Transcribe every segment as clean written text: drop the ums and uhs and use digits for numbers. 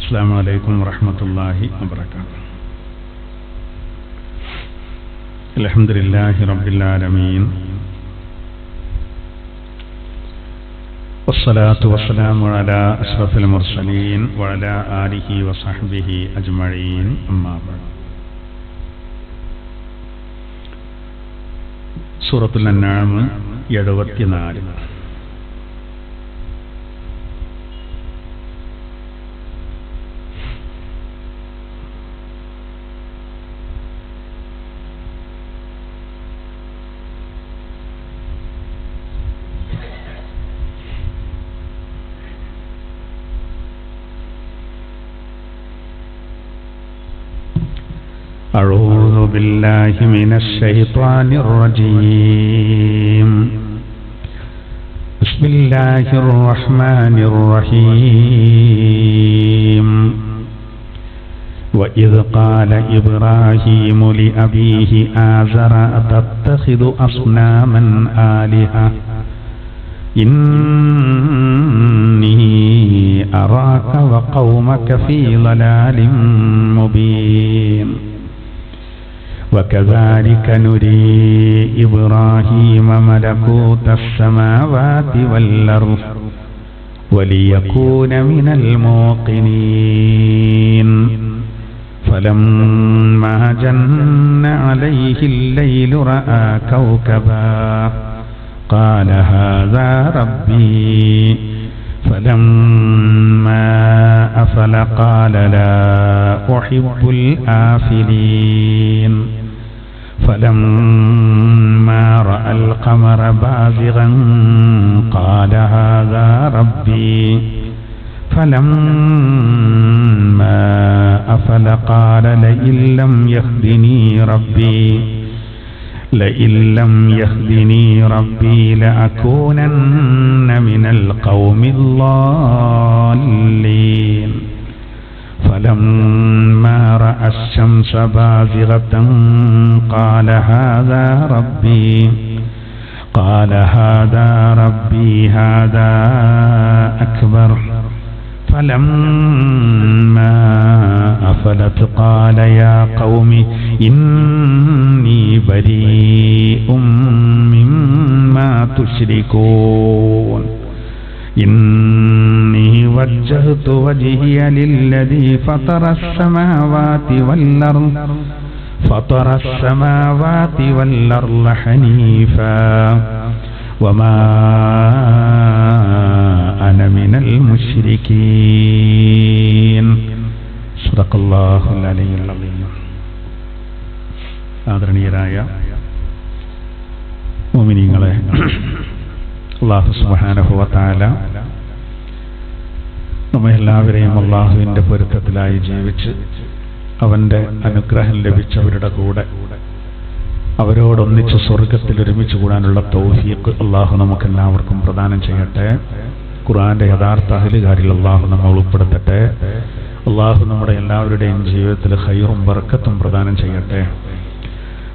السلام عليكم ورحمة الله وبركاته. الحمد لله رب العالمين، والصلاة والسلام على أشرف المرسلين وعلى آله وصحبه أجمعين، أما بعد. سورة الأنعام 74. أعوذ بالله من الشيطان الرجيم. بسم الله الرحمن الرحيم. وإذ قال إبراهيم لأبيه آزر أتتخذ أصناما آلهة إني أراك وقومك في ضلال مبين. وكذلك نري إبراهيم ملكوت السماوات والأرض وليكون من الموقنين. فلما جن عليه الليل رأى كوكبا قال هذا ربي. فلما أفل قال لا أحب الآفلين. فلما رأى القمر بازغا قال هذا ربي. فلما أفل قال لئن لم يهدني ربي لأكونن من القوم الضالين. فلما رأى الشمس بازغة قال هذا ربي هذا أكبر. فلما أفلت قال يا قوم إني بريء مما تشركون. إني وجهت وجهي للذي فطر السماوات والأرض حنيفا وما أنا من المشركين. صدق الله العلي العظيم. ആദരണീയരായ മുഅ്മിനീങ്ങളെ, അല്ലാഹു സുബ്ഹാനഹു വ തആല നമ്മെ എല്ലാവരെയും അല്ലാഹുവിന്റെ പൊരുത്തത്തിലായി ജീവിച്ച് അവന്റെ അനുഗ്രഹം ലഭിച്ചവരുടെ കൂടെ അവരോടൊന്നിച്ച് സ്വർഗത്തിൽ ഒരുമിച്ച് കൂടാനുള്ള തൗഫീഖ് അല്ലാഹു നമുക്കെല്ലാവർക്കും പ്രദാനം ചെയ്യട്ടെ. ഖുർആന്റെ യഥാർത്ഥ അഹ്ലുകാരിൽ അല്ലാഹു നമ്മെ ഉൾപ്പെടുത്തട്ടെ. അല്ലാഹു നമ്മുടെ എല്ലാവരുടെയും ജീവിതത്തിൽ ഖൈറും ബർക്കത്തും പ്രദാനം ചെയ്യട്ടെ.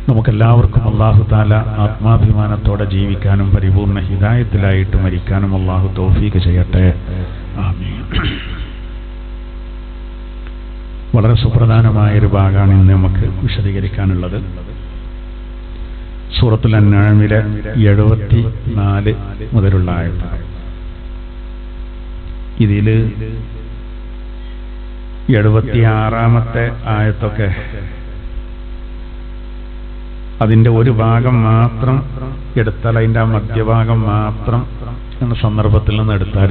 നമുക്കെല്ലാവർക്കും അല്ലാഹു തആല ആത്മാഭിമാനത്തോടെ ജീവിക്കാനും പരിപൂർണ്ണ ഹിദായത്തിലായിട്ട് മരിക്കാനും അല്ലാഹു തൗഫീഖ് ചെയ്യട്ടെ. ആമീൻ. വളരെ സുപ്രധാനമായൊരു ഭാഗമാണ് ഇന്ന് നമുക്ക് വിശദീകരിക്കാനുള്ളത്. സൂറത്തുൽ അൻആമിലെ 74 മുതലുള്ള ആയത്ത്. ഇതില് 76-ാമത്തെ ആയത്തൊക്കെ അതിന്റെ ഒരു ഭാഗം മാത്രം എടുത്താൽ, അതിന്റെ ആ മധ്യഭാഗം മാത്രം എന്ന സന്ദർഭത്തിൽ നിന്ന് എടുത്താൽ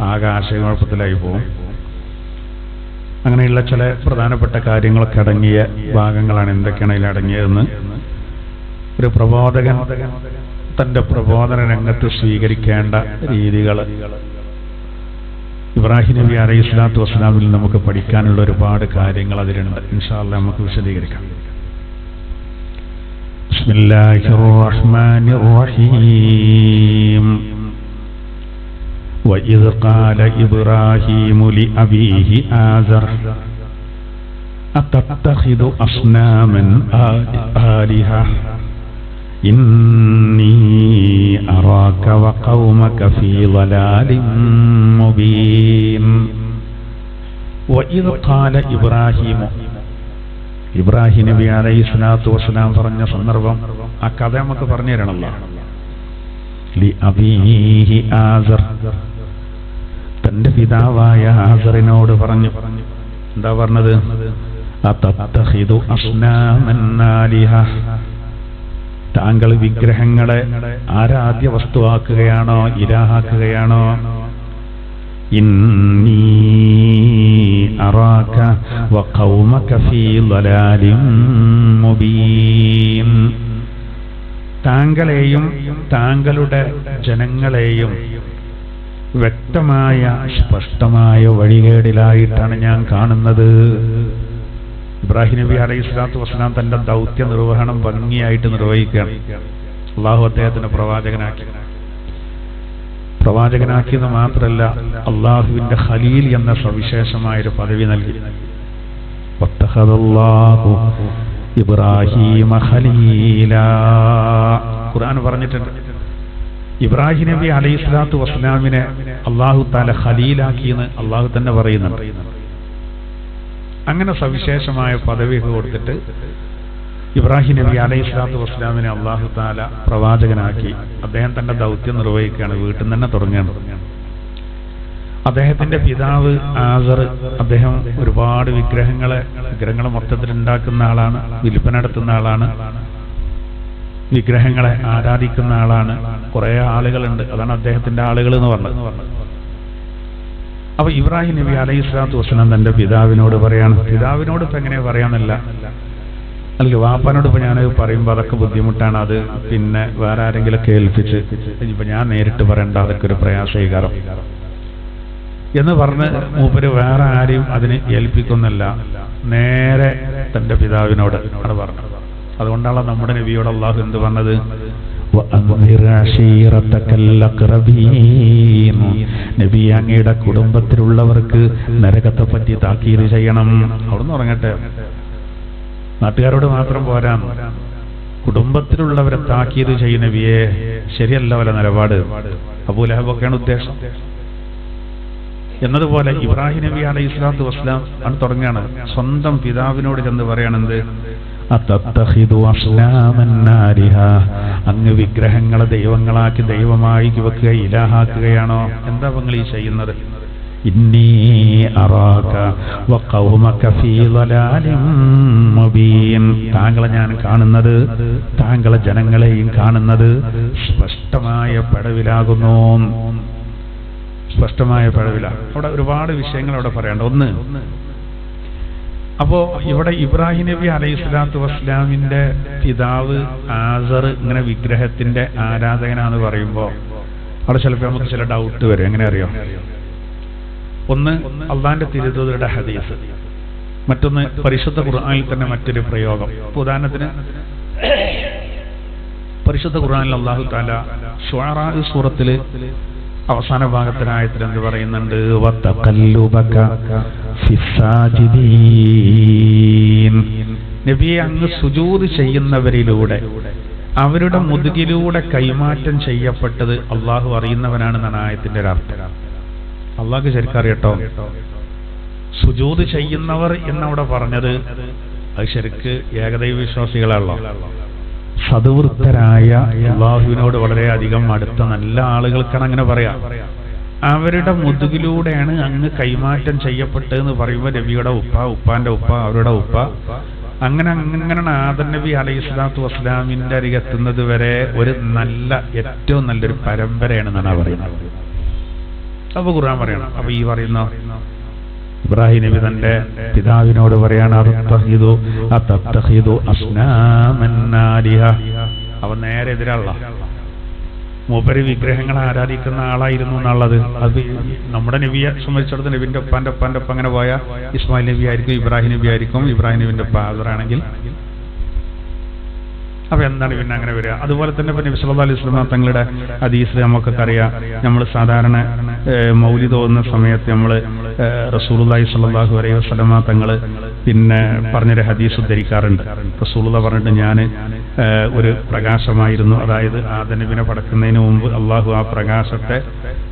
ആകെ ആശയക്കുഴപ്പത്തിലായി പോകും. അങ്ങനെയുള്ള ചില പ്രധാനപ്പെട്ട കാര്യങ്ങളൊക്കെ അടങ്ങിയ ഭാഗങ്ങളാണ്. എന്തൊക്കെയാണ് അതിൽ അടങ്ങിയതെന്ന് ഒരു പ്രബോധകൻ തന്റെ പ്രബോധന രംഗത്ത് സ്വീകരിക്കേണ്ട രീതികൾ ഇബ്രാഹിം നബി അലൈഹിസ്സലാത്തു വസ്സലാമിൽ നമുക്ക് പഠിക്കാനുള്ള ഒരുപാട് കാര്യങ്ങൾ അതിലുണ്ട്. ഇൻഷാ അല്ലാഹ് നമുക്ക് വിശദീകരിക്കാം. ബിസ്മില്ലാഹിർ റഹ്മാനിർ റഹീം. وإذ قال إبراهيم لأبيه آزر أتتخذ أصناما آلهة إني أراك وقومك في ضلال مبين. വഇദ് ഖാല ഇബ്രാഹിമു, ഇബ്രാഹിം നബി അലൈഹിസ്സലാത്തു വസ്സലാം പറഞ്ഞ സന്ദർഭം, ആ കഥ നമുക്ക് പറഞ്ഞു തരണമല്ലോ. ലി അബീഹി ആസർ, തന്റെ പിതാവായ ആസറിനോട് പറഞ്ഞു. എന്താ പറഞ്ഞത്? അതത്തഖിദു അസ്നാമൻ ആലിഹ, താങ്കൾ വിഗ്രഹങ്ങളെ ആരാധ്യ വസ്തുവാക്കുകയാണോ, ഇലാഹാക്കുകയാണോ? ഇന്നി അറാക വഖൗമക ഫീ ളലാലിൻ മുബീൻ, താങ്കളെയും താങ്കളുടെ ജനങ്ങളെയും വ്യക്തമായ സ്പഷ്ടമായ വഴികേടിലായിട്ടാണ് ഞാൻ കാണുന്നത്. ഇബ്രാഹിം നബി അലൈഹിസ്സലാത്തു വസ്സലാം തന്റെ ദൗത്യ നിർവഹണം ഭംഗിയായിട്ട് നിർവഹിക്കുകയാണ്. അള്ളാഹു അദ്ദേഹത്തിന് പ്രവാചകനാക്കിയെന്ന് മാത്രമല്ല, അള്ളാഹുവിന്റെ ഖലീൽ എന്ന സവിശേഷമായൊരു പദവി നൽകി. വത്തഖദല്ലാഹു ഇബ്രാഹീമ ഖലീലാ, ഖുർആൻ പറഞ്ഞിട്ടുണ്ട്. ഇബ്രാഹിം നബി അലൈഹിസ്സലാത്തു വസ്സലാമിനെ അള്ളാഹു തആല ഖലീലാക്കിയെന്ന് അള്ളാഹു തന്നെ പറയുന്നുണ്ട്. അങ്ങനെ സവിശേഷമായ പദവി കൊടുത്തിട്ട് ഇബ്രാഹിം നബി അലൈഹിസ്സലാത്തു വസ്സലാമിനെ അള്ളാഹു തആല പ്രവാചകനാക്കി. അദ്ദേഹം തന്റെ ദൗത്യം നിർവഹിക്കുകയാണ്, വീട്ടിൽ നിന്ന് തന്നെ തുടങ്ങുകയാണ്. അദ്ദേഹത്തിന്റെ പിതാവ് ആസർ, അദ്ദേഹം ഒരുപാട് വിഗ്രഹങ്ങൾ മൊത്തത്തിൽ ഉണ്ടാക്കുന്ന ആളാണ്, വിൽപ്പന നടത്തുന്ന ആളാണ്, വിഗ്രഹങ്ങളെ ആരാധിക്കുന്ന ആളാണ്. കുറെ ആളുകളുണ്ട്, അതാണ് അദ്ദേഹത്തിന്റെ ആളുകൾ എന്ന് പറഞ്ഞത്. അപ്പൊ ഇബ്രാഹിം നബി അലൈഹിസ്സലാത്തു വസ്സലാം തന്റെ പിതാവിനോട് പറയാണ്. പിതാവിനോട് ഇപ്പൊ എങ്ങനെ പറയാന്നല്ല, അല്ലെങ്കിൽ വാപ്പാനോട് ഇപ്പൊ ഞാൻ പറയുമ്പോൾ അതൊക്കെ ബുദ്ധിമുട്ടാണ്, അത് പിന്നെ വേറെ ആരെങ്കിലും കേൾപ്പിച്ച് ഇപ്പൊ ഞാൻ നേരിട്ട് പറയേണ്ട, അതൊക്കെ ഒരു പ്രയാസീകാരം എന്ന് പറഞ്ഞ് മൂപ്പര് വേറെ ആരെയും അതിന് ഏൽപ്പിക്കുന്നില്ല, നേരെ തന്റെ പിതാവിനോട് ആണ് പറഞ്ഞത്. അതുകൊണ്ടാണ് നമ്മുടെ നബിയോട് അള്ളാഹു എന്ത് പറഞ്ഞത്? നബി, അങ്ങയുടെ കുടുംബത്തിലുള്ളവർക്ക് നരകത്തെ പറ്റി താക്കീത് ചെയ്യണം. അവിടുന്ന് ഉറങ്ങട്ടെ, നാട്ടുകാരോട് മാത്രം പോരാ, കുടുംബത്തിലുള്ളവരെ താക്കീത് ചെയ്യുന്ന നബിയെ, ശരിയല്ല വല്ല നിലപാട്. അബൂലഹബൊക്കെയാണ് ഉദ്ദേശം എന്നതുപോലെ ഇബ്രാഹിം നബി അലൈഹിസ്സലാത്തു വസ്സലാം ആണ് തുടങ്ങുകയാണ്. സ്വന്തം പിതാവിനോട് ചെന്ന് പറയണെന്ത്? അതത്തഖിദു അസ്നാമൻ ആലിഹ, അങ്ങ് വിഗ്രഹങ്ങളെ ദൈവങ്ങളാക്കി ദൈവമായി വെക്കുക, ഇലാഹാക്കുകയാണോ? എന്താ നിങ്ങൾ ഈ ചെയ്യുന്നത്? ഇന്നി അറാക വഖൗമക ഫീ ളലാലിൻ മുബീൻ, താങ്കളെ ഞാൻ കാണുന്നത്, താങ്കളെ ജനങ്ങളെയും കാണുന്നത് സ്പഷ്ടമായ പിഴവിലാകുന്നു. സ്പഷ്ടമായ പിഴവില. അവിടെ ഒരുപാട് വിഷയങ്ങൾ അവിടെ പറയണ്ട. ഒന്ന്, അപ്പോ ഇവിടെ ഇബ്രാഹിം നബി അലൈഹിസ്സലാത്തു വസ്സലാമിന്റെ പിതാവ് ആസർ ഇങ്ങനെ വിഗ്രഹത്തിന്റെ ആരാധകനാന്ന് പറയുമ്പോ അവിടെ ചിലപ്പോൾ നമുക്ക് ചില ഡൗട്ട് വരും. എങ്ങനെ അറിയോ? ഒന്ന്, അള്ളാന്റെ തിരുദൂതരുടെ ഹദീസ്, മറ്റൊന്ന് പരിശുദ്ധ ഖുർആനിൽ തന്നെ മറ്റൊരു പ്രയോഗം. ഉദാഹരണത്തിന് പരിശുദ്ധ ഖുർആനിൽ അല്ലാഹു തആല ശുഅറാ സൂറത്തില് അവസാന ഭാഗത്തിനായത്തിൽ എന്ത് പറയുന്നുണ്ട്? വതഖല്ലുബക ഫിസ്സാജിദീൻ, നബിയെ അങ്ങ് സുജൂദ് ചെയ്യുന്നവരിലൂടെ അവരുടെ മുതുകിലൂടെ കൈമാറ്റം ചെയ്യപ്പെട്ടത് അള്ളാഹു അറിയുന്നവനാണെന്നാണ് ആയത്തിന്റെ ഒരു അർത്ഥം. അള്ളാഹു ശരിക്കറിയട്ടോ. സുജൂദ് ചെയ്യുന്നവർ എന്നവിടെ പറഞ്ഞത് അത് ശരിക്ക് ഏകദൈവ വിശ്വാസികളാണല്ലോ. സദ്വൃത്തരായ അള്ളാഹുവിനോട് വളരെയധികം അടുത്ത നല്ല ആളുകൾക്കാണ് അങ്ങനെ പറയാം. അവരുടെ മുതുകിലൂടെയാണ് അങ്ങ് കൈമാറ്റം ചെയ്യപ്പെട്ടതെന്ന് പറയുമ്പോൾ നബിയുടെ ഉപ്പ, ഉപ്പാന്റെ ഉപ്പ, അവരുടെ ഉപ്പ, അങ്ങനെ ആദം നബി അലൈഹിസ്സലാത്തു വസ്സലാമിന്റെ അരികെത്തുന്നത് വരെ ഒരു നല്ല, ഏറ്റവും നല്ലൊരു പരമ്പരയാണെന്നാണ് പറയുന്നത്. അപ്പൊ ഖുർആൻ പറയണം. അപ്പൊ ഈ പറയുന്ന ഇബ്രാഹിം നബി തന്റെ പിതാവിനോട് പറയാണ്, അവൻ നേരെ എതിരാള. മൂപ്പര് വിഗ്രഹങ്ങളെ ആരാധിക്കുന്ന ആളായിരുന്നു എന്നുള്ളത്. അത് നമ്മുടെ നബിയെ സംബന്ധിച്ചിടത്തോളം നബിന്റെ ഒപ്പാന്റെ ഒപ്പം അങ്ങനെ പോയ ഇസ്മായിൽ നബി ആയിരിക്കും, ഇബ്രാഹിം നബി ആയിരിക്കും. ഇബ്രാഹിം നബിന്റെ ഫാദറാണെങ്കിൽ അപ്പൊ എന്താണ് പിന്നെ അങ്ങനെ വരിക? അതുപോലെ തന്നെ നബി സല്ലല്ലാഹു അലൈഹി വസല്ലം തങ്ങളുടെ ഹദീസ് നമുക്കൊക്കെ അറിയാം. നമ്മൾ സാധാരണ മൗലിദ് ഓതുന്ന സമയത്ത് നമ്മൾ റസൂലുള്ളാഹി സ്വല്ലല്ലാഹു അലൈഹി വസല്ലമ തങ്ങൾ പിന്നെ പറഞ്ഞൊരു ഹദീസ് ഉദ്ധരിക്കാറുണ്ട്. റസൂലുള്ളാഹി പറഞ്ഞിട്ട് ഞാൻ ഒരു പ്രകാശമായിരുന്നു, അതായത് ആദം നബിനെ പടക്കുന്നതിന് മുമ്പ് അള്ളാഹു ആ പ്രകാശത്തെ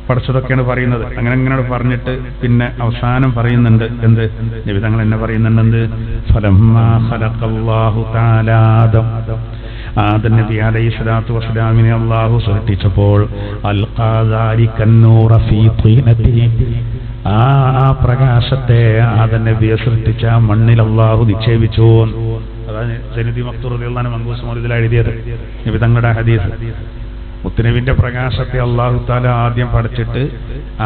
പഠിച്ചതൊക്കെയാണ് പറയുന്നത്. അങ്ങനെ പറഞ്ഞിട്ട് പിന്നെ അവസാനം പറയുന്നുണ്ട് എന്ത്, നബി തങ്ങൾ എന്നെ പറയുന്നുണ്ട്, ഫലമ്മാ ഖലഖല്ലാഹു തആല ആദം നബി അലൈഹി സ്വലാത്തു വസ്സലാമിനെ അള്ളാഹു സൃഷ്ടിച്ചപ്പോൾ അൽഖാ ദാലിക നൂറ ഫീ തീനതിഹി, ആ പ്രകാശത്തെ ആദം നബിയെ സൃഷ്ടിച്ച മണ്ണിൽ അള്ളാഹു നിക്ഷേപിച്ചു. അതാണ് സൈനുദ്ദീൻ മഖ്തൂർ റളിയല്ലാഹു അൻഹു മങ്കൂസ് മൗലിദിൽ എഴുതിയത് നബി തങ്ങളുടെ ഹദീസ്. മുത്തുനബിന്റെ പ്രകാശത്തെ അള്ളാഹു തആല ആദ്യം പഠിച്ചിട്ട്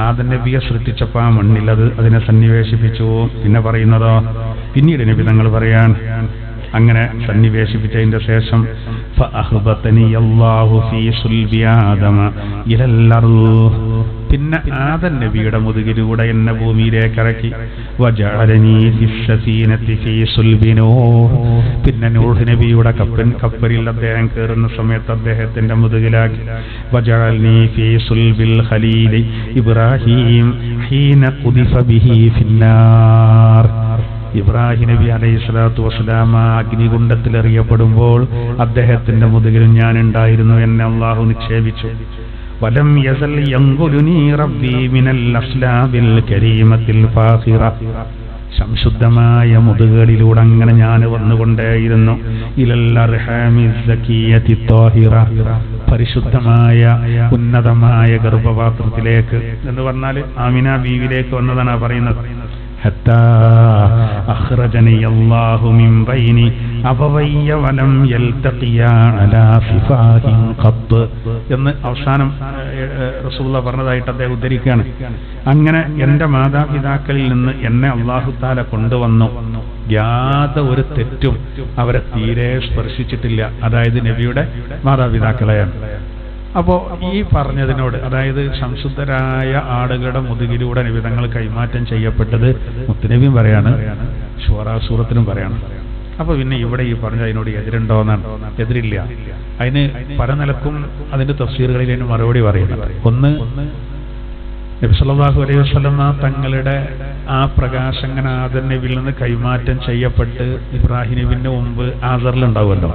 ആദം നബിയെ സൃഷ്ടിച്ചപ്പോൾ ആ മണ്ണിൽ അതിനെ സന്നിവേശിപ്പിച്ചു. പിന്നെ പറയുന്നതോ, പിന്നീട് നബി തങ്ങൾ പറയാൻ അങ്ങനെ സന്നിവേശിപ്പിച്ചതിന്റെ ശേഷം പിന്നെ ആദം നബിയുടെ മുതുകിലൂടെ എന്നെ ഭൂമിയിലേക്ക് ഇറക്കി. പിന്നെ നൂഹ് നബിയുടെ കപ്പലിൽ അദ്ദേഹം കയറുന്ന സമയത്ത് അദ്ദേഹത്തിന്റെ മുതുകിലാക്കി. ഇബ്രാഹിം ഹീന ഖുദിഫ ബിഹി ഫിന്നാർ, ഇബ്രാഹിം നബി അലൈഹി സ്വലാത്തു വസ്സലാം അഗ്നികുണ്ഡത്തിൽ എറിയപ്പെടുമ്പോൾ അദ്ദേഹത്തിന്റെ മുതുകിലും ഞാൻ ഉണ്ടായിരുന്നു, എന്നെ അള്ളാഹു നിക്ഷേപിച്ചു. വലം യസൽ യൻഖുലുനി റബ്ബി മിനൽ അസ്ലാബിൽ കരീമത്തിൽ ഫാഖിറ, സംശുദ്ധമായ മുതുകളിലൂടെ അങ്ങനെ ഞാൻ വന്നുകൊണ്ടേയിരുന്നു. ഇലൽ അർഹാമി സകിയതി ത്വാഹിറ, പരിശുദ്ധമായ ഉന്നതമായ ഗർഭപാത്രത്തിലേക്ക് എന്ന് പറഞ്ഞാൽ ആമിന ബീവിയിലേക്ക് വന്നതാണ് പറയുന്നത്. ഹത്താ അഖ്റജനി അല്ലാഹു മിൻ ബൈനി അബവയ്യ വലം യൽതഖിയാ അലാ സിഫാഹിൻ ഖത്ത് എന്ന് അവസാനം റസൂലുള്ളാഹി പറഞ്ഞതായിട്ട് അദ്ദേഹം ഉദ്ധരിക്കുകയാണ്. അങ്ങനെ എൻ്റെ മാതാപിതാക്കളിൽ നിന്ന് എന്നെ അല്ലാഹു തആല കൊണ്ടുവന്നു, യാതൊരു തെറ്റും അവരെ തീരെ സ്പർശിച്ചിട്ടില്ല, അതായത് നബിയുടെ മാതാപിതാക്കളെയാണ്. അപ്പോ ഈ പറഞ്ഞതിനോട്, അതായത് സംശുദ്ധരായ ആടുകളുടെ മുതുകിലൂടെ നിബിധങ്ങൾ കൈമാറ്റം ചെയ്യപ്പെട്ടത് മുത്തുനബിയും പറയാണ്, ശൂറാ സൂറത്തിനും പറയാണ്. അപ്പൊ പിന്നെ ഇവിടെ ഈ പറഞ്ഞ അതിനോട് എതിരുണ്ടോന്നാണ്? എതിരില്ല. അതിന് പല നിലക്കും അതിന്റെ തഫ്സീറുകളിൽ അതിന് മറുപടി പറയുന്നുണ്ട്. ഒന്ന്, നബി സല്ലല്ലാഹു അലൈഹി വസല്ലമ തങ്ങളുടെ ആ പ്രകാശങ്ങനെ ആദം നബിയിൽ നിന്ന് കൈമാറ്റം ചെയ്യപ്പെട്ട് ഇബ്രാഹിം നബിന്റെ മുമ്പ് ആസറിലുണ്ടാവുമല്ലോ,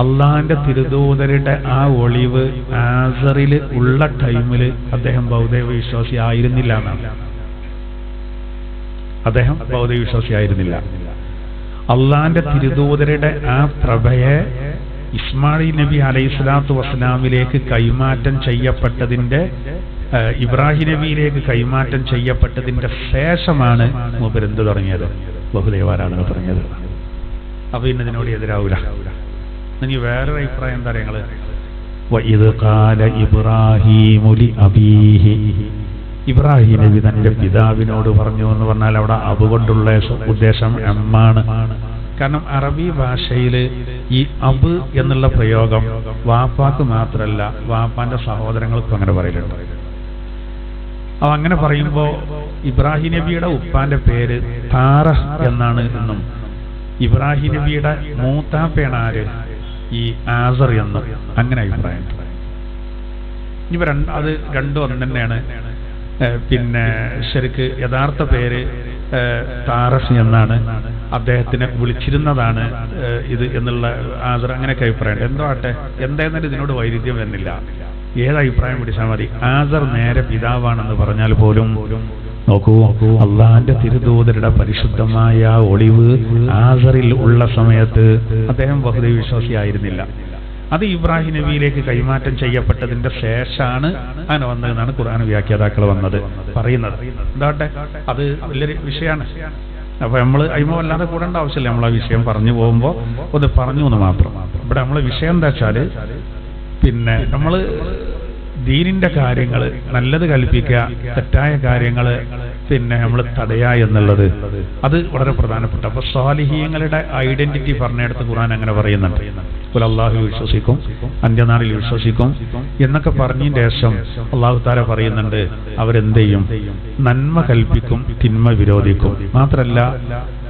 അള്ളാഹിന്റെ തിരുദൂതരുടെ ആ ഒളിവ് ആസറിൽ ഉള്ള ടൈമില് അദ്ദേഹം ബൗദ്ധ വിശ്വാസി ആയിരുന്നില്ല എന്നാണ്. അദ്ദേഹം ബൗദ്ധ വിശ്വാസി ആയിരുന്നില്ല. അള്ളാഹിന്റെ തിരുദൂതരുടെ ആ പ്രഭയെ ഇസ്മായിൽ നബി അലൈഹി സ്വലാത്തു വസ്സലാമിലേക്ക് കൈമാറ്റം ചെയ്യപ്പെട്ടതിന്റെ, ഇബ്രാഹിം നബിയിലേക്ക് കൈമാറ്റം ചെയ്യപ്പെട്ടതിന്റെ ശേഷമാണ് മൂപ്പരെന്ത് തുടങ്ങിയത്? ബഹുദൈവാരാധന തുടങ്ങിയത്. അപ്പൊ ഇന്നതിനോട് എതിരാവൂല. ഇനി വേറൊരു അഭിപ്രായം എന്താ പറയുക? വഇദ് ഖാല ഇബ്രാഹീമു ലി അബീഹി, ഇബ്രാഹിം നബി തന്റെ പിതാവിനോട് പറഞ്ഞു എന്ന് പറഞ്ഞാൽ അവിടെ അബ് കൊണ്ടുള്ള ഉദ്ദേശം എമ്മാണ്. കാരണം അറബി ഭാഷയിൽ ഈ അബ് എന്നുള്ള പ്രയോഗം വാപ്പാക്ക് മാത്രമല്ല, വാപ്പാന്റെ സഹോദരങ്ങൾക്കും അങ്ങനെ പറയലുണ്ട്. അപ്പൊ അങ്ങനെ പറയുമ്പോൾ ഇബ്രാഹിം നബിയുടെ ഉപ്പാന്റെ പേര് താറഹ് എന്നാണ് എന്നും, ഇബ്രാഹിം നബിയുടെ മൂത്താപ്പയാണ് ആര്? ഈ ആസർ എന്നും അങ്ങനെ അഭിപ്രായം. ഇവ അത് രണ്ടും ഒന്ന് തന്നെയാണ്. പിന്നെ ശരിക്ക് യഥാർത്ഥ പേര് താറഹ് എന്നാണ്, അദ്ദേഹത്തിനെ വിളിച്ചിരുന്നതാണ് ഇത് എന്നുള്ള ആസർ, അങ്ങനെയൊക്കെ അഭിപ്രായം. എന്തോ ആട്ടെ, എന്തായിരുന്നാലും ഇതിനോട് വൈരുദ്ധ്യം വരുന്നില്ല. ഏത് അഭിപ്രായം പിടിച്ചാൽ മതി. ആസർ നേരെ പിതാവാണെന്ന് പറഞ്ഞാൽ പോലും നോക്കൂ, അള്ളാഹിന്റെ തിരുദൂതരുടെ പരിശുദ്ധമായ ഒളിവ് ആസറിൽ ഉള്ള സമയത്ത് അദ്ദേഹം ബഹുദൈവ വിശ്വാസി ആയിരുന്നില്ല. അത് ഇബ്രാഹിം നബിയിലേക്ക് കൈമാറ്റം ചെയ്യപ്പെട്ടതിന്റെ ശേഷമാണ് അങ്ങനെ വന്നതെന്നാണ് ഖുർആൻ വ്യാഖ്യാതാക്കൾ പറയുന്നത്. എന്താട്ടെ, അത് വലിയൊരു വിഷയമാണ്. അപ്പൊ നമ്മൾ അയിമ വല്ലാതെ കൂടേണ്ട ആവശ്യമില്ല. നമ്മൾ ആ വിഷയം പറഞ്ഞു പോകുമ്പോൾ ഒന്ന് പറഞ്ഞു എന്ന് മാത്രം. ഇവിടെ നമ്മളെ വിഷയം എന്താ വെച്ചാല്, പിന്നെ നമ്മള് ദീനിന്റെ കാര്യങ്ങൾ നല്ലത് കൽപ്പിക്കുക, തെറ്റായ കാര്യങ്ങൾ പിന്നെ നമ്മൾ തടയുക എന്നുള്ളത് അത് വളരെ പ്രധാനപ്പെട്ട. അപ്പൊ സ്വാലിഹീങ്ങളുടെ ഐഡന്റിറ്റി പറഞ്ഞെടുത്ത് ഖുർആൻ അങ്ങനെ പറയുന്നുണ്ട്. അല്ലാഹുവിൽ വിശ്വസിക്കും, അന്ത്യനാളിൽ വിശ്വസിക്കും എന്നൊക്കെ പറഞ്ഞതിന്റെ ശേഷം അല്ലാഹു തആല പറയുന്നുണ്ട്, അവരെന്ത് ചെയ്യും? നന്മ കൽപ്പിക്കും, തിന്മ വിരോധിക്കും. മാത്രല്ല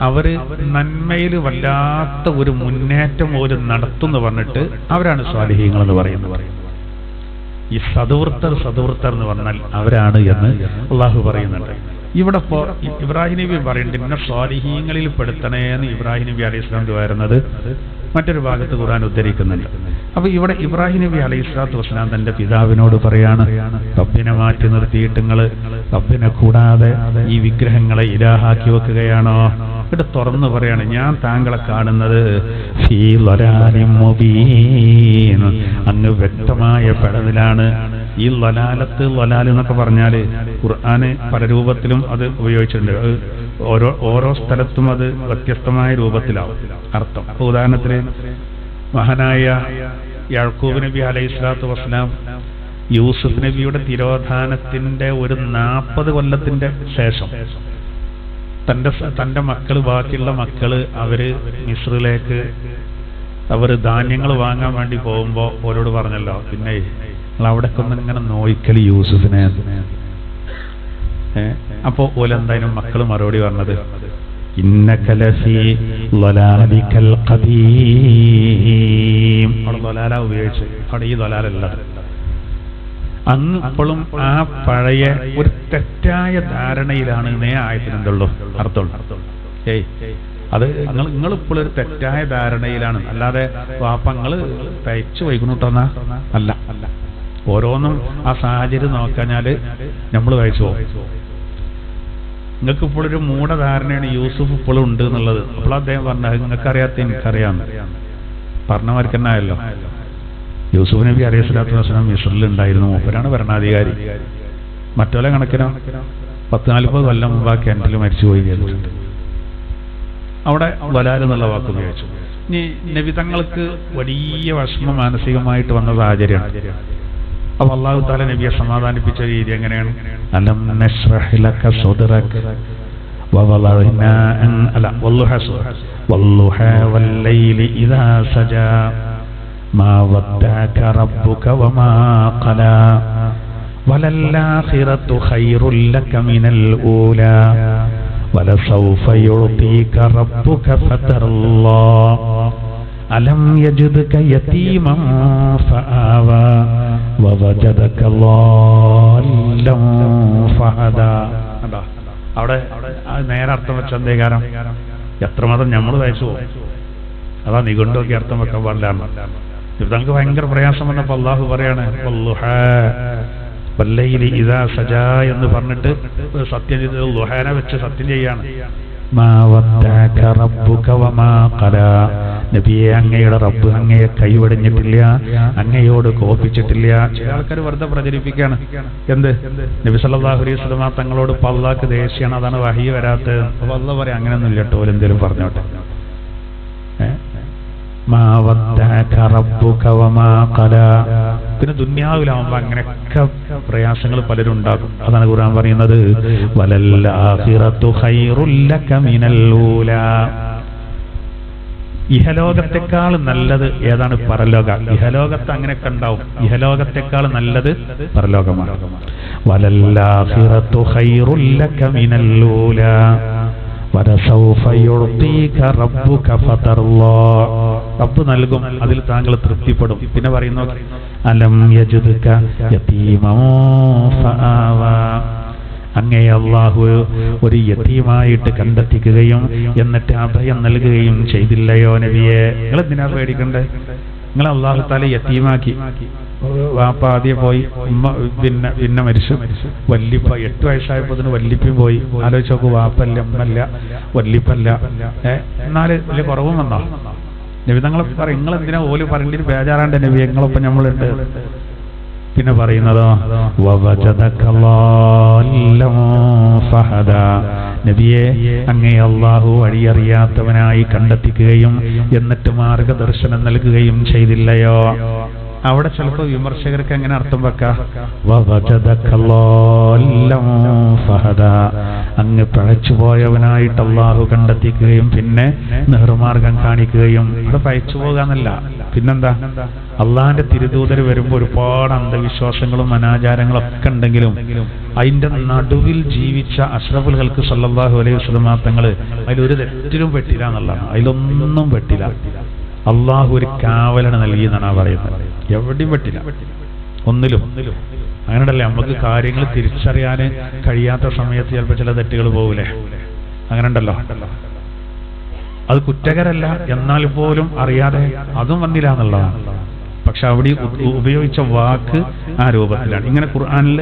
അവര് നന്മയിൽ വല്ലാത്ത ഒരു മുന്നേറ്റം പോലും നടത്തുന്നു പറഞ്ഞിട്ട് അവരാണ് സ്വാലിഹീങ്ങൾ എന്ന് പറയുന്നത്. ഈ സദവൃത്തർ എന്ന് പറഞ്ഞാൽ അവരാണ് എന്ന് അള്ളാഹു പറയുന്നുണ്ട്. ഇവിടെ ഇപ്പോ ഇബ്രാഹിം നബി പറയുന്നുണ്ട് ഇന്ന സ്വാലിഹീങ്ങളിൽ പെടുത്തണേന്ന് ഇബ്രാഹിം നബി അലൈഹി സ്വലാം വരുന്നത് മറ്റൊരു ഭാഗത്ത് ഖുർആൻ ഉദ്ധരിക്കുന്നുണ്ട്. അപ്പൊ ഇവിടെ ഇബ്രാഹിം നബി അലൈഹി സ്വലാത്തു വസ്സലാം തന്റെ പിതാവിനോട് പറയാണ്, റബ്ബിനെ മാറ്റി നിർത്തിയിട്ട് നിങ്ങൾ റബ്ബിനെ കൂടാതെ ഈ വിഗ്രഹങ്ങളെ ഇലാഹാക്കി വെക്കുകയാണോ? ഇവിടെ തുറന്നു പറയാണ്, ഞാൻ താങ്കളെ കാണുന്നത് ഫീ ളലാലിൻ മുബീൻ, അങ്ങ് വ്യക്തമായ പെടലിലാണ്. ഈ ലലാലത്ത് ലലാൽ എന്നൊക്കെ പറഞ്ഞാല് ഖുർആന് പല രൂപത്തിലും അത് ഉപയോഗിച്ചിട്ടുണ്ട്. ഓരോ സ്ഥലത്തും അത് വ്യത്യസ്തമായ രൂപത്തിലാവും അർത്ഥം. അപ്പൊ ഉദാഹരണത്തിന് മഹാനായ യാക്കൂബ് നബി അലൈഹി സ്വലാത്തു വസ്സലാം യൂസുഫ് നബിയുടെ തിരോധാനത്തിന്റെ ഒരു 40 കൊല്ലത്തിന്റെ ശേഷം തന്റെ മക്കള്, ബാക്കിയുള്ള മക്കള് അവര് മിസ്രിലേക്ക് അവർ ധാന്യങ്ങൾ വാങ്ങാൻ വേണ്ടി പോകുമ്പോ ഓരോട് പറഞ്ഞല്ലോ, പിന്നെ നിങ്ങൾ അവിടേക്ക് ഒന്നും ഇങ്ങനെ നോയിക്കല് യൂസുഫിനെ. അപ്പോ ഓലെന്തായാലും മക്കള് മറുപടി പറഞ്ഞത് ഇന്നക ലഫീ ളലാലികൽ ഖദീം. അവിടെ ളലാല ഉപയോഗിച്ചു, അവിടെ ഈ ളലാലല്ല. അന്ന് ഇപ്പോഴും ആ പഴയ ഒരു തെറ്റായ ധാരണയിലാണ് ആയത്തിനെന്തുള്ളൂ അർത്ഥമുള്ളൂ. അത് നിങ്ങളിപ്പോൾ ഒരു തെറ്റായ ധാരണയിലാണ്, അല്ലാതെ വാപ്പങ്ങള് തയ്ച്ചു വൈകുന്നുട്ടോന്നാ അല്ല. ഓരോന്നും ആ സാഹചര്യം നോക്കാഞ്ഞാല് നമ്മൾ തയ്ച്ചു പോകും. നിങ്ങൾക്ക് ഇപ്പോഴൊരു മൂഢധാരണയാണ് യൂസുഫ് ഇപ്പോഴും ഉണ്ട് എന്നുള്ളത്. അപ്പോൾ അദ്ദേഹം പറഞ്ഞത് നിങ്ങൾക്കറിയാത്ത എനിക്കറിയാന്ന് പറഞ്ഞവർക്ക് തന്നെ ആയല്ലോ. യൂസുഫ് നബി അലൈഹി സ്വലാത്തു വസ്സലാം മിസ്രിലുണ്ടായിരുന്നു, മൂപ്പരാണ് ഭരണാധികാരി. മറ്റോലെ കണക്കിനോ 40-40 കൊല്ലം മുമ്പ് ആ കിണറ്റിൽ മരിച്ചുപോയി കേട്ടിട്ടുണ്ട്. അവിടെ വലാൽ എന്നുള്ള വാക്ക് ഉപയോഗിച്ചു. ഇനി നബി തങ്ങൾക്ക് വലിയ വിഷമം മാനസികമായിട്ട് വന്ന സാഹചര്യമാണ്. അപ്പൊ അല്ലാഹു തആല നബിയെ സമാധാനിപ്പിച്ച രീതി എങ്ങനെയാണ്? അലം നശ്റഹ് ലക സദ്റക വവളഅനാ വല്ലുഹാ വല്ലൈലി ഇദാ സജാ മാ വദ്ദഅക റബ്ബുക വമാ ഖലാ വലല്ലാഖിറതു ഖൈറുൽ ലക മിനൽ ഊലാ വലസൗഫ യുഅതീക റബ്ബുക ഫതറല്ലാ അലം യജിദ്ക യതീമൻ ഫആവാ വവജദക ളാല്ലൻ ഫഹദാ. അവിടെ നേരെ അർത്ഥം വെച്ച എന്തേ കാരണം? എത്രമാത്രം നമ്മൾ വയസ്സു പോകും. അതാ നിഘണ്ടുവൊക്കെ അർത്ഥം വെക്കാൻ പാടില്ല. ഇത് നമുക്ക് ഭയങ്കര പ്രയാസം വന്നപ്പോ അള്ളാഹു പറയാണ് വല്ലുഹാ വല്ലൈലി ഇദാ സജാ എന്ന് പറഞ്ഞിട്ട് സത്യം ചെയ്ത് ളുഹാനെ വെച്ച് സത്യം ചെയ്യാണ്. മാ വദ്ദഅക റബ്ബുക വമാ ഖലാ. നബിയെ, അങ്ങയുടെ റബ്ബ് അങ്ങയെ കൈവടിഞ്ഞിട്ടില്ല, അങ്ങയോട് കോപിച്ചിട്ടില്ല. ചില ആൾക്കാർ വെറുതെ പ്രചരിപ്പിക്കുകയാണ്. എന്ത്? നബി സല്ലല്ലാഹു അലൈഹി വസല്ലം തങ്ങളോട് അല്ലാഹുക്ക് ദേഷ്യാണ്, അതാണ് വഹി വരാത്തത്. അപ്പൊ അല്ലാഹു പറയാം അങ്ങനെയൊന്നും ഇല്ല കേട്ടോ, എന്തേലും പറഞ്ഞോട്ടെ. മാ വദ്ദഅക റബ്ബുക വമാ ഖലാ. പിന്നെ ദുനിയാവിലാവുമ്പോ അങ്ങനെയൊക്കെ പ്രയാസങ്ങൾ പലരും ഉണ്ടാകും. അതാണ് ഖുർആൻ പറയുന്നത് വലല്ലാഖിറതു ഖൈറുൽ ലക മിനൽ ഊലാ. ഇഹലോകത്തെക്കാൾ നല്ലത് ഏതാണ്? പരലോക. ഇഹലോകത്ത് അങ്ങനെയൊക്കെ ഉണ്ടാവും. ഇഹലോകത്തെക്കാൾ നല്ലത് പരലോകമാണ്. വലല്ലാഖിറതു ഖൈറുൽ ലക മിനൽ ഊലാ വലസൗഫ യുഅതീക റബ്ബുക ഫതർല്ലാ. റബ്ബ് നൽകും, അതിൽ താങ്കൾ തൃപ്തിപ്പെടും. പിന്നെ പറയുന്നു അലം യജിദ്ക യതീമൻ ഫആവാ. അങ്ങേ അല്ലാഹു ഒരു യതീമായിട്ട് കണ്ടെത്തിക്കുകയും എന്നിട്ട് അഭയം നൽകുകയും ചെയ്തില്ലയോ നബിയെ? നിങ്ങൾ എന്തിനാ പേടിക്കണ്ടേ? നിങ്ങൾ അല്ലാഹു തആല യതീമാക്കി. വാപ്പ ആദ്യം പോയി, ഉമ്മ പിന്നെ മരിച്ചു. വല്ലിപ്പ 8 വയസ്സായപ്പോത്തിന് വല്ലിപ്പയും പോയി. ആലോചിച്ച് നോക്കൂ, വാപ്പല്ല, ഉമ്മല്ല, വല്ലിപ്പല്ല. എന്നാല് വലിയ കുറവും വന്നോ? നബി തങ്ങളെ പറയും നിങ്ങൾ എന്തിനാ ഓല് പറയേണ്ടി ബേജാറാണ്ട് നബി, ഞങ്ങളൊപ്പം നമ്മളുണ്ട്. പിന്നെ പറയുന്നതോ വവജദക ളാല്ലൻ ഫഹദാ. നബിയെ, അങ്ങേ അല്ലാഹു വഴിയറിയാത്തവനായി കണ്ടെത്തിക്കുകയും എന്നിട്ട് മാർഗദർശനം നൽകുകയും ചെയ്തില്ലയോ? അവിടെ ചിലപ്പോൾ വിമർശകർക്ക് എങ്ങനെ അർത്ഥം വെക്കാം? വവജദക ളാല്ലൻ ഫഹദാ. അങ്ങ് പഴച്ചുപോയവനായിട്ട് അല്ലാഹു കണ്ടെത്തിക്കുകയും പിന്നെ നേർമാർഗം കാണിക്കുകയും. അവിടെ പഴച്ചു പോകാന്നല്ല, പിന്നെന്താ? അള്ളാഹിന്റെ തിരുദൂതർ വരുമ്പോൾ ഒരുപാട് അന്ധവിശ്വാസങ്ങളും അനാചാരങ്ങളും ഒക്കെ ഉണ്ടെങ്കിലും അതിന്റെ നടുവിൽ ജീവിച്ച അഷ്റഫുൽ ഖൽഖ് സല്ലല്ലാഹു അലൈഹി വസല്ലം തങ്ങള് അതിലൊരു തെറ്റിലും പെട്ടില്ല എന്നുള്ളതാണ്. അതിലൊന്നും പെട്ടില്ല. അള്ളാഹു ഒരു കാവലന നൽകി എന്നാണ് പറയുന്നത്. എവിടെയും പെട്ടില്ല. ഒന്നിലും. അങ്ങനെയല്ലേ നമുക്ക് കാര്യങ്ങൾ തിരിച്ചറിയാൻ കഴിയാത്ത സമയത്ത് ചിലപ്പോൾ ചില തെറ്റുകൾ പോകൂലേ, അങ്ങനെ ഉണ്ടല്ലോ. അത് കുറ്റകരല്ല, എന്നാൽ പോലും അറിയാതെ അതും വന്നില്ല എന്നുള്ളതാണ്. പക്ഷെ അവിടെ ഉപയോഗിച്ച വാക്ക് ആ രൂപത്തിലാണ്. ഇങ്ങനെ ഖുർആനിൽ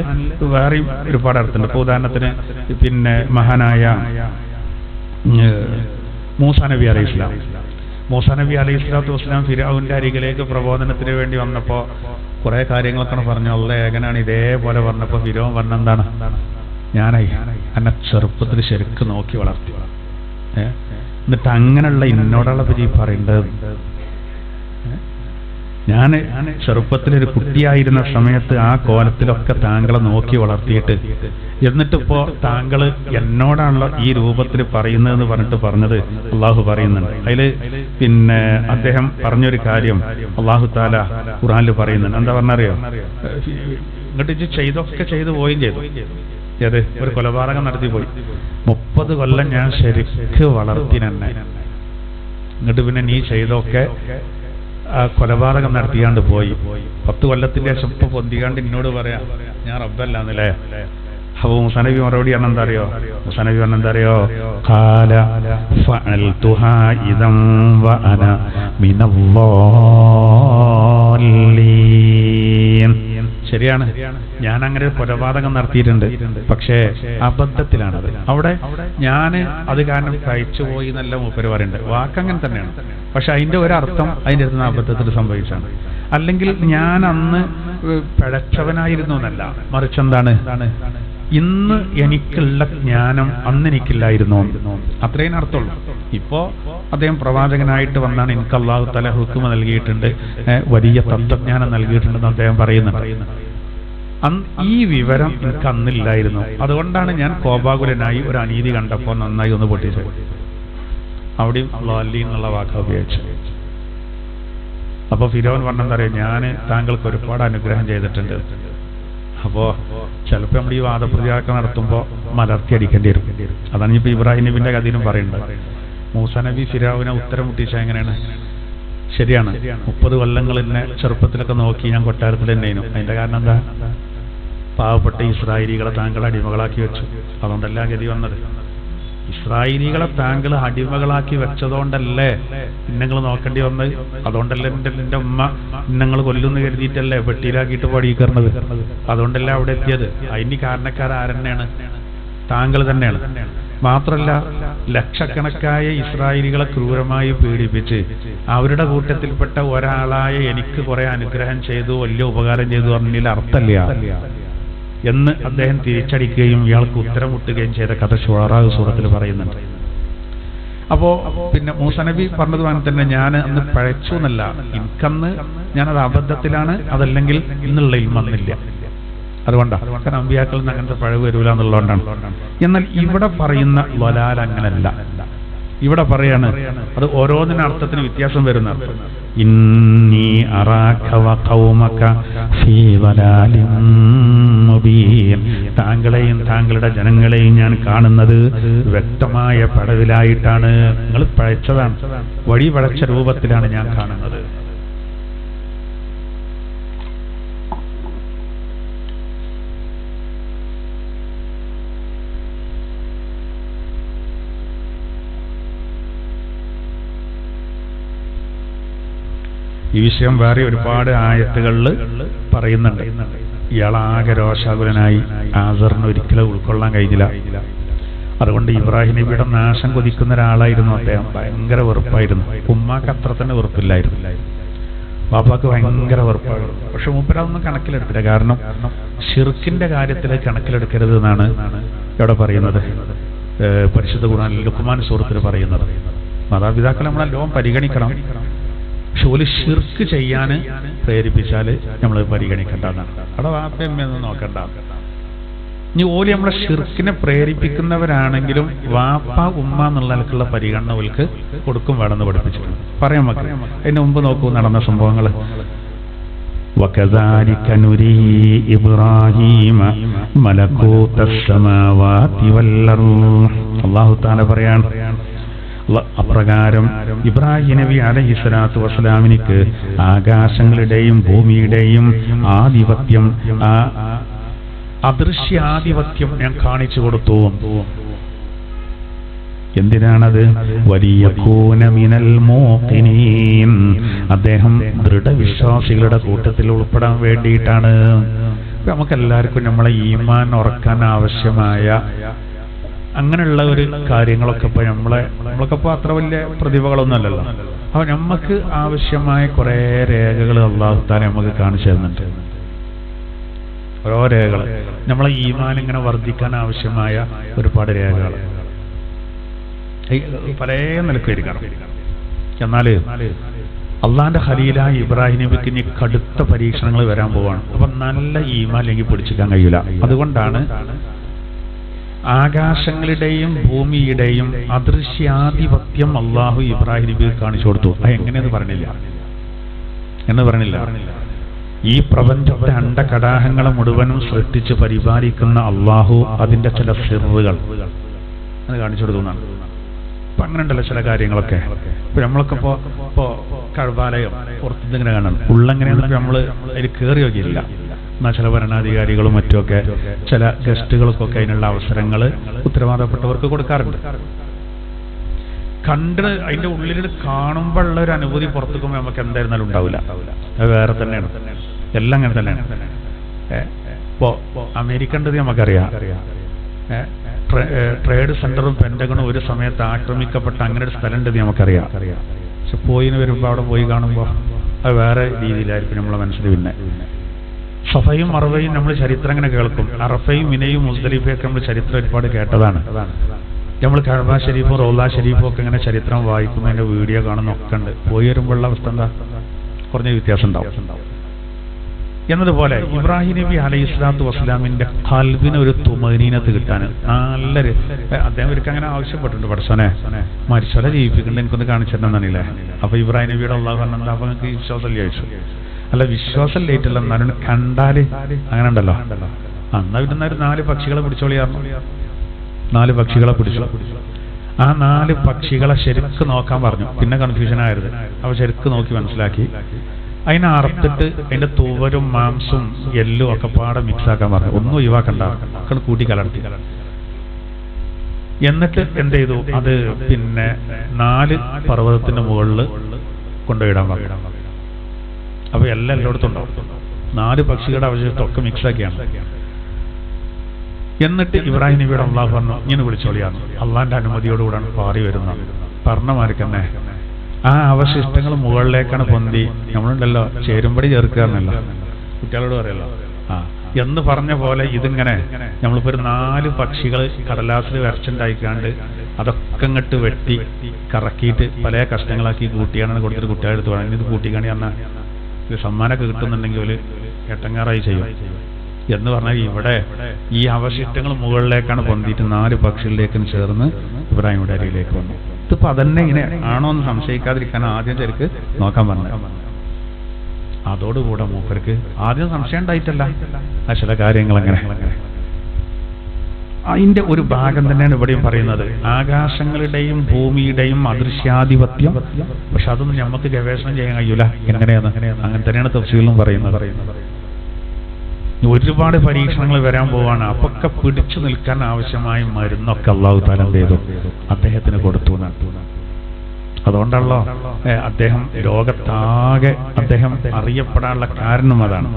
വേറെയും ഒരുപാട് അർത്ഥമുണ്ട്. ഇപ്പോൾ ഉദാഹരണത്തിന് പിന്നെ മഹാനായ മൂസാ നബി അലൈഹി ഇസ്ലാം, മൂസാ നബി അലൈഹി സ്വലാത്തു വസ്സലാം ഫിർഔന്റെ അരികിലേക്ക് പ്രബോധനത്തിന് വേണ്ടി വന്നപ്പോൾ കുറെ കാര്യങ്ങളൊക്കെ പറഞ്ഞു. അള്ളാഹ് ഏകനാണ്, ഇതേപോലെ പറഞ്ഞപ്പോൾ ഫിർഔൻ പറഞ്ഞെന്താണ്, ഞാനായി എന്നെ ചെറുപ്പത്തിൽ ശരിക്കും നോക്കി വളർത്തി, എന്നിട്ട് അങ്ങനെയുള്ള എന്നോടുള്ള പറ്റി പറയേണ്ടത്, ഞാൻ ചെറുപ്പത്തിലൊരു കുട്ടിയായിരുന്ന സമയത്ത് ആ കോലത്തിലൊക്കെ താങ്കളെ നോക്കി വളർത്തിയിട്ട് എന്നിട്ടിപ്പോ താങ്കൾ എന്നോടാണല്ലോ ഈ രൂപത്തിൽ പറയുന്നതെന്ന് പറഞ്ഞിട്ട് പറഞ്ഞത് അള്ളാഹു പറയുന്നുണ്ട്. അതില് പിന്നെ അദ്ദേഹം പറഞ്ഞൊരു കാര്യം അള്ളാഹു താല ഖുർആനിൽ പറയുന്നുണ്ട്. എന്താ പറഞ്ഞറിയോ, ഇങ്ങോട്ട് ചെയ്തൊക്കെ ചെയ്തു പോവുകയും ചെയ്തു. ഏത് ഒരു കൊലപാതകം നടത്തിപ്പോയി, 30 കൊല്ലം ഞാൻ ശരിക്ക് വളർത്തി തന്നെ, എന്നിട്ട് പിന്നെ നീ ചെയ്തൊക്കെ കൊലപാതകം നടത്തിയാണ്ട് പോയി. 10 കൊല്ലത്തിന്റെ ശേഷം ഇപ്പൊ പൊന്തികാണ്ട് എന്നോട് പറയാ ഞാൻ റബ്ബല്ലാന്നല്ലേ. അപ്പൊ മൂസാ നബി മറുപടി പറഞ്ഞെന്താ അറിയോ, മൂസാ നബി പറഞ്ഞെന്താ അറിയോ, ഖാല ഫഅൽതുഹാ ഇദൻ വഅന മിനല്ലാലീൻ. ശരിയാണ്, ഞാൻ അങ്ങനെ ഒരു കൊലപാതകം നടത്തിയിട്ടുണ്ട്, പക്ഷേ അബദ്ധത്തിലാണത്. അവിടെ ഞാൻ അത് കാരണം കഴിച്ചുപോയി എന്നല്ല മൂപ്പര് പറയുന്നുണ്ട്, വാക്കങ്ങനെ തന്നെയാണ്. പക്ഷെ അതിന്റെ ഒരർത്ഥം അതിൻ്റെ അടുത്ത് അബദ്ധത്തിൽ സംഭവിച്ചാണ്. അല്ലെങ്കിൽ ഞാൻ അന്ന് പിഴച്ചവനായിരുന്നു എന്നല്ല, മറിച്ച് എന്താണ്, ഇന്ന് എനിക്കുള്ള ജ്ഞാനം അന്ന് എനിക്കില്ലായിരുന്നു, അത്രയും അർത്ഥമുള്ളൂ. ഇപ്പോ അദ്ദേഹം പ്രവാചകനായിട്ട് വന്നാണ്, എനിക്ക് അല്ലാഹു തആല ഹുക്മ നൽകിയിട്ടുണ്ട്, വലിയ തത്വജ്ഞാനം നൽകിയിട്ടുണ്ടെന്ന് അദ്ദേഹം പറയുന്നുണ്ട്. ഈ വിവരം എനിക്ക് അന്നില്ലായിരുന്നു, അതുകൊണ്ടാണ് ഞാൻ കോപാകുലനായി ഒരു അനീതി കണ്ടപ്പോൾ നന്നായി ഒന്ന് പൊട്ടിച്ചത്. അവിടെയും ളാലീൻ എന്നുള്ള വാക്ക് ഉപയോഗിച്ചു. അപ്പൊ ഫിർഔൻ പറഞ്ഞെന്താ അറിയാം, ഞാൻ താങ്കൾക്ക് ഒരുപാട് അനുഗ്രഹം ചെയ്തിട്ടുണ്ട്. അപ്പോ ചിലപ്പോൾ നമ്മൾ ഈ വാദപ്രതിവാദം നടത്തുമ്പോൾ മലർത്തി അടിക്കേണ്ടി വരും. അതാണ് ഇപ്പൊ ഇബ്രാഹിം നബിന്റെ കഥയിലും പറയുന്നത്. മൂസാ നബി ഫിർഔനെ ഉത്തരം മുട്ടിച്ച എങ്ങനെയാണ്, ശരിയാണ്, 30 കൊല്ലങ്ങൾ എന്നെ ചെറുപ്പത്തിലൊക്കെ നോക്കി ഞാൻ കൊട്ടാരത്തിൽ തന്നെയായിരുന്നു. അതിന്റെ കാരണം എന്താ, പാവപ്പെട്ട ഇസ്രായേലികളെ താങ്കൾ അടിമകളാക്കി വെച്ചു, അതുകൊണ്ടല്ല ഗതി വന്നത്. ഇസ്രായേലികളെ താങ്കൾ അടിമകളാക്കി വെച്ചതുകൊണ്ടല്ലേ ഇന്നങ്ങൾ നോക്കേണ്ടി വന്നത്, അതുകൊണ്ടല്ലേ എൻ്റെ ഉമ്മ ഇന്നങ്ങൾ കൊല്ലുന്നു കരുതിയിട്ടല്ലേ വെട്ടിയിലാക്കിയിട്ട് പടിയിക്കറുന്നത്, അതുകൊണ്ടല്ലേ അവിടെ എത്തിയത്. അതിന് കാരണക്കാരാരെന്നെയാണ്, താങ്കൾ തന്നെയാണ്. മാത്രമല്ല ലക്ഷക്കണക്കായ ഇസ്രായേലികളെ ക്രൂരമായി പീഡിപ്പിച്ച് അവരുടെ കൂട്ടത്തിൽപ്പെട്ട ഒരാളായ എനിക്ക് കുറെ അനുഗ്രഹം ചെയ്തു, വലിയ ഉപകാരം ചെയ്തു പറഞ്ഞതിൽ അർത്ഥമില്ല എന്ന് അദ്ദേഹം തിരിച്ചടിക്കുകയും ഇയാൾക്ക് ഉത്തരം മുട്ടുകയും ചെയ്ത കഥ ശുആറാ സൂറത്തിൽ പറയുന്നുണ്ട്. അപ്പോ പിന്നെ മൂസാ നബി പറഞ്ഞതുപോലെ തന്നെ ഞാൻ അന്ന് പഴച്ചു എന്നല്ല, എനിക്കന്ന് ഞാനത് അബദ്ധത്തിലാണ്, അതല്ലെങ്കിൽ ഇന്നുള്ള ഇൽമന്നില്ല, അതുകൊണ്ടാണ്. കാരണം അമ്പിയാക്കളിൽ നിന്ന് അങ്ങനത്തെ പഴവ് വരൂല എന്നുള്ളതുകൊണ്ടാണ്. എന്നാൽ ഇവിടെ പറയുന്ന വലാൽ അങ്ങനല്ല. ഇവിടെ പറയാണ്, അത് ഓരോന്നിനും അർത്ഥത്തിന് വ്യത്യാസം വരുന്ന അർത്ഥം. ഇന്നി അറാക വഖൗമക ഫീ വലാലിൻ മുബീൻ. താങ്കളെയും താങ്കളുടെ ജനങ്ങളെയും ഞാൻ കാണുന്നത് വ്യക്തമായ പടവിലായിട്ടാണ്. നിങ്ങൾ പഴച്ചതാണ്, വഴി പഴച്ച രൂപത്തിലാണ് ഞാൻ കാണുന്നത്. ഈ വിഷയം വേറെ ഒരുപാട് ആയത്തുകളിൽ പറയുന്നുണ്ട്. ഇയാളാകെ രോഷാകുലനായി, ആസറിന് ഒരിക്കലും ഉൾക്കൊള്ളാൻ കഴിഞ്ഞില്ല. അതുകൊണ്ട് ഇബ്രാഹിം നബിയുടെ നാശം കൊതിക്കുന്ന ഒരാളായിരുന്നു അദ്ദേഹം. ഭയങ്കര വെറുപ്പായിരുന്നു. ഉമ്മാക്ക് അത്ര തന്നെ വെറുപ്പില്ലായിരുന്നു, പാപ്പാക്ക് ഭയങ്കര വെറുപ്പായിരുന്നു. പക്ഷെ മൂപ്പരതൊന്നും കണക്കിലെടുത്തില്ല. കാരണം ഷിർക്കിന്റെ കാര്യത്തിൽ കണക്കിലെടുക്കരുത് എന്നാണ് ഇവിടെ പറയുന്നത്. പരിശുദ്ധ ഖുർആനിൽ ലുഖ്മാൻ സൂറത്തിൽ പറയുന്നത്, മാതാപിതാക്കളെ നമ്മളെല്ലാം പരിഗണിക്കണം, പക്ഷെ ഒരു ഷിർക്ക് ചെയ്യാൻ പ്രേരിപ്പിച്ചാൽ നമ്മൾ പരിഗണിക്കേണ്ടതാണ്. അവിടെ വാപ്പയമ്മയൊന്നും നോക്കണ്ട. ഇനി ഓല് നമ്മളെ ഷിർക്കിനെ പ്രേരിപ്പിക്കുന്നവരാണെങ്കിലും വാപ്പ ഉമ്മ എന്നുള്ള നിലക്കുള്ള പരിഗണന അവർക്ക് കൊടുക്കും വേണമെന്ന് പഠിപ്പിച്ചിട്ടുണ്ട്. പറയാൻ മക്കൾ അതിന് മുമ്പ് നോക്കൂ നടന്ന സംഭവങ്ങൾ. وَكَذَلِكَ نُرِي إِبْرَاهِيمَ مَلَكُوتَ السَّمَاوَاتِ وَالْأَرْضِ. അല്ലാഹു തആല പറയാണ്, അപ്രകാരം ഇബ്രാഹിം നബി അലൈഹിസ്സലാത്തു വസ്സലാമിനിക്ക് ആകാശങ്ങളുടെയും ഭൂമിയുടെയും ആധിപത്യം, അദൃശ്യാധിപത്യം ഞാൻ കാണിച്ചു കൊടുത്തു. എന്തിനാണത്? വലിയകൂന മിനൽ മൂഖിനീൻ, അദ്ദേഹം ദൃഢവിശ്വാസികളുടെ കൂട്ടത്തിൽ ഉൾപ്പെടാൻ വേണ്ടിയിട്ടാണ്. നമുക്കെല്ലാവർക്കും നമ്മളെ ഈമാൻ ഉറക്കാൻ ആവശ്യമായ അങ്ങനെയുള്ള ഒരു കാര്യങ്ങളൊക്കെ ഇപ്പൊ നമ്മളൊക്കെ ഇപ്പൊ അത്ര വലിയ പ്രതിഭകളൊന്നും അല്ലല്ലോ. അപ്പൊ നമുക്ക് ആവശ്യമായ കുറെ രേഖകൾ അല്ലാഹു തആല നമുക്ക് കാണിച്ചു തരുന്നുണ്ട്. ഓരോ രേഖകൾ നമ്മളെ ഈമാൻ ഇങ്ങനെ വർദ്ധിക്കാൻ ആവശ്യമായ ഒരുപാട് രേഖകൾ പല നിലക്കായിരിക്കണം. എന്നാല് അള്ളാന്റെ ഖലീലായ ഇബ്രാഹിം നബിക്ക് ഇനി കടുത്ത പരീക്ഷണങ്ങൾ വരാൻ പോവാണ്. അപ്പൊ നല്ല ഈമാൻ അല്ലെങ്കിൽ പിടിച്ചിക്കാൻ കഴിയില്ല. അതുകൊണ്ടാണ് ആകാശങ്ങളുടെയും ഭൂമിയുടെയും അദൃശ്യാധിപത്യം അള്ളാഹു ഇബ്രാഹിം നബിക്ക് കാണിച്ചു കൊടുത്തു. അത് എങ്ങനെയെന്ന് പറഞ്ഞില്ല. ഈ പ്രപഞ്ചത്തെ അണ്ടകടാഹങ്ങളെ മുഴുവനും സൃഷ്ടിച്ച് പരിപാലിക്കുന്ന അള്ളാഹു അതിന്റെ ചില സിറുകൾ അത് കാണിച്ചു കൊടുക്കുന്നതാണ്. അപ്പൊ അങ്ങനെ ഉണ്ടല്ലോ ചില കാര്യങ്ങളൊക്കെ. ഇപ്പൊ നമ്മളൊക്കെ ഇപ്പോ കഴബാലയം പുറത്തുനിന്നിങ്ങനെ കാണണം, ഉള്ളെങ്ങനെയാണെന്നൊക്കെ നമ്മള് അതിൽ കയറി നോക്കിയില്ല. എന്നാൽ ചില ഭരണാധികാരികളും മറ്റുമൊക്കെ ചില ഗസ്റ്റുകൾക്കൊക്കെ അതിനുള്ള അവസരങ്ങൾ ഉത്തരവാദപ്പെട്ടവർക്ക് കൊടുക്കാറുണ്ട്. കണ്ട് അതിന്റെ ഉള്ളിൽ കാണുമ്പോഴുള്ള ഒരു അനുഭൂതി പുറത്തുക്കുമ്പോൾ നമുക്ക് എന്തായിരുന്നാലും ഉണ്ടാവില്ല. അത് വേറെ തന്നെയാണ്. എല്ലാം അങ്ങനെ തന്നെയാണ്. ഇപ്പോ അമേരിക്കൻ്റെത് നമുക്കറിയാം. ട്രേഡ് സെന്ററും പെന്റഗണും ഒരു സമയത്ത് ആക്രമിക്കപ്പെട്ട അങ്ങനെ ഒരു സ്ഥലം ഉണ്ടെന്ന് നമുക്കറിയാം. പക്ഷെ പോയിന്ന് വരുമ്പോൾ അവിടെ പോയി കാണുമ്പോൾ അത് വേറെ രീതിയിലായിരിക്കും നമ്മളെ മനസ്സിൽ. പിന്നെ സഫയും മറവയും നമ്മൾ ചരിത്രം ഇങ്ങനെ കേൾക്കും. അറഫയും മിനയും മുസ്ദലിഫയൊക്കെ നമ്മൾ ചരിത്രം ഒരുപാട് കേട്ടതാണ്. നമ്മൾ കഅബ ഷരീഫും റൗള ഷരീഫും ഒക്കെ ഇങ്ങനെ ചരിത്രം വായിക്കുന്നതിന്റെ വീഡിയോ കാണുന്നൊക്കെ ഉണ്ട്. പോയി വരുമ്പോഴുള്ള അവസ്ഥ എന്താ? കുറഞ്ഞ വ്യത്യാസം ഉണ്ടാവും. എന്നതുപോലെ ഇബ്രാഹിം നബി അലൈഹിസ്സലാത്തു വസ്സലാമിന്റെ ഖൽബിന് ഒരു തുമനീനത്ത് കിട്ടാൻ നല്ലൊരു അദ്ദേഹം ഒരിക്കൽ അങ്ങനെ ആവശ്യപ്പെട്ടിട്ടുണ്ട്. പടച്ചോനെ മരിച്ചോലെ ജീവിപ്പിക്കേണ്ട എനിക്കൊന്ന് കാണിച്ചു തരണമെന്നില്ലേ. അപ്പൊ ഇബ്രാഹിം നബിയുടെ അള്ളാഹു പറഞ്ഞത് അപ്പൊ നിങ്ങൾക്ക് വിശ്വാസം ചോദിച്ചു. അല്ല വിശ്വാസം ലേറ്റല്ല, എന്നാലും കണ്ടാല് അങ്ങനെ ഉണ്ടല്ലോ. എന്നാ പിന്നെ 4 പക്ഷികളെ പിടിച്ചോളിയായിരുന്നു. 4 പക്ഷികളെ പിടിച്ചു. ആ 4 പക്ഷികളെ ശരിക്ക് നോക്കാൻ പറഞ്ഞു. പിന്നെ കൺഫ്യൂഷൻ ആയത്. അപ്പൊ ശരിക്ക് നോക്കി മനസ്സിലാക്കി അതിനെ അറുത്തിട്ട് അതിന്റെ തൂവരും മാംസും എല്ലും ഒക്കെ പാടെ മിക്സ് ആക്കാൻ പറഞ്ഞു. ഒന്നും ഒഴിവാക്കണ്ട, ഒക്കെ കൂട്ടി കലർത്തി. എന്നിട്ട് എന്ത് ചെയ്തു? അത് പിന്നെ 4 പർവ്വതത്തിന്റെ മുകളിൽ കൊണ്ടുപോയിടാൻ പറഞ്ഞു. അപ്പൊ എല്ലാം എല്ലായിടത്തും ഉണ്ടാവും. 4 പക്ഷികളുടെ അവശിഷ്ടമൊക്കെ മിക്സ് ആക്കിയാണ്. എന്നിട്ട് ഇബ്രാഹിം നബിയുടെ അള്ളാഹു പറഞ്ഞു ഇങ്ങനെ വിളിച്ചോളിയാണ്. അള്ളാന്റെ അനുമതിയോടുകൂടാണ് പാറി വരുന്നത്. പറഞ്ഞ മാർക്കന്നെ ആ അവശിഷ്ടങ്ങൾ മുകളിലേക്കാണ് പൊന്തി. നമ്മളുണ്ടല്ലോ ചേരുമ്പടി ചേർക്കാറുണ്ടല്ലോ, കുട്ടികളോട് പറയല്ലോ. എന്ന് പറഞ്ഞ പോലെ ഇതിങ്ങനെ നമ്മളിപ്പോ ഒരു 4 പക്ഷികൾ കടലാസിൽ വരച്ചുണ്ടായിക്കാണ്ട് അതൊക്കെ ഇങ്ങോട്ട് വെട്ടി കറക്കിയിട്ട് പല കഷ്ണങ്ങളാക്കി കൂട്ടിയാണ് കൊടുത്തിട്ട് കുട്ടികളെടുത്ത് പറഞ്ഞു ഇത് കൂട്ടിക്കാണി പറഞ്ഞാൽ ഇത് സമ്മാനമൊക്കെ കിട്ടുന്നുണ്ടെങ്കിൽ ഒരു എട്ടങ്ങാറായി ചെയ്യും എന്ന് പറഞ്ഞാൽ ഇവിടെ ഈ അവശിഷ്ടങ്ങൾ മുകളിലേക്കാണ് പൊന്തിയിട്ട് 4 പക്ഷികളിലേക്കും ചേർന്ന് ഇബ്രാഹിമിയുടെ അരിയിലേക്ക് വന്നു. ഇതിപ്പോ അതന്നെ ഇങ്ങനെ ആണോ എന്ന് സംശയിക്കാതിരിക്കാൻ ആദ്യം ശരിക്ക് നോക്കാൻ പറഞ്ഞു. അതോടുകൂടെ മൂപ്പർക്ക് ആദ്യം സംശയം ഉണ്ടായിട്ടല്ല, ആ ചില കാര്യങ്ങൾ അങ്ങനെ അതിന്റെ ഒരു ഭാഗം തന്നെയാണ് ഇവിടെയും പറയുന്നത്. ആകാശങ്ങളുടെയും ഭൂമിയുടെയും അദൃശ്യാധിപത്യം. പക്ഷെ അതൊന്നും നമുക്ക് ഗവേഷണം ചെയ്യാൻ കഴിയൂല. എങ്ങനെയാണ്? അങ്ങനെ തന്നെയാണ് തഫ്സീറിലും പറയുന്നത്. ഒരുപാട് പരീക്ഷണങ്ങൾ വരാൻ പോവാണ്. അപ്പൊക്കെ പിടിച്ചു നിൽക്കാൻ ആവശ്യമായ മരുന്നൊക്കെ അള്ളാഹു തആല എന്ത് ചെയ്തു? അദ്ദേഹത്തിന് കൊടുത്തു. അതുകൊണ്ടല്ലോ അദ്ദേഹം ലോകത്താകെ അദ്ദേഹം അറിയപ്പെടാനുള്ള കാരണം അതാണ്.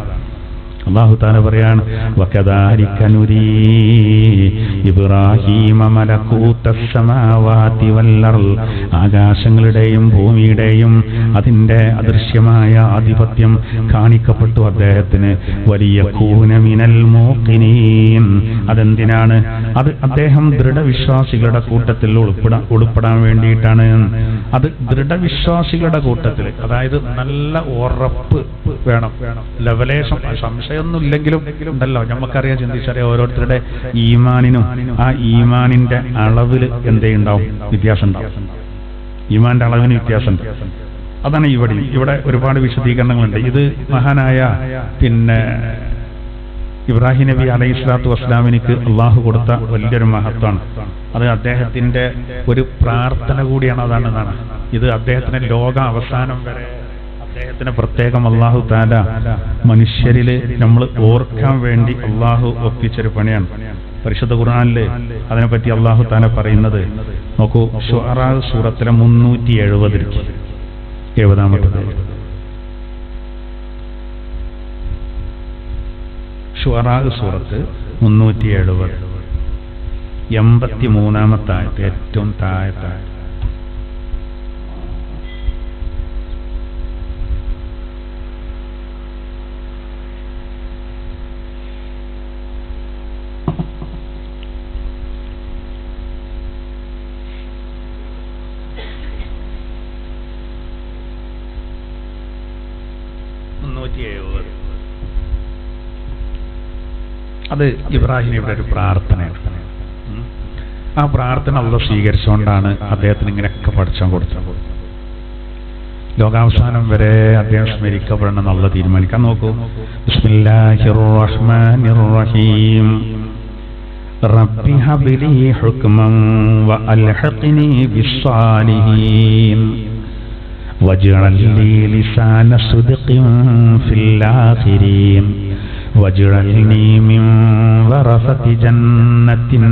അല്ലാഹു തആല പറയാണ് വകദാലിക നുരീ ഇബ്രാഹീമ മലകൂതസ് സമാവാതി വൽ അർള്. ആകാശങ്ങളുടെയും ഭൂമിയുടെയും അതിന്റെ അദൃശ്യമായ ആധിപത്യം കാണിക്കപ്പെട്ടു അദ്ദേഹത്തിന്. വലിയകൂന മിനൽ മൂഖിനീൻ. അതെന്തിനാണ്? അത് അദ്ദേഹം ദൃഢവിശ്വാസികളുടെ കൂട്ടത്തിൽ ഉൾപ്പെടാൻ വേണ്ടിയിട്ടാണ്. അത് ദൃഢവിശ്വാസികളുടെ കൂട്ടത്തിൽ, അതായത് നല്ല ഉറപ്പ് വേണം. ലവലേശം സംശയമൊന്നും ഇല്ലെങ്കിലും ഉണ്ടല്ലോ, നമുക്കറിയാം, ചിന്തിച്ചറിയാം, ഓരോരുത്തരുടെ ഈമാനിനും ആ ഈമാനിന്റെ അളവിൽ എന്തുണ്ടാവും? വ്യത്യാസം ഉണ്ടാവും. ഈമാന്റെ അളവിന് വ്യത്യാസമുണ്ട്. അതാണ് ഇവിടെ ഒരുപാട് വിശദീകരണങ്ങളുണ്ട്. ഇത് മഹാനായ പിന്നെ ഇബ്രാഹിം നബി അലൈഹി സ്വലാത്തു വസ്സലാമിനിക്ക് അള്ളാഹു കൊടുത്ത വലിയൊരു മഹത്വമാണ്. അത് അദ്ദേഹത്തിന്റെ ഒരു പ്രാർത്ഥന കൂടിയാണ്. അതാണ് ഇത് അദ്ദേഹത്തിന് ലോക അവസാനം വരെ അദ്ദേഹത്തിന് പ്രത്യേകം അള്ളാഹു തആല മനുഷ്യരിൽ നമ്മൾ ഓർക്കാൻ വേണ്ടി അള്ളാഹു ഒപ്പിച്ചൊരു പണിയാണ്. പരിശുദ്ധ ഖുർആനിൽ അതിനെപ്പറ്റി അള്ളാഹു തആല പറയുന്നത് നോക്കൂ. ശുഅറാ സൂറത്തിലെ 370 ശുഅറാ സൂറത്ത് 370 83-ാമത്തെ ആയത്ത്, ഏറ്റവും താഴത്തെ. അത് ഇബ്രാഹിം നബിയുടെ ഒരു പ്രാർത്ഥനയാണ്. ആ പ്രാർത്ഥന അള്ളാഹു സ്വീകരിച്ചുകൊണ്ടാണ് അദ്ദേഹത്തിന് ഇങ്ങനെയൊക്കെ പഠിച്ചാൻ കൊടുത്തത്. ലോകാവസാനം വരെ അദ്ദേഹം സ്മരിക്കപ്പെടണം എന്നുള്ള തീരുമാനിക്കാൻ നോക്കൂ. ബിസ്മില്ലാഹിർ റഹ്മാനിർ റഹീം. റബ്ബി ഹബ്ലി ഹുക്മൻ വഅൽഹിഖ്നി ബിസ്സാലിഹീൻ വജ്അൽ ലീ ലിസാന സിദ്ഖിൻ ഫിൽ ആഖിരീൻ വജ്അൽനി മിൻ വറസതി ജന്നത്തിൻ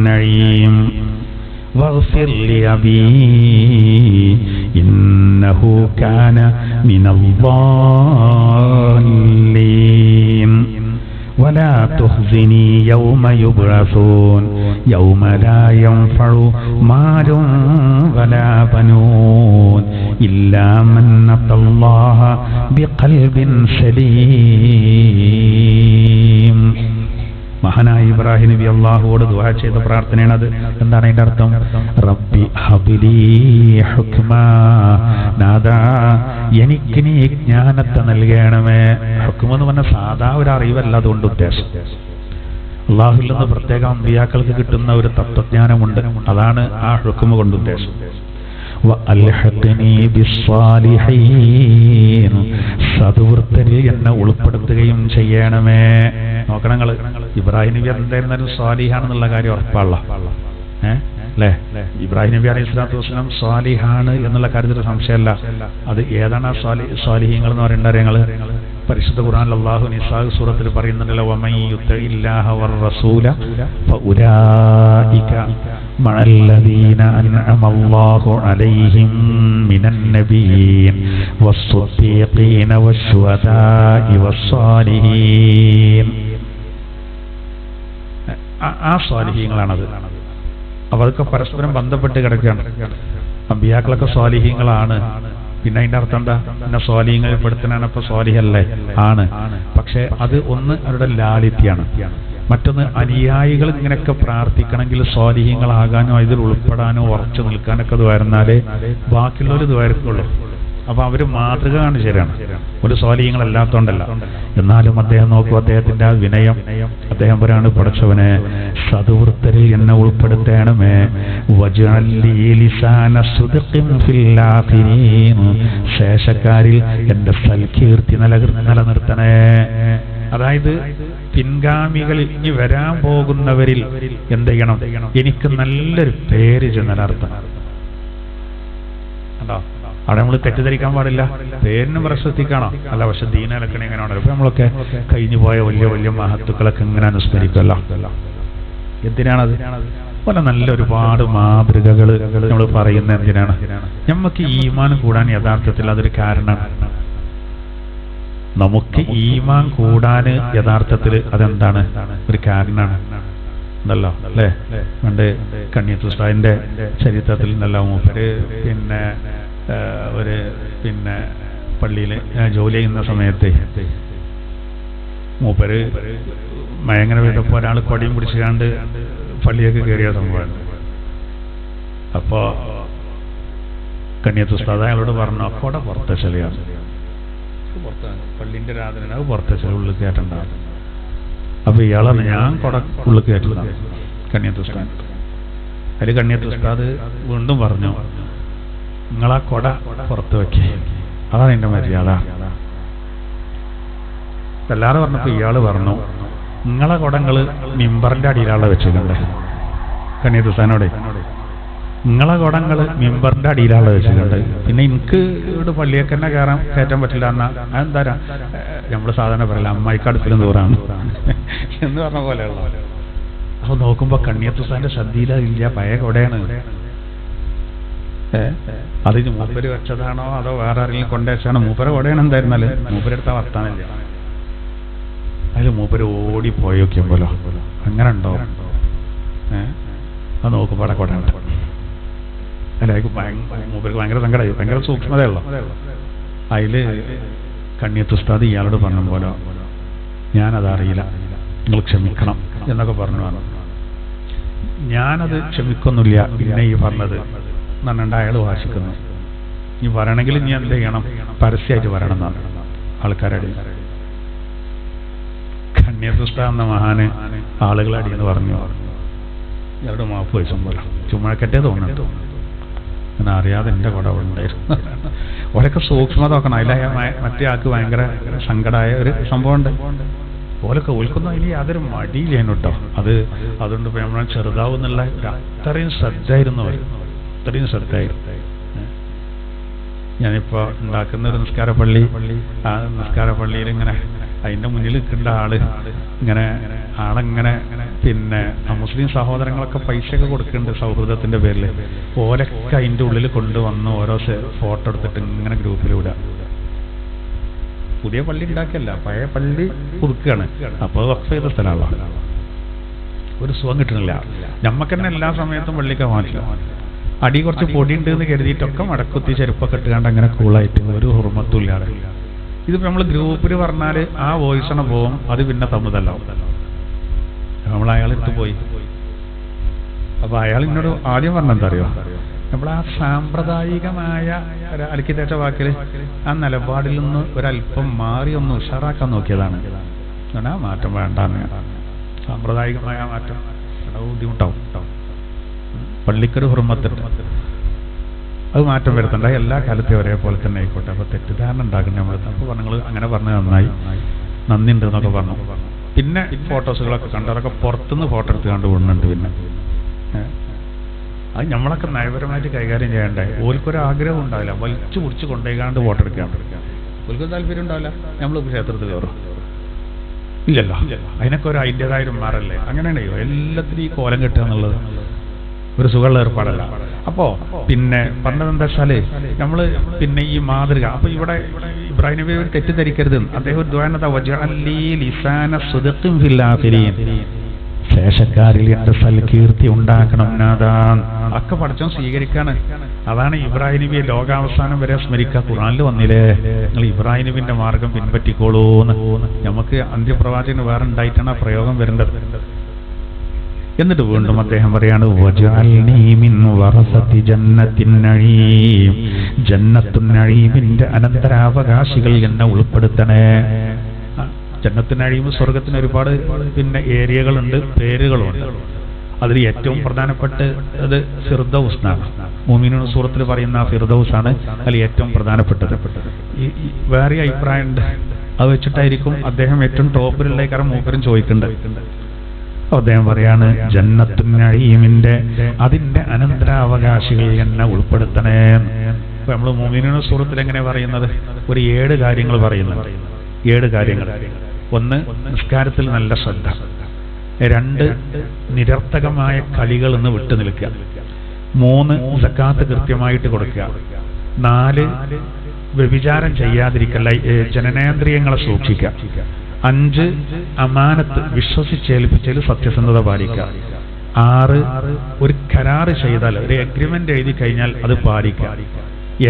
നഈം واغفر لأبي إنه كان من الضالين ولا تخزني يوم يبعثون يوم لا ينفع مال ولا بنون إلا من أتى الله بقلب سليم. മഹാനായ ഇബ്രാഹിം നബി അള്ളാഹുവോട് ദുആ ചെയ്ത പ്രാർത്ഥനയാണത്. എന്താണ് അതിന്റെ അർത്ഥം? റബ്ബി ഹബ്ലി ഹുക്മാ, നാദാ എനിക്ക് നീ ജ്ഞാനത്തെ നൽകണമേ. ഹുക്മെന്ന് പറഞ്ഞ സാധാ ഒരു അറിവല്ല അതുകൊണ്ട് ഉദ്ദേശം. അള്ളാഹുവിൽ നിന്ന് പ്രത്യേക അമ്പിയാക്കൾക്ക് കിട്ടുന്ന ഒരു തത്വജ്ഞാനമുണ്ട്, അതാണ് ആ ഹുക്മ കൊണ്ട് ഉദ്ദേശം. സദ്വൃത്തരിൽ എന്നെ ഉൾപ്പെടുത്തുകയും ചെയ്യണമേ. നോക്കണം നിങ്ങള്, ഇബ്രാഹിം നബി എന്തായിരുന്നാലും സ്വാലിഹാണെന്നുള്ള കാര്യം ഉറപ്പാണല്ലോ. അല്ലേ? ഇബ്രാഹിം നബി അലൈഹി സ്വലാത്തു വസ്സലാം സ്വാലിഹാണ് എന്നുള്ള കാര്യത്തിൽ സംശയമല്ല. അത് ഏതാണ് ആ സ്വാലിഹീങ്ങൾ എന്ന് പറയേണ്ട കാര്യങ്ങള്? പരിശുദ്ധ ഖുർആനിൽ അല്ലാഹു നിസാ സൂറത്തിൽ പറയുന്നുണ്ടല്ലോ, വമൻ യുതിഇല്ലാഹ വറസൂല ഫഉലൈക മഅല്ലദീന അൻഅമല്ലാഹു അലൈഹിം മിനൻ നബിയ്യീൻ വസ്സുദ്ദീഖീന വശുഹദാഇ വസ്സാലിഹീൻ. ആ സ്വാലിഹീങ്ങളാണത്. അവർക്ക് പരസ്പരം ബന്ധപ്പെട്ട് കിടക്കുകയാണ്. അമ്പിയാക്കളൊക്കെ സ്വാലിഹീങ്ങളാണ്. പിന്നെ അതിന്റെ അർത്ഥം എന്താ? പിന്നെ സ്വാലിഹീങ്ങളിൽ പെടുത്തനാണ്. അപ്പൊ സ്വാലിഹല്ലേ? ആണ്. പക്ഷെ അത് ഒന്ന് അവരുടെ ലാളിത്യാണ്. മറ്റൊന്ന് അനുയായികൾ ഇങ്ങനെയൊക്കെ പ്രാർത്ഥിക്കണമെങ്കിൽ സ്വാലിഹീങ്ങളാകാനോ ഇതിൽ ഉൾപ്പെടാനോ ഉറച്ചു നിൽക്കാനൊക്കെ ഇത് വരുന്നാലേ ബാക്കിയുള്ളവർ ഇത് വരുത്തുള്ളൂ. അപ്പൊ അവര് മാതൃക കാണിച്ചേരാണ്, ഒരു സ്വാലിഹീങ്ങളല്ലാത്തോണ്ടല്ല. എന്നാലും അദ്ദേഹം നോക്കൂ, അദ്ദേഹത്തിന്റെ ആ വിനയം. അദ്ദേഹം പറയാണ്, പടച്ചവനെ സദ്വൃത്തരിൽ എന്നെ ഉൾപ്പെടുത്തണമേ. വജ്അൽ ലീ ലിസാന സിദ്ഖിൻ ഫിൽ ആഖിരീൻ, ശേഷക്കാരിൽ എന്റെ സൽകീർത്തി നിലനിർത്തണേ. അതായത് പിൻഗാമികളിൽ ഇനി വരാൻ പോകുന്നവരിൽ എന്ത് ചെയ്യണം? എനിക്ക് നല്ലൊരു പേര് നിലനിർത്തണം. കണ്ടോ? അവിടെ നമ്മൾ തെറ്റിദ്ധരിക്കാൻ പാടില്ല. പേരിന് പ്രശസ്തിക്കാണോ? അല്ല, പക്ഷെ ദീനലക്കണ എങ്ങനെയാണല്ലോ. ഇപ്പൊ നമ്മളൊക്കെ കഴിഞ്ഞു പോയ വലിയ വലിയ മഹത്തുക്കളൊക്കെ ഇങ്ങനെ അനുസ്മരിക്കല്ലോ. എന്തിനാണത്? പല നല്ല ഒരുപാട് മാതൃകകൾ നമ്മൾ പറയുന്നത് എന്തിനാണ്? നമുക്ക് ഈമാൻ കൂടാൻ യഥാർത്ഥത്തിൽ അതൊരു കാരണമാണ്. നമുക്ക് ഈമാൻ കൂടാൻ യഥാർത്ഥത്തിൽ അതെന്താണ്? ഒരു കാരണമാണ് എന്നല്ലോ. അല്ലേ? പണ്ട് കണ്ണിയത്ത് ഉസ്താദിന്റെ ചരിത്രത്തിൽ നിന്നല്ല, മൂപ്പര് പിന്നെ ഒരു പള്ളിയിൽ ജോലി ചെയ്യുന്ന സമയത്ത് മൂപ്പര് മയങ്ങനെ വീട്ടപ്പോൾ ഒരാൾ കൊടിയും പിടിച്ചുകൊണ്ട് പള്ളിയൊക്കെ കയറിയ സംഭവമാണ്. അപ്പോ കണ്ണിയത്ത് ഉസ്താദ് അയാളോട് പറഞ്ഞു, കൊട പുറത്തെ ചെളിയാണ്, പള്ളിന്റെ രാധന പുറത്തെ ചെളി, ഉള്ളിൽ കയറ്റണ്ടാവും. അപ്പൊ ഇയാളാണ്, ഞാൻ കൊട ഉള്ളിൽ കയറ്റുന്നതാണ് കണ്ണിയത്ത് ഉസ്താദ്. അതിൽ കണ്ണിയത്ത് ഉസ്താദ് വീണ്ടും പറഞ്ഞു, നിങ്ങളാ കൊട പുറത്ത് വെക്കേ, അതാണ് എന്റെ മര്യാദ. എല്ലാവരും പറഞ്ഞപ്പോ ഇയാള് പറഞ്ഞു, നിങ്ങളെ കുടങ്ങൾ മിമ്പറിന്റെ അടിയിലാളെ വെച്ചിട്ടുണ്ട്. കണ്ണിയത്തുസ്ഥാനോടെ നിങ്ങളെ കുടങ്ങൾ മിമ്പറിന്റെ അടിയിലാളെ വെച്ചിട്ടുണ്ട്. പിന്നെ എനിക്ക് ഇവിടെ പള്ളിയൊക്കെ തന്നെ കയറ്റാൻ പറ്റില്ല എന്നാ അതെന്താ നമ്മൾ സാധാരണ പറയില്ല അമ്മായിക്ക് അടുപ്പിലും ദൂരാണ് എന്ന് പറഞ്ഞ പോലെയുള്ള. അപ്പൊ നോക്കുമ്പോ കണ്ണിയത്തുസ്ഥാന്റെ ശ്രദ്ധയിലില്ല, പഴയ കൊടയാണ്. അതിന് മൂപ്പര് വെച്ചതാണോ അതോ വേറെ ആരെങ്കിലും കൊണ്ടുവച്ചാണോ? മൂപ്പര കൊടയാണ്. എന്തായിരുന്നാല് മൂപ്പരെടുത്ത വർത്താനില്ല. അതിൽ മൂപ്പര് ഓടിപ്പോയി നോക്കിയപ്പോലോ അങ്ങനെ ഉണ്ടോ? അത് നോക്കുമ്പോ അവിടെ കൊടയുണ്ട്. അല്ല മൂപ്പർക്ക് ഭയങ്കര സങ്കടമായി, ഭയങ്കര സൂക്ഷ്മതയുള്ള. അതില് കണ്ണിയത്തുസ്താദ് ഇയാളോട് പറഞ്ഞ പോലെ ഞാനതറിയില്ല, നിങ്ങൾ ക്ഷമിക്കണം എന്നൊക്കെ പറഞ്ഞു. ഞാനത് ക്ഷമിക്കൊന്നുമില്ല, പിന്നെ ഈ പറഞ്ഞത് എന്നുണ്ട് അയാൾ വാശിക്കുന്നു. ഈ വരണമെങ്കിൽ നീ എന്ത് ചെയ്യണം, പരസ്യമായിട്ട് വരണം എന്നാണ് ആൾക്കാരടി. കണ്ണിയത്തുസ്താദ് എന്ന മഹാന് ആളുകളടിയെന്ന് പറഞ്ഞു. ഇയാളുടെ മാപ്പ് വെച്ചുമ്പോൾ ചുമഴക്കറ്റേ തോന്നിട്ടു. അങ്ങനെ അറിയാതെ എൻ്റെ കുടവുണ്ടായിരുന്നു. ഓരൊക്കെ സൂക്ഷ്മത നോക്കണം. അതിൽ മറ്റേ ആൾക്ക് ഭയങ്കര സങ്കടമായ ഒരു സംഭവമുണ്ട്. ഓലൊക്കെ ഓൽക്കുന്നു അതിൽ യാതൊരു മടിയില്ലേനു കേട്ടോ. അതുകൊണ്ട് ഇപ്പം നമ്മൾ ചെറുതാവും എന്നുള്ള അത്രയും ശ്രദ്ധയായിരുന്നു അവർ, അത്രയും ശ്രദ്ധയായിരുന്നു. ഞാനിപ്പോൾ ഉണ്ടാക്കുന്ന ഒരു നിസ്കാരപ്പള്ളി, ആ നിസ്കാരപ്പള്ളിയിൽ ഇങ്ങനെ അതിൻ്റെ മുന്നിൽ നിൽക്കേണ്ട ആളെങ്ങനെ പിന്നെ മുസ്ലിം സഹോദരങ്ങളൊക്കെ പൈസയൊക്കെ കൊടുക്കുന്നുണ്ട് സൗഹൃദത്തിൻ്റെ പേരിൽ. ഓലൊക്കെ അതിൻ്റെ ഉള്ളിൽ കൊണ്ടുവന്ന് ഓരോ ഫോട്ടോ എടുത്തിട്ട് ഇങ്ങനെ ഗ്രൂപ്പിൽ വിടുക. പുതിയ പള്ളി ഉണ്ടാക്കിയല്ല, പഴയ പള്ളി പുതുക്കുകയാണ്. അപ്പോൾ വഖഫ് ചെയ്ത സ്ഥലമാണ്. ഒരു സുഖം കിട്ടണില്ല. നമുക്ക് തന്നെ എല്ലാ സമയത്തും പള്ളിക്ക് മാറ്റില്ല. അടി കുറച്ച് പൊടിയുണ്ട് എന്ന് കരുതിയിട്ടൊക്കെ മടക്കുത്തി ചെരുപ്പൊക്കെ ഇട്ടുകൊണ്ട് അങ്ങനെ കൂളായിട്ട് ഒരു ഹുർമത്തും ഇല്ലാതെ. ഇതിപ്പോൾ നമ്മൾ ഗ്രൂപ്പിൽ പറഞ്ഞാൽ ആ വോയിസണ പോവും, അത് പിന്നെ തമ്മിതല്ലാവും. നമ്മൾ അയാളെടുത്ത് പോയി. അപ്പോൾ അയാൾ എന്നോട് ആദ്യം പറഞ്ഞെന്താ അറിയോ, നമ്മൾ ആ സാമ്പ്രദായികമായ അലക്കി തേച്ച വാക്കിൽ ആ നിലപാടിൽ നിന്ന് ഒരല്പം മാറി ഒന്ന് ഉഷാറാക്കാൻ നോക്കിയതാണ്. ആ മാറ്റം വേണ്ടാന്ന്. സാമ്പ്രദായികമായ മാറ്റം ബുദ്ധിമുട്ടാവും. പള്ളിക്കൊരു ഹുർമത്തുണ്ട്, അത് മാറ്റം വരുത്തണ്ട. എല്ലാ കാലത്തെയും ഒരേപോലെ തന്നെ ആയിക്കോട്ടെ. അപ്പോൾ തെറ്റിദ്ധാരണ ഉണ്ടാക്കണം നമ്മൾ. അപ്പോൾ നിങ്ങൾ അങ്ങനെ പറഞ്ഞത് നന്നായി, നന്ദിയുണ്ട് എന്നൊക്കെ പറഞ്ഞു. പിന്നെ ഫോട്ടോസുകളൊക്കെ കണ്ട് അതൊക്കെ പുറത്തുനിന്ന് ഫോട്ടോ എടുത്ത് കണ്ട് വിടുന്നുണ്ട്. പിന്നെ അത് നമ്മളൊക്കെ നയപരമായിട്ട് കൈകാര്യം ചെയ്യണ്ടേ. ഓൽക്കൊരു ആഗ്രഹം ഉണ്ടാവില്ല, വലിച്ചു കുടിച്ച് കൊണ്ടുപോയിക്കാണ്ട് ഫോട്ടോ എടുക്കാൻ. ഓൽക്കൊരു താല്പര്യം ഉണ്ടാവില്ല. നമ്മൾ ക്ഷേത്രത്തിൽ കയറും ഇല്ലല്ലോ, അതിനൊക്കെ ഒരു അതിൻ്റെതായൊരു മാറല്ലേ. അങ്ങനെയാണോ എല്ലാത്തിനും ഈ കോലം കെട്ടുക എന്നുള്ളത് ഒരു സുഖമുള്ള ഏർപ്പാടല്ല. അപ്പോൾ പിന്നെ പറഞ്ഞത് എന്താ വെച്ചാൽ നമ്മൾ പിന്നെ ഈ മാതൃക. അപ്പോൾ ഇവിടെ ഇബ്രാഹിം നബി തെറ്റിദ്ധരിക്കരുത്. അദ്ദേഹം ഒരു ദുആ വജഅലി ലിസാന സിദ്ഖിൻ ഫിൽ ആഖിരീൻ, ശേഷക്കാരിൽ എൻ്റെ സൽകീർത്തി ഉണ്ടാക്കണം നാദാൻ. ഒക്കെ പഠിച്ചോ സ്വീകരിക്കാണ്. അതാണ് ഇബ്രാഹിം നബിയെ ലോകാവസാനം വരെ സ്മരിക്കുക. ഖുർആനിൽ വന്നില്ലേ, നിങ്ങൾ ഇബ്രാഹിം നബിന്റെ മാർഗം പിൻപറ്റിക്കോളൂന്ന്. നമുക്ക് അന്ത്യപ്രവാചകന് വേറെ ഉണ്ടായിട്ടാണ് ആ പ്രയോഗം വരേണ്ടത്. എന്നിട്ട് വീണ്ടും അദ്ദേഹം പറയാണ് വജഅൽനീ മിൻ വറസതി ജന്നത്തിൻ നഈം, ജന്നത്തുൻ നഈമിന്റെ അനന്തരാവകാശികൾ എന്നെ ഉൾപ്പെടുത്തണേ. ജന്നത്തുൻ നഈം സ്വർഗത്തിന് ഒരുപാട് പിന്നെ ഏരിയകളുണ്ട്, പേരുകളുണ്ട്. അതിൽ ഏറ്റവും പ്രധാനപ്പെട്ടത് ഫിർദൗസാണ്. മുഅ്മിനൂൻ സൂറത്തിൽ പറയുന്ന ഫിർദൗസാണ് അതിൽ ഏറ്റവും പ്രധാനപ്പെട്ടത്. വേറെ അഭിപ്രായമുണ്ട്, അത് വെച്ചിട്ടായിരിക്കും അദ്ദേഹം ഏറ്റവും ടോപ്പിലുള്ള കാരണം മൂപ്പരും ചോദിക്കുന്നുണ്ട്. അദ്ദേഹം പറയാണ് ജന്നത്തുൻ നഈമിന്റെ അതിന്റെ അനന്തരാവകാശികൾ എന്നെ ഉൾപ്പെടുത്തണേ. ഇപ്പൊ നമ്മൾ മുഅ്മിനൂൻ സൂറത്തിൽ എങ്ങനെ പറയുന്നത്, ഒരു 7 കാര്യങ്ങൾ പറയുന്നുണ്ട്. 7 കാര്യങ്ങൾ. 1, നിസ്കാരത്തിൽ നല്ല ശ്രദ്ധ. 2, നിരർത്ഥകമായ കളികൾ നിന്ന് വിട്ടു നിൽക്കുക. 3, സക്കാത്ത് കൃത്യമായിട്ട് കൊടുക്കുക. 4, വ്യഭിചാരം ചെയ്യാതിരിക്കല്ല, ജനനേന്ദ്രിയങ്ങളെ സൂക്ഷിക്കുക. 5, അമാനത്ത് വിശ്വസിച്ചേൽപ്പിച്ചതിൽ സത്യസന്ധത പാലിക്കുക. 6, ഒരു കരാറ് ചെയ്താൽ ഒരു എഗ്രിമെന്റ് എഴുതി കഴിഞ്ഞാൽ അത് പാലിക്കുക.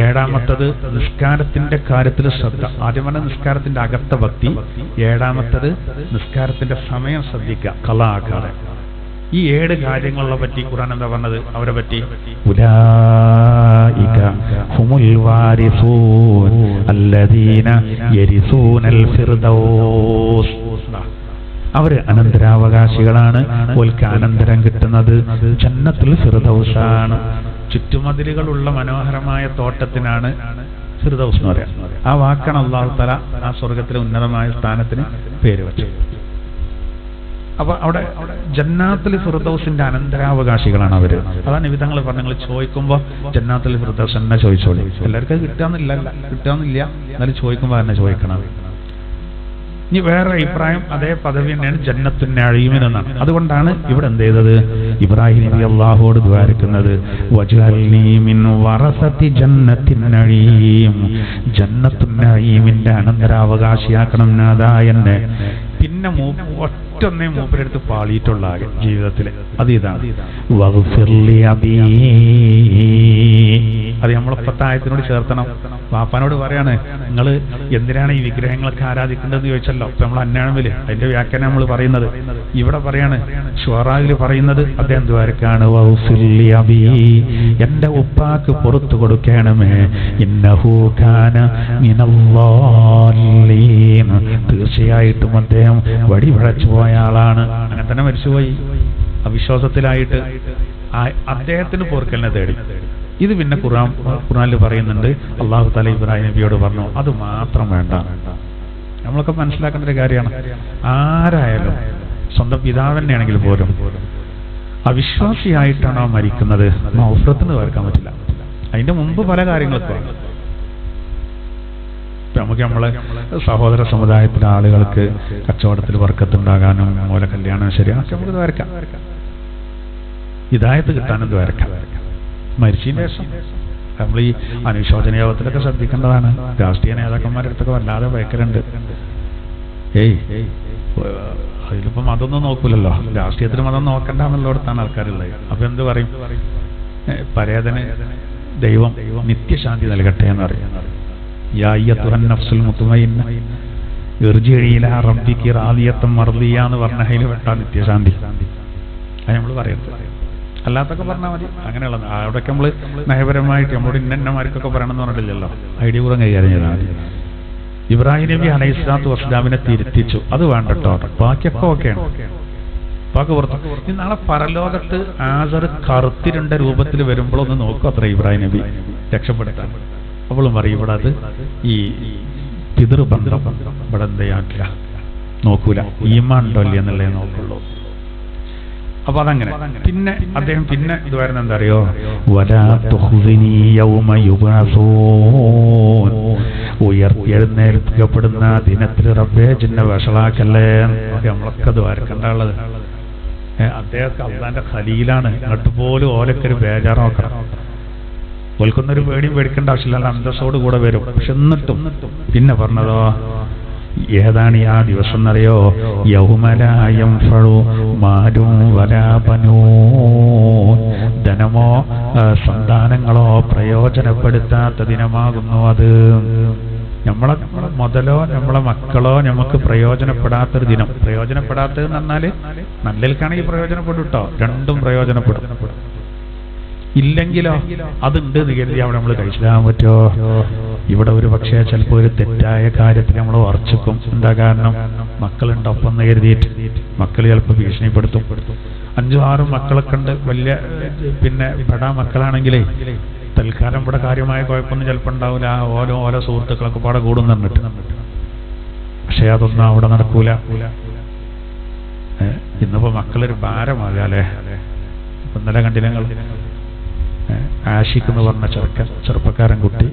7ാമത്തത് നിസ്കാരത്തിന്റെ കാര്യത്തിൽ ശ്രദ്ധ. ആദ്യം പറഞ്ഞ നിസ്കാരത്തിന്റെ അകത്ത ഭക്തി. 7ാമത്തത് നിസ്കാരത്തിന്റെ സമയം ശ്രദ്ധിക്കുക, ഖളാ ആക്കാതെ. ഈ 7 കാര്യങ്ങളെ പറ്റി ഖുർആൻ എന്താ പറഞ്ഞത്? അവരെ പറ്റി ഉലൈക ഹുമുൽ വാരിസൂൻ അല്ലദീന യരിസൂനൽ ഫിർദൗസ്. അവർ അനന്തരാവകാശികളാണ്, ഓൽക്ക് അനന്തരം കിട്ടുന്നത് ജന്നത്തുൽ ഫിർദൗസാണ്. ചുറ്റുമതിലുകളുള്ള മനോഹരമായ തോട്ടത്തിനാണ് ഫിർദൗസ് എന്ന് പറയാം. ആ വാക്കാണ് അല്ലാഹു തആല ആ സ്വർഗത്തിലെ ഉന്നതമായ സ്ഥാനത്തിന് പേര് വെച്ചത്. അപ്പൊ അവിടെ ജന്നാത്തുൽ ഫിർദൗസിന്റെ അനന്തരാവകാശികളാണ് അവര്. അതാണ് നബി തങ്ങൾ പറഞ്ഞ, നിങ്ങൾ ചോദിക്കുമ്പോ ജന്നാത്തുൽ ഫിർദൗസ് തന്നെ ചോദിച്ചോളൂ. എല്ലാവർക്കും കിട്ടാന്നില്ല, എന്നാലും ചോദിക്കുമ്പോ തന്നെ ചോദിക്കണം. ഇനി വേറെ അഭിപ്രായം, അതേ പദവി തന്നെയാണ് ജന്നത്തുൻ നഈമിൻ എന്നാണ്. അതുകൊണ്ടാണ് ഇവിടെ എന്ത് ചെയ്തത്, ഇബ്രാഹിം നബി അല്ലാഹുവോട് ദ്വാരക്കുന്നത്, വജ്അൽനീ മിൻ വറസതി ജന്നത്തിൻ നഈം, ജന്നത്തുൻ നഈമിന്റെ അനന്തരാവകാശിയാക്കണം നാഥാ എന്നെ. പിന്നെ ഒറ്റൊന്നേ മൂപ്പരെടുത്ത് പാളിയിട്ടുള്ള ആകെ ജീവിതത്തില് അത് ഇതാണ്, വഗ്ഫിർലി അബീ. അത് നമ്മളിപ്പത്തെ ആയത്തിനോട് ചേർത്തണം. വാപ്പാനോട് പറയാണ്, നിങ്ങൾ എന്തിനാണ് ഈ വിഗ്രഹങ്ങളൊക്കെ ആരാധിക്കേണ്ടതെന്ന് ചോദിച്ചല്ലോ. ഇപ്പൊ നമ്മൾ അന്യാണമില്ല, അതിന്റെ വ്യാഖ്യാനം നമ്മൾ പറയുന്നത്. ഇവിടെ പറയാണ്, ഷുറായിൽ പറയുന്നത് അദ്ദേഹം ദ്വാരക്കാണ്, വഗ്ഫിർലി അബീ, എന്റെ ഉപ്പാക്ക് പുറത്തു കൊടുക്കണമേ, ഇന്നഹു കാന മിനൽ ളാലിൻ, തീർച്ചയായിട്ടും അദ്ദേഹം വടി പിഴച്ചു പോയ ആളാണ്. അങ്ങനെ തന്നെ മരിച്ചുപോയി അവിശ്വാസത്തിലായിട്ട്. അദ്ദേഹത്തിന് പൊറുക്കലിനെ തേടി. ഇത് പിന്നെ ഖുർആനിൽ പറയുന്നുണ്ട്, അല്ലാഹു തആല ഇബ്രാഹിം നബിയോട് പറഞ്ഞു, അത് മാത്രം വേണ്ട. നമ്മളൊക്കെ മനസ്സിലാക്കേണ്ട ഒരു കാര്യമാണ്, ആരായാലും സ്വന്തം പിതാവ് തന്നെയാണെങ്കിൽ പോലും അവിശ്വാസിയായിട്ടാണോ മരിക്കുന്നത്, മൗഫറത്തിന് തീർക്കാൻ പറ്റില്ല. അതിന്റെ മുമ്പ് പല കാര്യങ്ങൾക്കും നമുക്ക് നമ്മളെ സഹോദര സമുദായത്തിലെ ആളുകൾക്ക് കച്ചവടത്തിൽ വർക്കത്തുണ്ടാകാനും മൂല കല്യാണം ശരിയാക്കി നമുക്ക് വരക്കാം. ഹിദായത്ത് കിട്ടാനും വരക്കാം. മരിച്ചതിന് ശേഷം നമ്മൾ ഈ അനുശോചന യോഗത്തിലൊക്കെ ശ്രദ്ധിക്കേണ്ടതാണ്. രാഷ്ട്രീയ നേതാക്കന്മാരുടെ അടുത്തൊക്കെ വല്ലാതെ ഭയക്കരുണ്ട്. അതിലിപ്പം മതമൊന്നും നോക്കൂലല്ലോ, രാഷ്ട്രീയത്തിന് മതം നോക്കണ്ടെന്നുള്ളിടത്താണ് ആൾക്കാരുള്ളത്. അപ്പൊ എന്ത് പറയും, പരേതന് ദൈവം നിത്യശാന്തി നൽകട്ടെ എന്ന് പറയും. യാ അയ്യത്തുഹൻ നഫ്സുൽ മുത്മയിന്ന ഇർജിഇ ഇലാ റബ്ബികി റാദിയത്തൻ മർദിയ എന്ന് പറഞ്ഞ അതിൽ പെട്ടാ നിത്യശാന്തി. അത് നമ്മൾ പറയരുത്. അല്ലാത്തൊക്കെ പറഞ്ഞാൽ മതി. അങ്ങനെയുള്ള അവിടെയൊക്കെ നമ്മൾ നയപരമായിട്ട് നമ്മളോട് ഇന്നമാർക്കൊക്കെ പറയണമെന്ന് പറഞ്ഞിട്ടില്ലല്ലോ, ഐഡിയ പൂർവ്വം കൈകാര്യം ചെയ്താൽ മതി. ഇബ്രാഹിം നബി അലൈഹിസ്സലാത്തു വസ്സലാമിനെ തിരുത്തിച്ചു, അത് വേണ്ടട്ടോ, ബാക്കിയൊക്കെ ഓക്കെയാണ്. ബാക്കി പുറത്ത് ഇനി നാളെ പരലോകത്ത് ആസർ കറുത്തിരുണ്ട രൂപത്തിൽ വരുമ്പോഴൊന്ന് നോക്കും അത്ര ഇബ്രാഹിം നബി രക്ഷപ്പെടുത്താൻ. അവളും പറയും, ഇവിടെ അത് ഈ പിതൃബന്ധം ഇവിടെ എന്തെയാക്കില്ല, നോക്കൂല, ഈമാൻ ഉണ്ടോ ഇല്ല എന്നുള്ളതേ നോക്കുള്ളൂ. അപ്പൊ അതങ്ങനെ. പിന്നെ അദ്ദേഹം പിന്നെ ഇത് വരുന്നത് എന്താ അറിയോ, വലാ തുഖ്സിനീ യൗമ യുബ്അസൂൻ, ഉയർത്തെഴുന്നേൽപ്പിക്കപ്പെടുന്ന ദിനത്തിൽ റബ്ബേ ജിന്നെ വഷളാക്കല്ലേ. നമ്മളൊക്കെ അത് വരക്കണ്ടുള്ളത്. അദ്ദേഹം അള്ളാന്റെ ഖലീലാണ്, എന്നിട്ട് പോലും ഓലൊക്കെ ഒരു ബേജാറ് നോക്കണം. ഓൽക്കൊന്നൊരു പേടിയും പേടിക്കേണ്ട ആവശ്യമില്ല, അന്തസ്സോട് കൂടെ വരും. പക്ഷെ എന്നിട്ടും പിന്നെ പറഞ്ഞതോ, ഏതാണ് ആ ദിവസം എന്നറിയോ, യൗമ ലാ യൻഫഉ മാലും വലാ ബനൂൻ, ധനമോ സന്താനങ്ങളോ പ്രയോജനപ്പെടുത്താത്ത ദിനമാകുന്നു അത്. നമ്മളെ മുതലോ നമ്മളെ മക്കളോ നമുക്ക് പ്രയോജനപ്പെടാത്തൊരു ദിനം. പ്രയോജനപ്പെടാത്തതെന്ന് പറഞ്ഞാല് നല്ലൽക്കാണെങ്കിൽ പ്രയോജനപ്പെടും കേട്ടോ, രണ്ടും പ്രയോജനപ്പെടും. ഇല്ലെങ്കിലോ അതുണ്ട് എന്ന് കരുതി അവിടെ നമ്മൾ കഴിച്ചിടാൻ പറ്റുമോ? ഇവിടെ ഒരു പക്ഷേ ചിലപ്പോൾ ഒരു തെറ്റായ കാര്യത്തിൽ നമ്മൾ ഉറച്ചിക്കും. എന്താ കാരണം, മക്കളുണ്ട് ഒപ്പം എന്ന് കരുതിയിട്ട് മക്കൾ ചിലപ്പോൾ ഭീഷണിപ്പെടുത്തും. 5-6 മക്കളൊക്കെ ഉണ്ട്, വലിയ പിന്നെ പെടാ മക്കളാണെങ്കിലേ തൽക്കാലം ഇവിടെ കാര്യമായ കുഴപ്പമൊന്നും ചിലപ്പോൾ ഉണ്ടാവില്ല. ഓരോ സുഹൃത്തുക്കളൊക്കെ പാടെ കൂടും തന്നിട്ട്. പക്ഷെ അതൊന്നും അവിടെ നടക്കൂല. ഇന്നിപ്പോ മക്കളൊരു ഭാരമാകാല്ലേ. ഇന്നലെ കണ്ടില്ല നിങ്ങൾ, ആഷിഖ് എന്ന് പറഞ്ഞ ചെറുപ്പക്കാരൻ കുട്ടി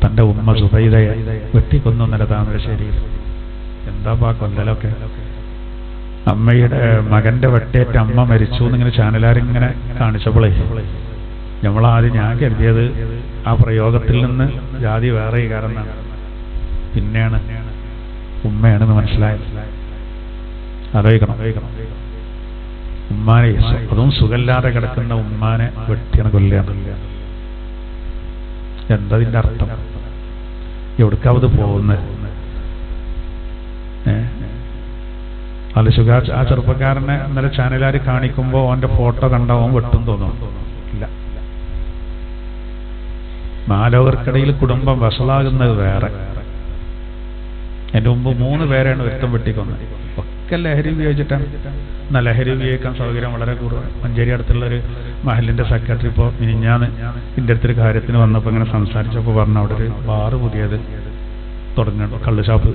തന്റെ ഉമ്മ സുബൈദയെ വെട്ടിക്കൊന്നു ഇന്നലെ താമരശ്ശേരിയിൽ. എന്താ കൊല്ലലൊക്കെ. അമ്മയുടെ മകന്റെ വെട്ടേറ്റ് അമ്മ മരിച്ചു എന്നിങ്ങനെ ചാനലാരിങ്ങനെ കാണിച്ചപ്പോളേ നമ്മളാദ്യം ഞാൻ കരുതിയത് ആ പ്രയോഗത്തിൽ നിന്ന് ജാതി വേറെ കാരണമാണ്. പിന്നെയാണ് ഉമ്മയാണെന്ന് മനസ്സിലായത്. ആലോചിക്കണം. ഉമ്മാനെ, അതും സുഖമില്ലാതെ കിടക്കുന്ന ഉമ്മാനെ വെട്ടിയാണ് കൊല്ലുകയാണ്. എന്തതിന്റെ അർത്ഥം? എവിടേക്കാവത് പോകുന്നത്? അലശുഖ ആ ചെറുപ്പക്കാരനെ ഇന്നലെ ചാനലുകാർ കാണിക്കുമ്പോ അവന്റെ ഫോട്ടോ കണ്ടാവും വെട്ടും തോന്നും. ഇല്ല, നാലോകർക്കിടയിൽ കുടുംബം വഷളാകുന്നത് വേറെ. എന്റെ മുമ്പ് 3 പേരാണ് ഒരുത്തം വെട്ടിക്കൊന്നത്. ഒക്കെ ലഹരി ഉപയോഗിച്ചിട്ടാണ്. എന്നാൽ ലഹരി ഉപയോഗിക്കാൻ സൗകര്യം വളരെ കൂടുതൽ. മഞ്ചേരി അടുത്തുള്ളൊരു മഹലിന്റെ സെക്രട്ടറി ഇപ്പോൾ മിനിഞ്ഞാന്ന് എൻ്റെ അടുത്തൊരു കാര്യത്തിന് വന്നപ്പോൾ ഇങ്ങനെ സംസാരിച്ചപ്പോൾ പറഞ്ഞു, അവിടെ ഒരു ബാറ് പുതിയത് തുടങ്ങുന്നുണ്ട്, കള്ള് ഷാപ്പ്.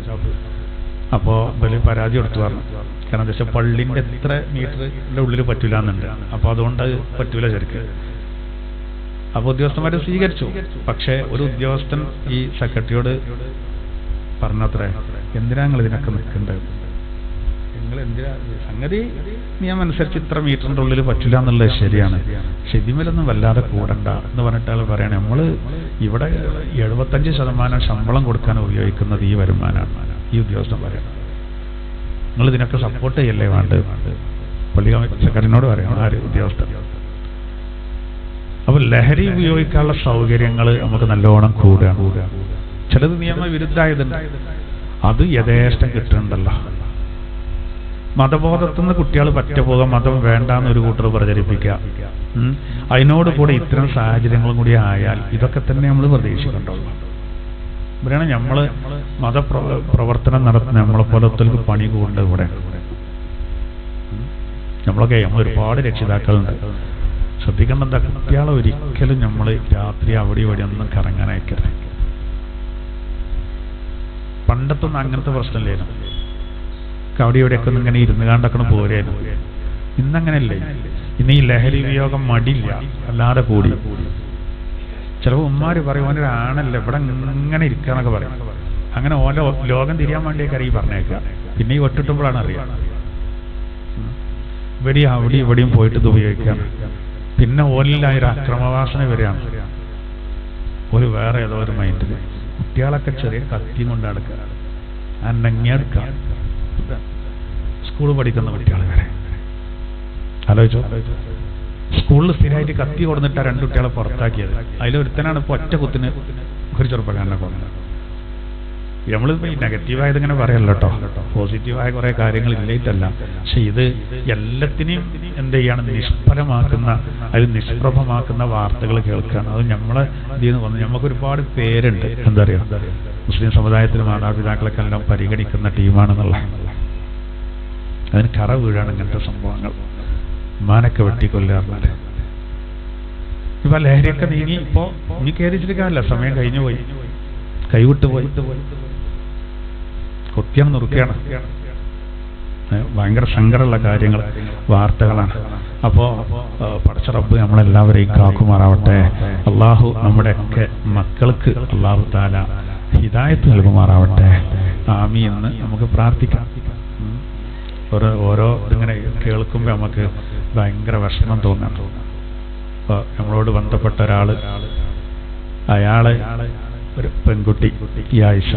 അപ്പോൾ വലിയ പരാതി കൊടുത്തു പറഞ്ഞു, കാരണം എന്താ വെച്ചാൽ പള്ളിൻ്റെ എത്ര മീറ്ററിൻ്റെ ഉള്ളിൽ പറ്റൂല എന്നുണ്ട്. അപ്പോൾ അതുകൊണ്ട് അത് പറ്റൂല ശരിക്ക്. അപ്പോൾ ഉദ്യോഗസ്ഥന്മാർ സ്വീകരിച്ചു. പക്ഷേ ഒരു ഉദ്യോഗസ്ഥൻ ഈ സെക്രട്ടറിയോട് പറഞ്ഞത്രേ, എന്തിനാ നിങ്ങൾ ഇതിനൊക്കെ നിൽക്കേണ്ടത്, നിങ്ങൾ എന്തിനാ, സംഗതി നിയമം അനുസരിച്ച് ഇത്ര മീറ്ററിൻ്റെ ഉള്ളിൽ പറ്റില്ല എന്നുള്ളത് ശരിയാണ്, പക്ഷെ ഇതിമേലൊന്നും വല്ലാതെ കൂടണ്ട എന്ന് പറഞ്ഞിട്ട് ആൾ പറയണേ, നമ്മൾ ഇവിടെ 75% ശമ്പളം കൊടുക്കാൻ ഉപയോഗിക്കുന്നത് ഈ വരുമാനമാണ്. ഈ ഉദ്യോഗസ്ഥൻ പറയണം, നിങ്ങൾ ഇതിനൊക്കെ സപ്പോർട്ട് ചെയ്യല്ലേ വേണ്ടത്, പള്ളി സെക്രട്ടറിനോട് പറയണം ആര് ഉദ്യോഗസ്ഥൻ. അപ്പോൾ ലഹരി ഉപയോഗിക്കാനുള്ള സൗകര്യങ്ങൾ നമുക്ക് നല്ലോണം കൂടുകയാണ്. ചിലത് നിയമവിരുദ്ധമായതുണ്ട്, അത് യഥേഷ്ടം കിട്ടുന്നുണ്ടല്ലോ. മതബോധത്തുനിന്ന് കുട്ടികൾ പറ്റപോകാൻ മതം വേണ്ടാന്നൊരു കൂട്ടർ പ്രചരിപ്പിക്കുക, അതിനോട് കൂടെ ഇത്തരം സാഹചര്യങ്ങളും കൂടി ആയാൽ ഇതൊക്കെ തന്നെ നമ്മൾ പ്രതീക്ഷിക്കണ്ടുള്ളൂ. ഇവിടെയാണ് നമ്മൾ മതപ്രവർത്തനം നടത്തുന്ന നമ്മളെപ്പോലത്തേക്ക് പണി കൂടുന്നത്. ഇവിടെ നമ്മളൊക്കെ ഒരുപാട് രക്ഷിതാക്കളുണ്ട്. ശ്രദ്ധിക്കേണ്ട എന്താ, കുട്ടികളെ ഒരിക്കലും നമ്മൾ രാത്രി അവിടെ ഇവിടെ ഒന്നും കറങ്ങാൻ അയക്കരുത്. പണ്ടത്തൊന്നും അങ്ങനത്തെ പ്രശ്നമില്ലായിരുന്നു. അവിടെ ഇവിടെയൊക്കെ ഒന്നും ഇങ്ങനെ ഇരുന്ന് കണ്ടൊക്കെ പോരായിരുന്നു. ഇന്നങ്ങനെയല്ലേ. ഇന്ന് ഈ ലഹരി ഉപയോഗം മടിയില്ല, അല്ലാതെ കൂടി. ചിലപ്പോൾ ഉമ്മാര് പറയും ഓനൊരാണല്ല ഇവിടെ ഇങ്ങനെ ഇരിക്കാന്നൊക്കെ പറയും. അങ്ങനെ ഓരോ ലോകം തിരിയാൻ വേണ്ടിയൊക്കെ ഈ പറഞ്ഞേക്കുക. പിന്നെ ഈ ഒട്ടിട്ടുമ്പോഴാണ് അറിയാം ഇവിടെയും അവിടെയും ഇവിടെയും പോയിട്ട് ഇത് ഉപയോഗിക്കുകയാണ്. പിന്നെ ഓലിലായൊരു അക്രമവാസന വരികയാണ്. ഒരു വേറെ ഏതോ ഒരു മൈൻഡിൽ കുട്ടികളൊക്കെ ചെറിയ കത്തിയും കൊണ്ട് നടക്കുക, അന്നങ്ങിയെടുക്കുക. സ്കൂൾ പഠിക്കുന്ന കുട്ടികൾ വരെ ആലോചിച്ചോ. സ്കൂളിൽ സ്ഥിരമായിട്ട് കത്തി കൊടുത്തിട്ടാ 2 കുട്ടികളെ പുറത്താക്കിയത്. അതിലൊരുത്തനാണ് ഇപ്പോൾ ഒറ്റ കുത്തിന് ഒരു ചെറുപ്പക്കാരനെ കൊണ്ടത്. നമ്മളിപ്പോൾ ഈ നെഗറ്റീവായത് ഇങ്ങനെ പറയല്ലോ കേട്ടോ, പോസിറ്റീവായ കുറേ കാര്യങ്ങൾ ഇല്ലായിട്ടല്ല. പക്ഷെ ഇത് എല്ലാത്തിനെയും എന്ത് ചെയ്യാണ്, നിഷ്ഫലമാക്കുന്ന, അതിൽ നിഷ്പ്രഭമാക്കുന്ന വാർത്തകൾ കേൾക്കുകയാണ്. അത് നമ്മളെ ഇതിൽ നിന്ന് വന്ന് നമുക്ക് ഒരുപാട് പേരുണ്ട്. എന്താ പറയുക, മുസ്ലിം സമുദായത്തിൽ മാതാപിതാക്കളൊക്കെ എല്ലാം പരിഗണിക്കുന്ന ടീമാണെന്നുള്ള അതിന് കറ വീഴാണ് ഇങ്ങനത്തെ സംഭവങ്ങൾ. ഉമ്മാനൊക്കെ വെട്ടിക്കൊല്ലാറുണ്ട്. ഇപ്പൊ ലഹരിയൊക്കെ നീങ്ങി ഇപ്പോ ഇനി കയറിച്ചിരിക്കാനല്ല, സമയം കഴിഞ്ഞു പോയി, കൈവിട്ട് പോയി, കൊത്തിയാണ് നുറുക്കുകയാണ്. ഭയങ്കര സങ്കടമുള്ള കാര്യങ്ങൾ, വാർത്തകളാണ്. അപ്പോൾ പടച്ച റബ്ബ് നമ്മളെല്ലാവരെയും കാക്കുമാറാവട്ടെ. അള്ളാഹു നമ്മുടെയൊക്കെ മക്കൾക്ക് അള്ളാഹു താല ഹിദായത്ത് നൽകുമാറാവട്ടെ. ആമീൻ എന്ന് നമുക്ക് പ്രാർത്ഥിക്കാം. ഓരോ ഇതിങ്ങനെ കേൾക്കുമ്പോൾ നമുക്ക് ഭയങ്കര വിഷമം തോന്നാണ്. അപ്പോൾ നമ്മളോട് ബന്ധപ്പെട്ട ഒരാൾ, അയാളെ ഒരു പെൺകുട്ടി, ഈ ആയിഷ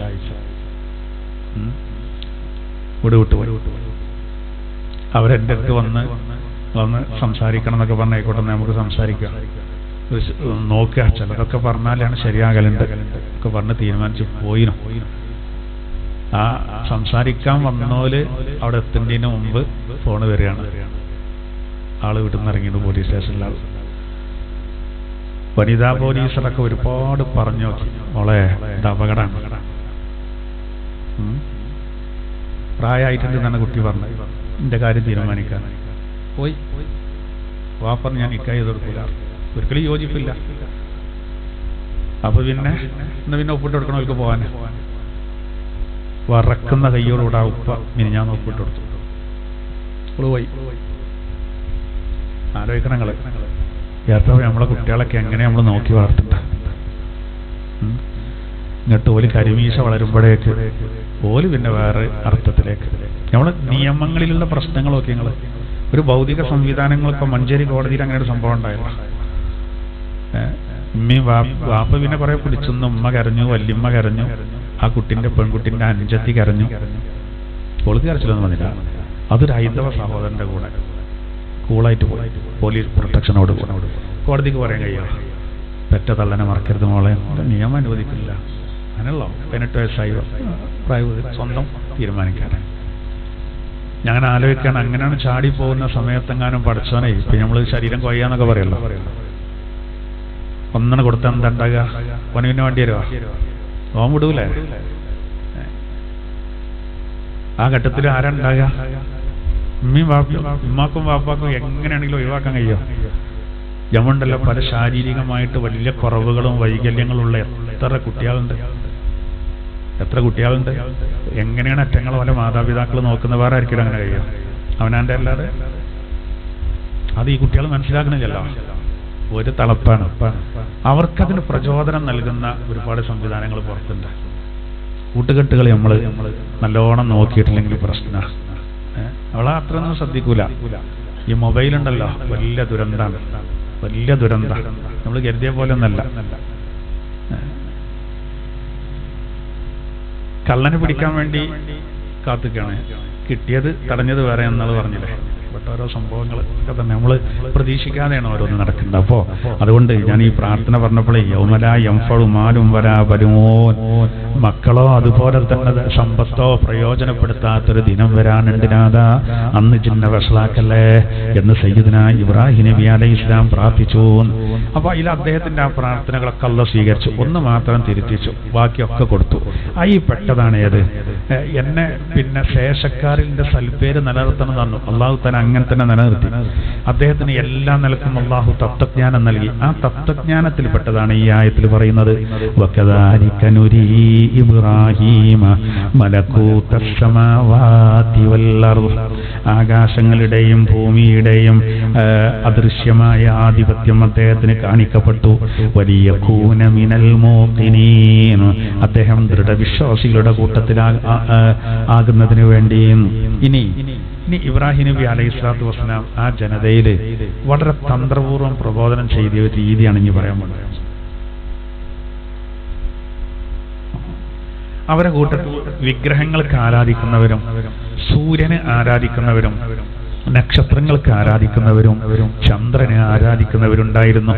വിട്ട് പോയി. അവരെൻ്റെ അടുത്ത് വന്ന് സംസാരിക്കണം എന്നൊക്കെ പറഞ്ഞ ആയിക്കോട്ടെ, നമുക്ക് സംസാരിക്കാം, നോക്കുക, ചിലതൊക്കെ പറഞ്ഞാലാണ് ശരിയാകലുണ്ട് ഒക്കെ പറഞ്ഞ് തീരുമാനിച്ച് പോയിനും. ആ സംസാരിക്കാൻ വന്നോല് അവിടെ എത്തുന്നതിന് മുമ്പ് ഫോണ് വരികയാണ്. ആള് വീട്ടിൽ നിന്ന് ഇറങ്ങിയിട്ട് പോലീസ് സ്റ്റേഷനിലാണ്. വനിതാ പോലീസറൊക്കെ ഒരുപാട് പറഞ്ഞു നോക്കി, മോളെ ഇത് അപകടമാണ്, പ്രായമായിട്ടുണ്ട് എന്നാണ് കുട്ടി പറഞ്ഞത്. എൻ്റെ കാര്യം തീരുമാനിക്കാൻ പോയി. വാപ്പറഞ്ഞ് ഞാൻ നിക്കാഹ് ചെയ്ത് കൊടുക്കില്ല, ഒരിക്കലും യോജിപ്പില്ല. അപ്പൊ പിന്നെ ഒപ്പിട്ട് കൊടുക്കണവർക്ക് പോകാൻ വറക്കുന്ന കയ്യോടുകൂടെ ഉപ്പ ഞാൻ ഒപ്പിട്ട് കൊടുത്തു. പോയി ആലോചിക്കണം നിങ്ങള്, യാത്ര നമ്മളെ കുട്ടികളൊക്കെ എങ്ങനെ നമ്മൾ നോക്കി വളർത്തണ്ട. എന്നിട്ട് ഓല് കരിമീശ വളരുമ്പോഴേക്ക് ഓല് പിന്നെ വേറെ അർത്ഥത്തിലേക്ക്. നമ്മളെ നിയമങ്ങളിലുള്ള പ്രശ്നങ്ങളൊക്കെ നിങ്ങൾ ഒരു ഭൗതിക സംവിധാനങ്ങളൊക്കെ മഞ്ചേരി കോടതിയിൽ അങ്ങനെ ഒരു സംഭവം ഉണ്ടായില്ല. ഉമ്മയും വാപ്പ പിന്നെ കുറെ പിടിച്ചെന്ന് ഉമ്മ കരഞ്ഞു, വല്യമ്മ കരഞ്ഞു, ആ പെൺകുട്ടിന്റെ അനുജത്തി കരഞ്ഞു. ഓൾക്ക് കരച്ചിലൊന്നും വന്നില്ല. അതൊരു ഹൈന്ദവ സഹോദരന്റെ കൂടെ കൂളായിട്ട് പോയി, പോലീസ് പ്രൊട്ടക്ഷനോട് കൂടെ. കോടതിക്ക് പറയാൻ കഴിയുമോ, പെറ്റ തള്ളനെ മറക്കരുത് മോളെ, നിയമം അനുവദിക്കില്ല. അങ്ങനെയുള്ളോ 18 വയസ്സായി പ്രായം സ്വന്തം തീരുമാനിക്കാനാണ്. ഞാൻ ആലോചിക്കാണ്, അങ്ങനെയാണ് ചാടി പോകുന്ന സമയത്തെങ്ങാനും പഠിച്ചവനെ ഇപ്പൊ നമ്മള് ശരീരം കൊയ്യാന്നൊക്കെ പറയല്ലോ, ഒന്നിനെ കൊടുത്താൽ എന്താ ഉണ്ടാകുക? പണിവിന് വേണ്ടി വരുവാ, ഓൻ വിടൂലേ? ആ ഘട്ടത്തിൽ ആരാ ഉണ്ടാകുക? ഉമ്മാക്കും വാപ്പാക്കും എങ്ങനെയാണെങ്കിലും ഒഴിവാക്കാൻ കഴിയുമോ? ജമുണ്ടല്ലോ, പല ശാരീരികമായിട്ട് വലിയ കുറവുകളും വൈകല്യങ്ങളുള്ള എത്ര കുട്ടികളുണ്ട്. എത്ര കുട്ടികളുണ്ട്? എങ്ങനെയാണ് അറ്റങ്ങൾ പോലെ മാതാപിതാക്കൾ നോക്കുന്ന വേറെ ആയിരിക്കും അങ്ങനെ കഴിയുക? അവനാൻ്റെ അല്ലാതെ അത് ഈ കുട്ടികൾ മനസ്സിലാക്കണില്ലല്ലോ. ഒരു തളപ്പാണ്. അവർക്കതിന് പ്രചോദനം നൽകുന്ന ഒരുപാട് സംവിധാനങ്ങൾ പുറത്തുണ്ട്. കൂട്ടുകെട്ടുകൾ നമ്മൾ നല്ലോണം നോക്കിയിട്ടില്ലെങ്കിൽ പ്രശ്നമാണ്. അവളെ അത്രയൊന്നും ശ്രദ്ധിക്കൂല. ഈ മൊബൈലുണ്ടല്ലോ, വലിയ ദുരന്താണ്, വലിയ ദുരന്തം. നമ്മൾ കരുതിയ പോലെ ഒന്നല്ല. കള്ളനെ പിടിക്കാൻ വേണ്ടി കാത്തുക്കാണ്, കിട്ടിയത് തടഞ്ഞത് വേറെ എന്നുള്ളത് പറഞ്ഞില്ലേ. ഓരോ സംഭവങ്ങൾ ഒക്കെ തന്നെ നമ്മൾ പ്രതീക്ഷിക്കാതെയാണ് ഓരോന്ന് നടക്കുന്നത്. അപ്പോൾ അതുകൊണ്ട് ഞാൻ ഈ പ്രാർത്ഥന പറഞ്ഞപ്പോഴേ യൗമലാ യംഫഉ മാലും വലാ ബനൂൻ, മക്കളോ അതുപോലെ തന്നെ സമ്പത്തോ പ്രയോജനപ്പെടുത്താത്തൊരു ദിനം വരാനുണ്ട് നാഥാ, അന്ന് ജിന്ന വഷളാക്കല്ലേ എന്ന് സയ്യിദുനാ ഇബ്രാഹിം നബി അലൈഹിസ്സലാം പ്രാർത്ഥിച്ചു. അപ്പോൾ ഇതിൽ അദ്ദേഹത്തിന്റെ ആ പ്രാർത്ഥനകളൊക്കെ അല്ലാഹു സ്വീകരിച്ചു. ഒന്ന് മാത്രം തിരുത്തിച്ചു, ബാക്കിയൊക്കെ കൊടുത്തു. ഈ പെട്ടതാണ് ഏത്? എന്നെ പിന്നെ ശേഷക്കാരിന്റെ സൽപ്പേര് നിലനിർത്തണം തന്നു അള്ളാഹു തആല. അങ്ങനെ തന്നെ നിലനിർത്തി. അദ്ദേഹത്തിന് എല്ലാ നിലക്കും അള്ളാഹു തത്വജ്ഞാനം നൽകി. ആ തത്വജ്ഞാനത്തിൽപ്പെട്ടതാണ് ഈ ആയത്തിൽ പറയുന്നത്, വകദാലിക നുരീ ഇബ്രാഹീമ മലകൂതസ് സമാവാതി വൽ അർദ്, ആകാശങ്ങളുടെയും ഭൂമിയുടെയും അദൃശ്യമായ ആധിപത്യം അദ്ദേഹത്തിന് കാണിക്കപ്പെട്ടു. വലിയകൂന മിനൽ മൂഖിനീൻ, അദ്ദേഹം ദൃഢവിശ്വാസികളുടെ കൂട്ടത്തിൽ ആകുന്നതിന് വേണ്ടിയും. ഇനി ഇബ്രാഹിം നബി അലൈഹി സ്വലാത്തു വസ്സലാം ആ ജനതയിൽ വളരെ തന്ത്രപൂർവ്വം പ്രബോധനം ചെയ്ത ഒരു രീതിയാണ് ഇനി പറയാൻ പോകുന്നത്. അവരെ കൂട്ടത്തിൽ വിഗ്രഹങ്ങൾക്ക് ആരാധിക്കുന്നവരും സൂര്യനെ ആരാധിക്കുന്നവരും നക്ഷത്രങ്ങൾക്ക് ആരാധിക്കുന്നവരും ചന്ദ്രനെ ആരാധിക്കുന്നവരുണ്ടായിരുന്നു.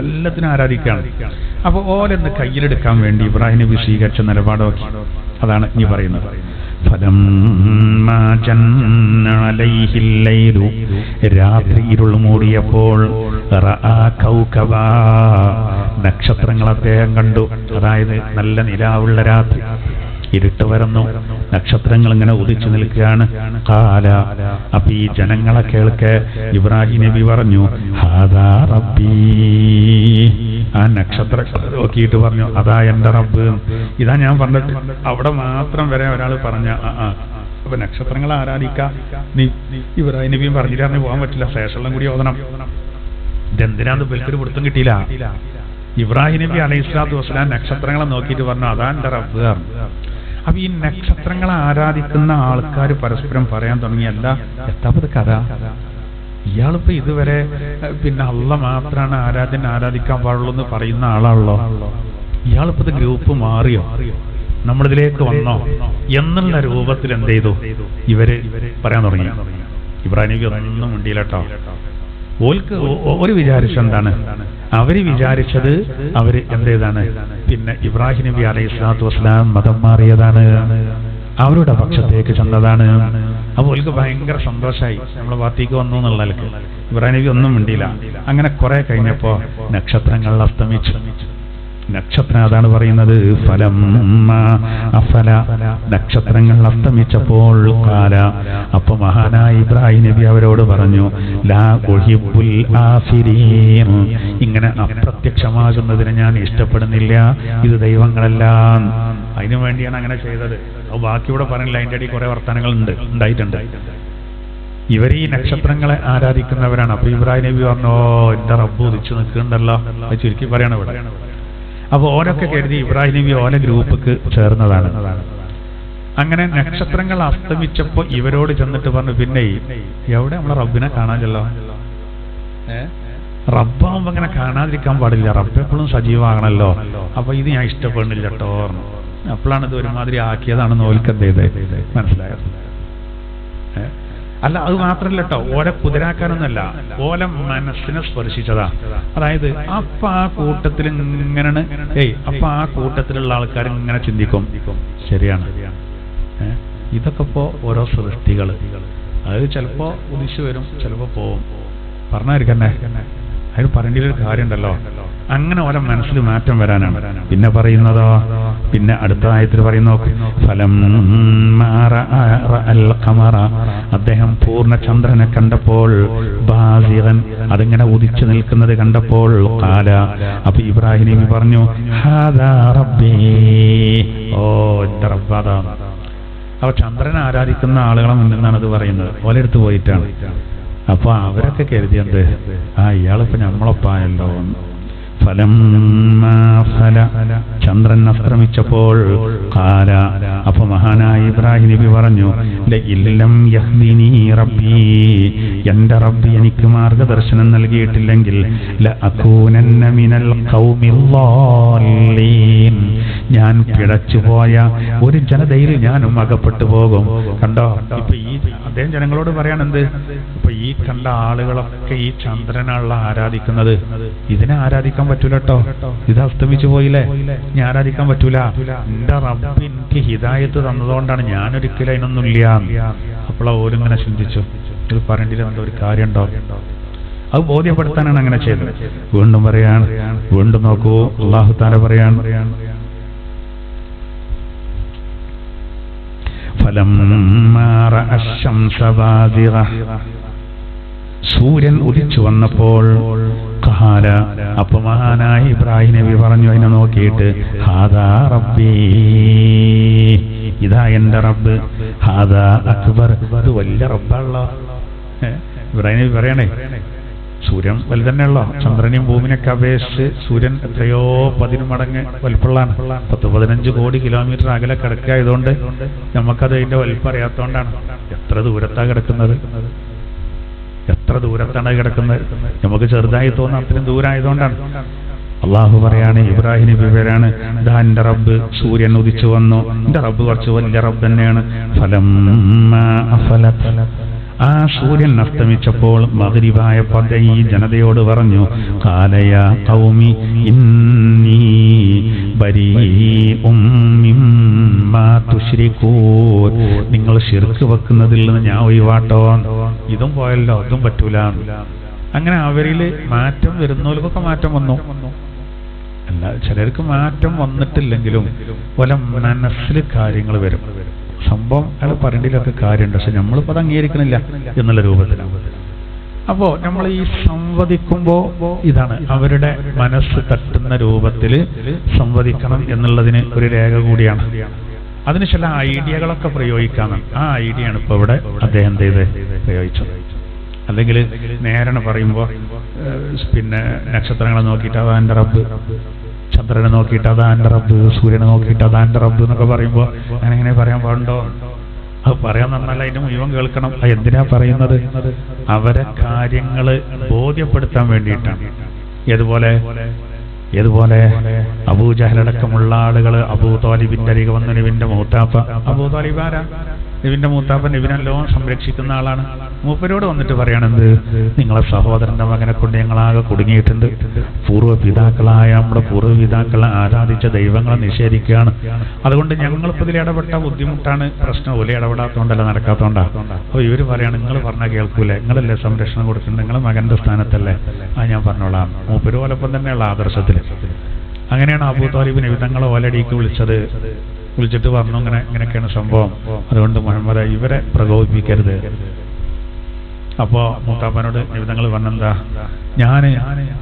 എല്ലാത്തിനും ആരാധിക്കാണ്. അപ്പോൾ ഓലെന്ന് കയ്യിലെടുക്കാൻ വേണ്ടി ഇബ്രാഹിം നബി സ്വീകരിച്ച നിലപാടൊക്കെ അതാണ് ഇനി പറയുന്നത്. രാത്രി ഇരുൾ മൂടിയപ്പോൾ നക്ഷത്രങ്ങൾ അദ്ദേഹം കണ്ടു. അതായത് നല്ല നിലാവുള്ള രാത്രി, ഇരുട്ട് വരുന്നു, നക്ഷത്രങ്ങൾ ഇങ്ങനെ ഉദിച്ചു നിൽക്കുകയാണ്. ഖാല, അപ്പൊ ഈ ജനങ്ങളെ കേൾക്കെ ഇബ്രാഹിം നബി പറഞ്ഞു, ഹാദാ റബ്ബീ, ആ നക്ഷത്രങ്ങൾ നോക്കിയിട്ട് പറഞ്ഞു, അതാ എന്റെ റബ്ബ്. ഇതാ ഞാൻ പറഞ്ഞിട്ട് അവിടെ മാത്രം വരെ ഒരാൾ പറഞ്ഞ അപ്പൊ നക്ഷത്രങ്ങളെ ആരാധിക്കാം. നീ ഇബ്രാഹിം നബിയും പറഞ്ഞില്ലാന്ന് പോകാൻ പറ്റില്ല, ശേഷം കൂടി ഓതണം. ഇതെന്തിനാന്ന് ബൽക്കൊരു പിടുത്തം കിട്ടിയില്ല. ഇബ്രാഹിം നബി അലൈഹി സ്വലാത്തു വസ്സലാം നക്ഷത്രങ്ങളെ നോക്കിയിട്ട് പറഞ്ഞു, അതാ എന്റെ റബ്ബ്. അപ്പൊ ഈ നക്ഷത്രങ്ങളെ ആരാധിക്കുന്ന ആൾക്കാർ പരസ്പരം പറയാൻ തുടങ്ങിയല്ല, എത്താപ്പത് കഥ, ഇയാളിപ്പോ ഇതുവരെ പിന്നെ അള്ള മാത്രമാണ് ആരാധിക്കാൻ പാടുള്ളൂ എന്ന് പറയുന്ന ആളാണല്ലോ, ഇയാളിപ്പോ ഇത് ഗ്രൂപ്പ് മാറിയോ, നമ്മളിതിലേക്ക് വന്നോ എന്നുള്ള രൂപത്തിൽ എന്ത് ചെയ്തു ഇവര് പറയാൻ തുടങ്ങി. ഇബ്രാഹിം നബി ഒന്നും ഉണ്ടിയില്ലട്ടോ. ഓൽക്ക് ഒരു വിചാരിച്ചെന്താണ്, അവര് വിചാരിച്ചത് അവര് എന്തേതാണ് പിന്നെ ഇബ്രാഹിം നബി അലൈഹി സ്വലാത്തു വസ്സലാം മതം മാറിയതാണ്, അവരുടെ പക്ഷത്തേക്ക് ചെന്നതാണ്. അപ്പോൾ ഓൽക്ക് ഭയങ്കര സന്തോഷമായി, നമ്മളെ ഭാഗത്തേക്ക് വന്നു എന്നുള്ള നിലക്ക്. ഇബ്രാഹിം നബി ഒന്നും മിണ്ടിയില്ല. അങ്ങനെ കുറെ കഴിഞ്ഞപ്പോ നക്ഷത്രങ്ങൾ അസ്തമിച്ചു. നക്ഷത്രം അതാണ് പറയുന്നത്, നക്ഷത്രങ്ങൾ അസ്തമിച്ചപ്പോൾ കാല, അപ്പൊ മഹാനായ ഇബ്രാഹിം നബി അവരോട് പറഞ്ഞു, ലാ ഉഹിബ്ബുൽ ആഫിരീൻ, ഇങ്ങനെ അപ്രത്യക്ഷമാകുന്നതിന് ഞാൻ ഇഷ്ടപ്പെടുന്നില്ല, ഇത് ദൈവങ്ങളെല്ലാം. അതിനു വേണ്ടിയാണ് അങ്ങനെ ചെയ്തത്. അത് ബാക്കിയൂടെ പറഞ്ഞില്ല, അതിൻ്റെ അടിയിൽ കുറെ വർത്തമാനങ്ങൾ ഉണ്ടായിട്ടുണ്ട്. ഇവർ ഈ നക്ഷത്രങ്ങളെ ആരാധിക്കുന്നവരാണ്. അപ്പൊ ഇബ്രാഹിം നബി പറഞ്ഞു, എന്റെ റബ്ബ് ഉദിച്ചു നിൽക്കുന്നുണ്ടല്ലോ, അത് ചുരുക്കി പറയണം ഇവിടെ. അപ്പൊ ഓരൊക്കെ കരുതി ഇബ്രാഹിം നബി ഓല ഗ്രൂപ്പിക്ക് ചേർന്നതാണ്. അങ്ങനെ നക്ഷത്രങ്ങൾ അസ്തമിച്ചപ്പോ ഇവരോട് ചെന്നിട്ട് പറഞ്ഞു, പിന്നെ എവിടെ നമ്മളെ റബ്ബിനെ കാണാനല്ലോ, റബ്ബാകുമ്പോ അങ്ങനെ കാണാതിരിക്കാൻ പാടില്ല, റബ്ബ് എപ്പോഴും സജീവമാകണല്ലോ. അപ്പൊ ഇത് ഞാൻ ഇഷ്ടപ്പെടുന്നില്ല കേട്ടോ. അപ്പോഴാണ് ഇത് ഒരുമാതിരി ആക്കിയതാണെന്ന് ഓൽക്കെന്ത് ചെയ്ത് മനസ്സിലായത്. അല്ല, അത് മാത്രല്ല കേട്ടോ, ഓലെ കുതിരാക്കാനൊന്നല്ല, ഓലെ മനസ്സിനെ സ്പർശിച്ചതാ. അതായത് അപ്പൊ ആ കൂട്ടത്തിൽ ഇങ്ങനെ അപ്പൊ ആ കൂട്ടത്തിലുള്ള ആൾക്കാർ ഇങ്ങനെ ചിന്തിക്കും, ശരിയാണ്, ഇതൊക്കെ ഇപ്പോ ഓരോ സൃഷ്ടികൾ, അത് ചിലപ്പോ ഉദിച്ചു വരും, ചിലപ്പോ പോവും, പറഞ്ഞായിരിക്കന്നെ, അതിന് പറയേണ്ട ഒരു കാര്യം ഉണ്ടല്ലോ. അങ്ങനെ ഓരോ മനസ്സിൽ മാറ്റം വരാനാണ്. പിന്നെ പറയുന്നതോ പിന്നെ അടുത്ത ആയത്തിൽ പറയുന്നു, ഫലം അദ്ദേഹം പൂർണ്ണ ചന്ദ്രനെ കണ്ടപ്പോൾ, ബാസിഗൻ അതിങ്ങനെ ഉദിച്ചു നിൽക്കുന്നത് കണ്ടപ്പോൾ, ഖാല അപ്പൊ ഇബ്രാഹിം നബി പറഞ്ഞു, ഹാദാ റബ്ബി, ഓ എന്റെ റബ്ബാണ്. അപ്പൊ ചന്ദ്രനെ ആരാധിക്കുന്ന ആളുകളെ മുന്നിൽ നിന്നാണ് അത് പറയുന്നത്, ഓലെടുത്ത് പോയിട്ടാണ്. അപ്പൊ അവരൊക്കെ കരുതിയത് ഇയാളിപ്പോ നമ്മളൊപ്പായല്ലോ. ഫലം ചന്ദ്രൻ അസ്തമിച്ചപ്പോൾ ഖാല അപ്പൊ മഹാനായ ഇബ്രാഹിം നബി പറഞ്ഞു, ലഇല്ലം യഹ്ദിനി റബ്ബി, എന്റെ റബ്ബ് എനിക്ക് മാർഗദർശനം നൽകിയിട്ടില്ലെങ്കിൽ ലഅകൂനന്ന മിനൽ ഖൗമിൽ ളാലീൻ, ഞാൻ പിഴച്ചുപോയ ഒരു ജനതയിൽ ഞാനും അകപ്പെട്ടു പോകും. കണ്ടോ, ഇപ്പൊ ഈ അദ്ദേഹം ജനങ്ങളോട് പറയാനെന്ത്, ഇപ്പൊ ഈ കണ്ട ആളുകളൊക്കെ ഈ ചന്ദ്രനുള്ള ആരാധിക്കുന്നത്, ഇതിനെ ആരാധിക്കാൻ പറ്റൂല കേട്ടോ, ഇത് അസ്തമിച്ചു പോയില്ലേ, ഞാൻ ആരാധിക്കാൻ പറ്റൂല. എന്റെ റബ്ബ് എനിക്ക് ഹിദായത്ത് തന്നതുകൊണ്ടാണ്, ഞാനൊരിക്കലും അതിനൊന്നുമില്ല. അപ്പോൾ ഓരിങ്ങനെ ചിന്തിച്ചു, ഇത് പറയേണ്ടത് എന്തോ ഒരു കാര്യമുണ്ടോ, അത് ബോധ്യപ്പെടുത്താനാണ് അങ്ങനെ ചെയ്തത്. വീണ്ടും പറയാണ്, വീണ്ടും നോക്കൂ, അല്ലാഹു തആല പറയാണ്, സൂര്യൻ ഉദിച്ചു വന്നപ്പോൾ ഖാല അപ്പൊ മഹാനായ ഇബ്രാഹിം നബി പറഞ്ഞു, അതിനെ നോക്കിയിട്ട്, ഹാദാ റബ്ബി, ഇതാ എന്റെ റബ്ബ്, ഹാദാ അക്ബർ, ഇത് വലിയ റബ്ബാണല്ലോ. ഇബ്രാഹിം നബി പറയണേ, സൂര്യൻ വലുതന്നെയുള്ളോ, ചന്ദ്രനെയും ഭൂമിനെയൊക്കെ അപേക്ഷിച്ച് സൂര്യൻ എത്രയോ 10 മടങ്ങ് വലിപ്പമുള്ളതാണ്. 10-15 കോടി കിലോമീറ്റർ അകലെ കിടക്കായതുകൊണ്ട് നമുക്കത് അതിന്റെ വലിപ്പം അറിയാത്തതുകൊണ്ടാണ്. എത്ര ദൂരത്താണ് കിടക്കുന്നത്, എത്ര ദൂരത്താണ് കിടക്കുന്നത്, നമുക്ക് ചെറുതായി തോന്നുന്ന അത്രയും ദൂരമായതുകൊണ്ടാണ്. അള്ളാഹു പറയാണ്, ഇബ്രാഹിം നബി പേരാണ്, ഇതാ എന്റെ റബ്ബ്, സൂര്യൻ ഉദിച്ചു വന്നു, എന്റെ റബ്ബ് കുറച്ച് വലിയ റബ്ബ് തന്നെയാണ്. ആ സൂര്യൻ അസ്തമിച്ചപ്പോൾ മഗ്രിബായപ്പോൾ ഈ ജനതയോട് പറഞ്ഞു, ഖാലയ ഖൗമി ഇന്നി ബരീഉം മിമ്മാ തുശ്രികൂൻ, നിങ്ങൾ ശിർക്ക് വെക്കുന്നതിൽ നിന്ന് ഞാൻ ഒഴിവാട്ടോ. ഇതും പോയല്ലോ, അതും പറ്റൂല. അങ്ങനെ അവരിൽ മാറ്റം വരുന്നവർക്കൊക്കെ മാറ്റം വന്നു. അല്ല, ചിലർക്ക് മാറ്റം വന്നിട്ടില്ലെങ്കിലും പോലെ മനസ്സിൽ കാര്യങ്ങൾ വരും. സംഭവം അയാൾ പറയേണ്ടതിലൊക്കെ കാര്യമുണ്ട്, പക്ഷെ നമ്മളിപ്പോൾ അത് അംഗീകരിക്കണില്ല എന്നുള്ള രൂപത്തിലാണ്. അപ്പോ നമ്മൾ ഈ സംവദിക്കുമ്പോ ഇതാണ്, അവരുടെ മനസ്സ് തട്ടുന്ന രൂപത്തിൽ സംവദിക്കണം എന്നുള്ളതിന് ഒരു രേഖ കൂടിയാണ്. അതിന് ചില ഐഡിയകളൊക്കെ പ്രയോഗിക്കാമെന്ന്, ആ ഐഡിയയാണ് ഇപ്പൊ ഇവിടെ അദ്ദേഹം ചെയ്ത് പ്രയോഗിച്ചത്. അല്ലെങ്കിൽ നേരെ പറയുമ്പോൾ പിന്നെ നക്ഷത്രങ്ങളെ നോക്കിയിട്ട് അതാ എൻ്റെ റബ്ബ്, ചന്ദ്രനെ നോക്കിയിട്ട് അതാ എൻ്റെ റബ്ബ്, സൂര്യനെ നോക്കിയിട്ട് അതാ എൻ്റെ റബ്ബ് എന്നൊക്കെ പറയുമ്പോൾ ഞാൻ എങ്ങനെ പറയാൻ പാടുണ്ടോ? അത് പറയാൻ നന്നല്ല, അതിന്റെ മുഴുവൻ കേൾക്കണം. അത് എന്തിനാ പറയുന്നത്? അവരെ കാര്യങ്ങള് ബോധ്യപ്പെടുത്താൻ വേണ്ടിയിട്ടാണ്. ഏതുപോലെ അബൂജഹലടക്കമുള്ള ആളുകള് അബൂ താലിബിന്റെ അരികെ വന്ന് നബിന്റെ മൂത്താപ്പ, അബൂ താലിബ് ആരാ? നബിന്റെ മൂത്താപ്പ നബിനെല്ലാം സംരക്ഷിക്കുന്ന ആളാണ്. മൂപ്പരോട് വന്നിട്ട് പറയണെന്ത്, നിങ്ങളെ സഹോദരന്റെ മകനെ കൊണ്ട് ഞങ്ങളാകെ കുടുങ്ങിയിട്ടുണ്ട്. നമ്മുടെ പൂർവ്വപിതാക്കളെ ആരാധിച്ച ദൈവങ്ങളെ നിഷേധിക്കുകയാണ്. അതുകൊണ്ട് ഞങ്ങളിപ്പോൾ ഇതിൽ ഇടപെട്ട ബുദ്ധിമുട്ടാണ്, പ്രശ്നം ഒലി ഇടപെടാത്തതുകൊണ്ടല്ല, നടക്കാത്തതുകൊണ്ടാണ്. അപ്പോൾ ഇവർ പറയാണ്, നിങ്ങൾ പറഞ്ഞാൽ കേൾക്കൂലേ, നിങ്ങളല്ലേ സംരക്ഷണം കൊടുക്കുന്നത്, നിങ്ങളെ മകന്റെ സ്ഥാനത്തല്ലേ, ഞാൻ പറഞ്ഞോളാം. മൂപ്പര് ഓലപ്പം തന്നെയുള്ള ആദർശത്തിൽ. അങ്ങനെയാണ് അബൂ താലിബ് നബി തങ്ങളെ ഓലടിക്ക് വിളിച്ചിട്ട് പറഞ്ഞു, ഇങ്ങനെയൊക്കെയാണ് സംഭവം, അതുകൊണ്ട് മുഹമ്മദ് ഇവരെ പ്രകോപിപ്പിക്കരുത്. അപ്പോ മൂത്താപ്പനോട് നിബിധങ്ങൾ പറഞ്ഞെന്താ,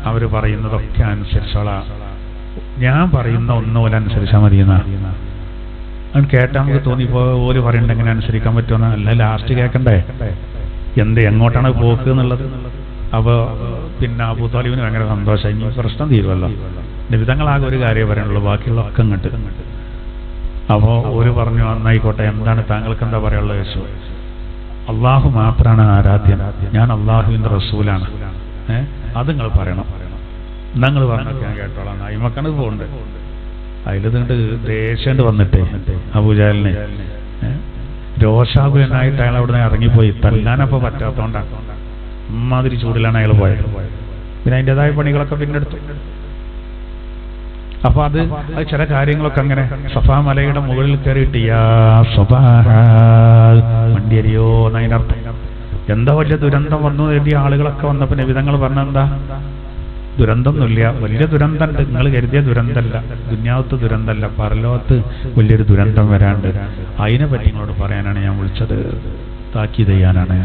അവര് പറയുന്നതൊക്കെ അനുസരിച്ചോളാം, ഞാൻ പറയുന്ന ഒന്നുപോലെ അനുസരിച്ചാൽ മതിയെന്നാ. അത് കേട്ടാൽ നമുക്ക് തോന്നിപ്പോ ഓല് പറയണ്ട എങ്ങനെ അനുസരിക്കാൻ പറ്റുമെന്ന്. അല്ല, ലാസ്റ്റ് കേൾക്കണ്ടേ എങ്ങോട്ടാണ് പോക്ക് എന്നുള്ളത്. അപ്പൊ പിന്നെ അബൂ താലിബിന് ഭയങ്കര സന്തോഷം, ഇനി പ്രശ്നം തീരുമല്ലോ. നിബിധങ്ങളാകെ ഒരു കാര്യമേ പറയാനുള്ളൂ, ബാക്കിയുള്ള ഒക്കെ അങ്ങോട്ട്. അപ്പോ ഒരു പറഞ്ഞു, നന്നായിക്കോട്ടെ, എന്താണ് താങ്കൾക്ക് എന്താ പറയാനുള്ളത് ചോദിച്ചു. അള്ളാഹു മാത്രമാണ് ആരാധ്യൻ, ഞാൻ അള്ളാഹുവിന്റെ റസൂലാണ്, അത് നിങ്ങൾ പറയണം. നിങ്ങൾ പറഞ്ഞൊക്കെ ഞാൻ കേട്ടോളാം. അയിമക്കണത് പോകണ്ട്. അതിലിതുകൊണ്ട് ദേഷ്യം വന്നിട്ടേ അബൂജഹലിനെ രോഷാകുലനായിട്ട് അയാൾ അവിടെ നിന്ന് ഇറങ്ങിപ്പോയി. തല്ലാനപ്പോ പറ്റാത്തോണ്ടാണ്, അമ്മാതിരി ചൂടിലാണ് അയാൾ പോയത്. പിന്നെ അതിൻ്റെതായ പണികളൊക്കെ പിന്നെടുത്തു. അപ്പൊ അത് ചില കാര്യങ്ങളൊക്കെ അങ്ങനെ സഫാ മലയുടെ മുകളിൽ കയറിയിട്ട് വണ്ടിയരിയോ എന്നതിനർത്ഥം. എന്താ വലിയ ദുരന്തം വന്നു എഴുതിയ ആളുകളൊക്കെ വന്നപ്പോ നബിതങ്ങൾ പറഞ്ഞെന്താ, ദുരന്തമൊന്നുമില്ല, വലിയ ദുരന്തമുണ്ട്. നിങ്ങൾ കരുതിയ ദുരന്തമല്ല, ദുന്യാവത്ത് ദുരന്തമല്ല, പരലോകത്ത് വലിയൊരു ദുരന്തം വരാണ്ട്. അതിനെ പറ്റി നിങ്ങളോട് പറയാനാണ് ഞാൻ വിളിച്ചത്, താക്കീത് ചെയ്യാനാണ്.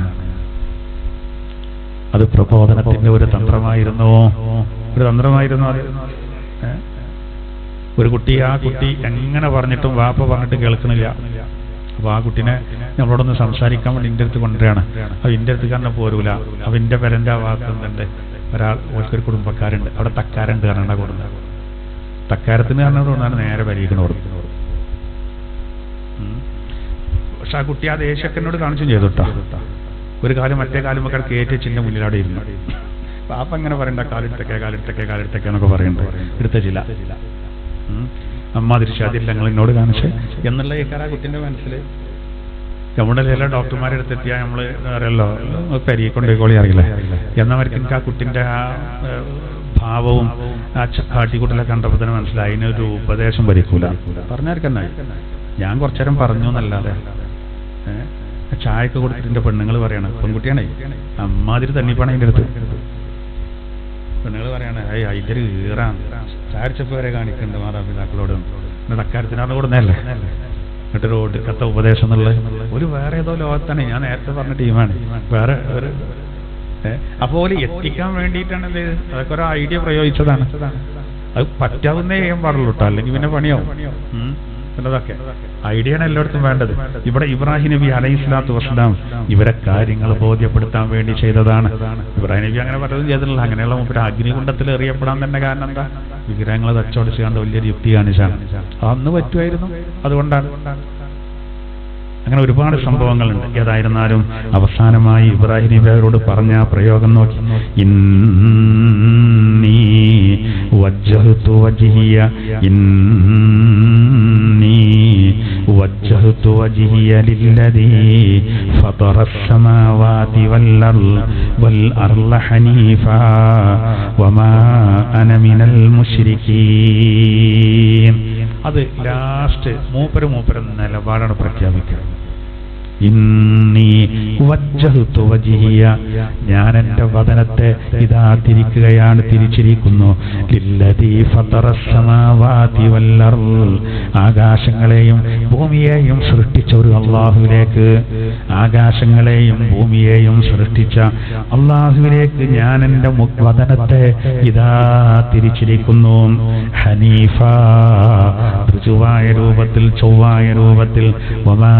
അത് പ്രബോധനത്തിന്റെ ഒരു തന്ത്രമായിരുന്നു. ഒരു കുട്ടി, ആ കുട്ടി എങ്ങനെ പറഞ്ഞിട്ടും വാപ്പ പറഞ്ഞിട്ട് കേൾക്കണില്ല. അപ്പൊ ആ കുട്ടീനെ നമ്മളോടൊന്ന് സംസാരിക്കാൻ വേണ്ടി എൻ്റെ അടുത്ത് കൊണ്ടുവരികയാണ്. അപ്പൊ എൻ്റെ അടുത്ത് കാരണം പോരൂല. അപ്പൊ എൻ്റെ പേരൻ്റെ ആ ഭാഗത്തുണ്ട് ഒരാൾ, ഓർക്കൊരു കുടുംബക്കാരുണ്ട് അവിടെ, തക്കാരുണ്ട് കാരണം കൊടുക്കുന്നത്. തക്കാരത്തിന് പറഞ്ഞുകൊണ്ടാണ് നേരെ പരീക്ഷണം കൊടുക്കുന്നത്. പക്ഷെ ആ കുട്ടി ആ ദേഷ്യക്കനോട് കാണിച്ചും ചെയ്തു കേട്ടോ. ഒരു കാലം മറ്റേ കാലം ഒക്കെ കയറ്റി വെച്ചിൻ്റെ മുന്നിൽ അവിടെ ഇരുന്നു. പാപ്പ എങ്ങനെ പറയണ്ട, കാലെടുത്തേക്കെ എന്നൊക്കെ പറയുന്നുണ്ട്. എടുത്തില്ല, അമ്മ തിരിച്ചതില്ല നിങ്ങൾ എന്നോട് കാണിച്ച് എന്നുള്ള ഈ ആ കുട്ടിൻ്റെ മനസ്സിൽ. നമ്മുടെ ചില ഡോക്ടർമാരെ അടുത്തെത്തിയാൽ നമ്മൾ അറിയല്ലോ, പെരിയെ കൊണ്ടുപോയിക്കോളി അറിയില്ല എന്നവർക്ക് എനിക്ക് ആ കുട്ടിൻ്റെ ആ ഭാവവും ആ കാട്ടിക്കൂട്ടലൊക്കെ കണ്ടപ്പോൾ തന്നെ മനസ്സിലായി അതിനൊരു ഉപദേശം ഭരിക്കൂല. പറഞ്ഞായിരിക്കന്നായി ഞാൻ കുറച്ചേരം പറഞ്ഞു എന്നല്ലാതെ. ചായക്ക് കൊടുത്തിട്ട് പെണ്ണുങ്ങൾ പറയണം, പെൺകുട്ടിയാണേ അമ്മാതിരി തന്നിപ്പാണ് അതിൻ്റെ അടുത്ത്. പെണ്ണുങ്ങൾ പറയാണ് അതിൻ്റെ ഒരു ഈറാണ്, ചാരിച്ചപ്പ് വരെ കാണിക്കുന്നുണ്ട് മാതാപിതാക്കളോട്. തക്കാരത്തിനാണ് കൊടുന്നതല്ലേ. എന്നിട്ടൊരു ഒടുക്കത്തെ ഉപദേശം എന്നുള്ളത് ഒരു വേറെ ഏതോ ലോകത്താണ്. ഞാൻ നേരത്തെ പറഞ്ഞ ടീമാണ് വേറെ ഒരു. അപ്പോൾ എത്തിക്കാൻ വേണ്ടിയിട്ടാണ് ഇത്. അതൊക്കെ ഒരു ഐഡിയ പ്രയോഗിച്ചതാണ്. അത് പറ്റാവുന്നേ ചെയ്യാൻ പാടുള്ളൂ കേട്ടോ, അല്ലെങ്കിൽ പിന്നെ പണിയാവും. എന്നതൊക്കെ ഐഡിയയാണ് എല്ലായിടത്തും വേണ്ടത്. ഇവിടെ ഇബ്രാഹിം നബി അലൈഹിസ്സലാത്തു വസ്സലാം ഇവരെ കാര്യങ്ങൾ ബോധ്യപ്പെടുത്താൻ വേണ്ടി ചെയ്തതാണ്. ഇബ്രാഹിം നബി അങ്ങനെ പലതും ചെയ്തിട്ടില്ല. അങ്ങനെയുള്ള മുമ്പ് അഗ്നികുണ്ഡത്തിൽ എറിയപ്പെടാൻ തന്നെ കാരണം എന്താ? വിഗ്രഹങ്ങളെ തച്ചോടിച്ച് കണ്ട് വലിയൊരു യുക്തി കാണിച്ചാണ്. അന്ന് പറ്റുമായിരുന്നു, അതുകൊണ്ടാണ്. അങ്ങനെ ഒരുപാട് സംഭവങ്ങളുണ്ട്. ഏതായിരുന്നാലും അവസാനമായി ഇബ്രാഹിം നബി അവരോട് പറഞ്ഞ പ്രയോഗം നോക്കി, ഇന്നി വജ്ജഹ്തു വജ്ഹിയ وجهت وجهي للذي فطر السماوات والأرض حنيفا وما أنا من المشركين. അത് ലാസ്റ്റ് മൂപ്പര് നിലപാടാണ് പ്രഖ്യാപിക്കുക. ഇന്നി വജ്ജഹ്തു വജ്ഹിയ, ഞാൻ എൻ്റെ വദനത്തെ ഇതാ തിരിച്ചിരിക്കുന്നു. ലില്ലദീ ഫതറസ് സമാവാതി വൽ അർള്, ആകാശങ്ങളെയും ഭൂമിയെയും സൃഷ്ടിച്ച ഒരു അല്ലാഹുവിലേക്ക്, ആകാശങ്ങളെയും ഭൂമിയെയും സൃഷ്ടിച്ച അല്ലാഹുവിലേക്ക് ഞാൻ എൻ്റെ വദനത്തെ ഇതാ തിരിച്ചിരിക്കുന്നു. ഹനീഫ, ഋജുവായ രൂപത്തിൽ, ചൊവ്വായ രൂപത്തിൽ. വമാ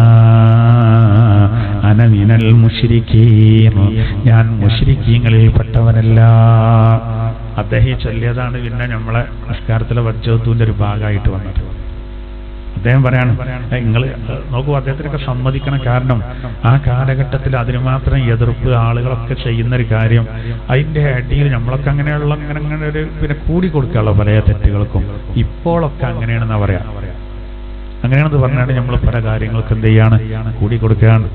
അന മിനൽ മുശ്രിക്കീൻ, ഞാൻ മുശ്രിക്കീങ്ങളിൽ പെട്ടവനല്ല. അദ്ദേഹം ചൊല്ലിയതാണ് പിന്നെ നമ്മളെ നിസ്കാരത്തിലെ വജ്ജഹ്തുവിന്റെ ഒരു ഭാഗമായിട്ട് വന്നത്. അദ്ദേഹം പറയാണ്, നിങ്ങൾ നോക്കൂ, അദ്ദേഹത്തിനൊക്കെ സമ്മതിക്കണം. കാരണം ആ കാലഘട്ടത്തിൽ അതിന് മാത്രം എതിർപ്പ് ആളുകളൊക്കെ ചെയ്യുന്ന ഒരു കാര്യം, അതിൻ്റെ അടിയിൽ നമ്മളൊക്കെ അങ്ങനെയുള്ള അങ്ങനെ ഒരു പിന്നെ കൂടി കൊടുക്കാനുള്ള പല തെറ്റുകൾക്കും ഇപ്പോഴൊക്കെ അങ്ങനെയാണെന്നാ പറയാം. അങ്ങനെയാണെന്ന് പറഞ്ഞാണ് നമ്മൾ പല കാര്യങ്ങൾക്ക് എന്ത് ചെയ്യാണ്, കൂടി കൊടുക്കുകയാണ്.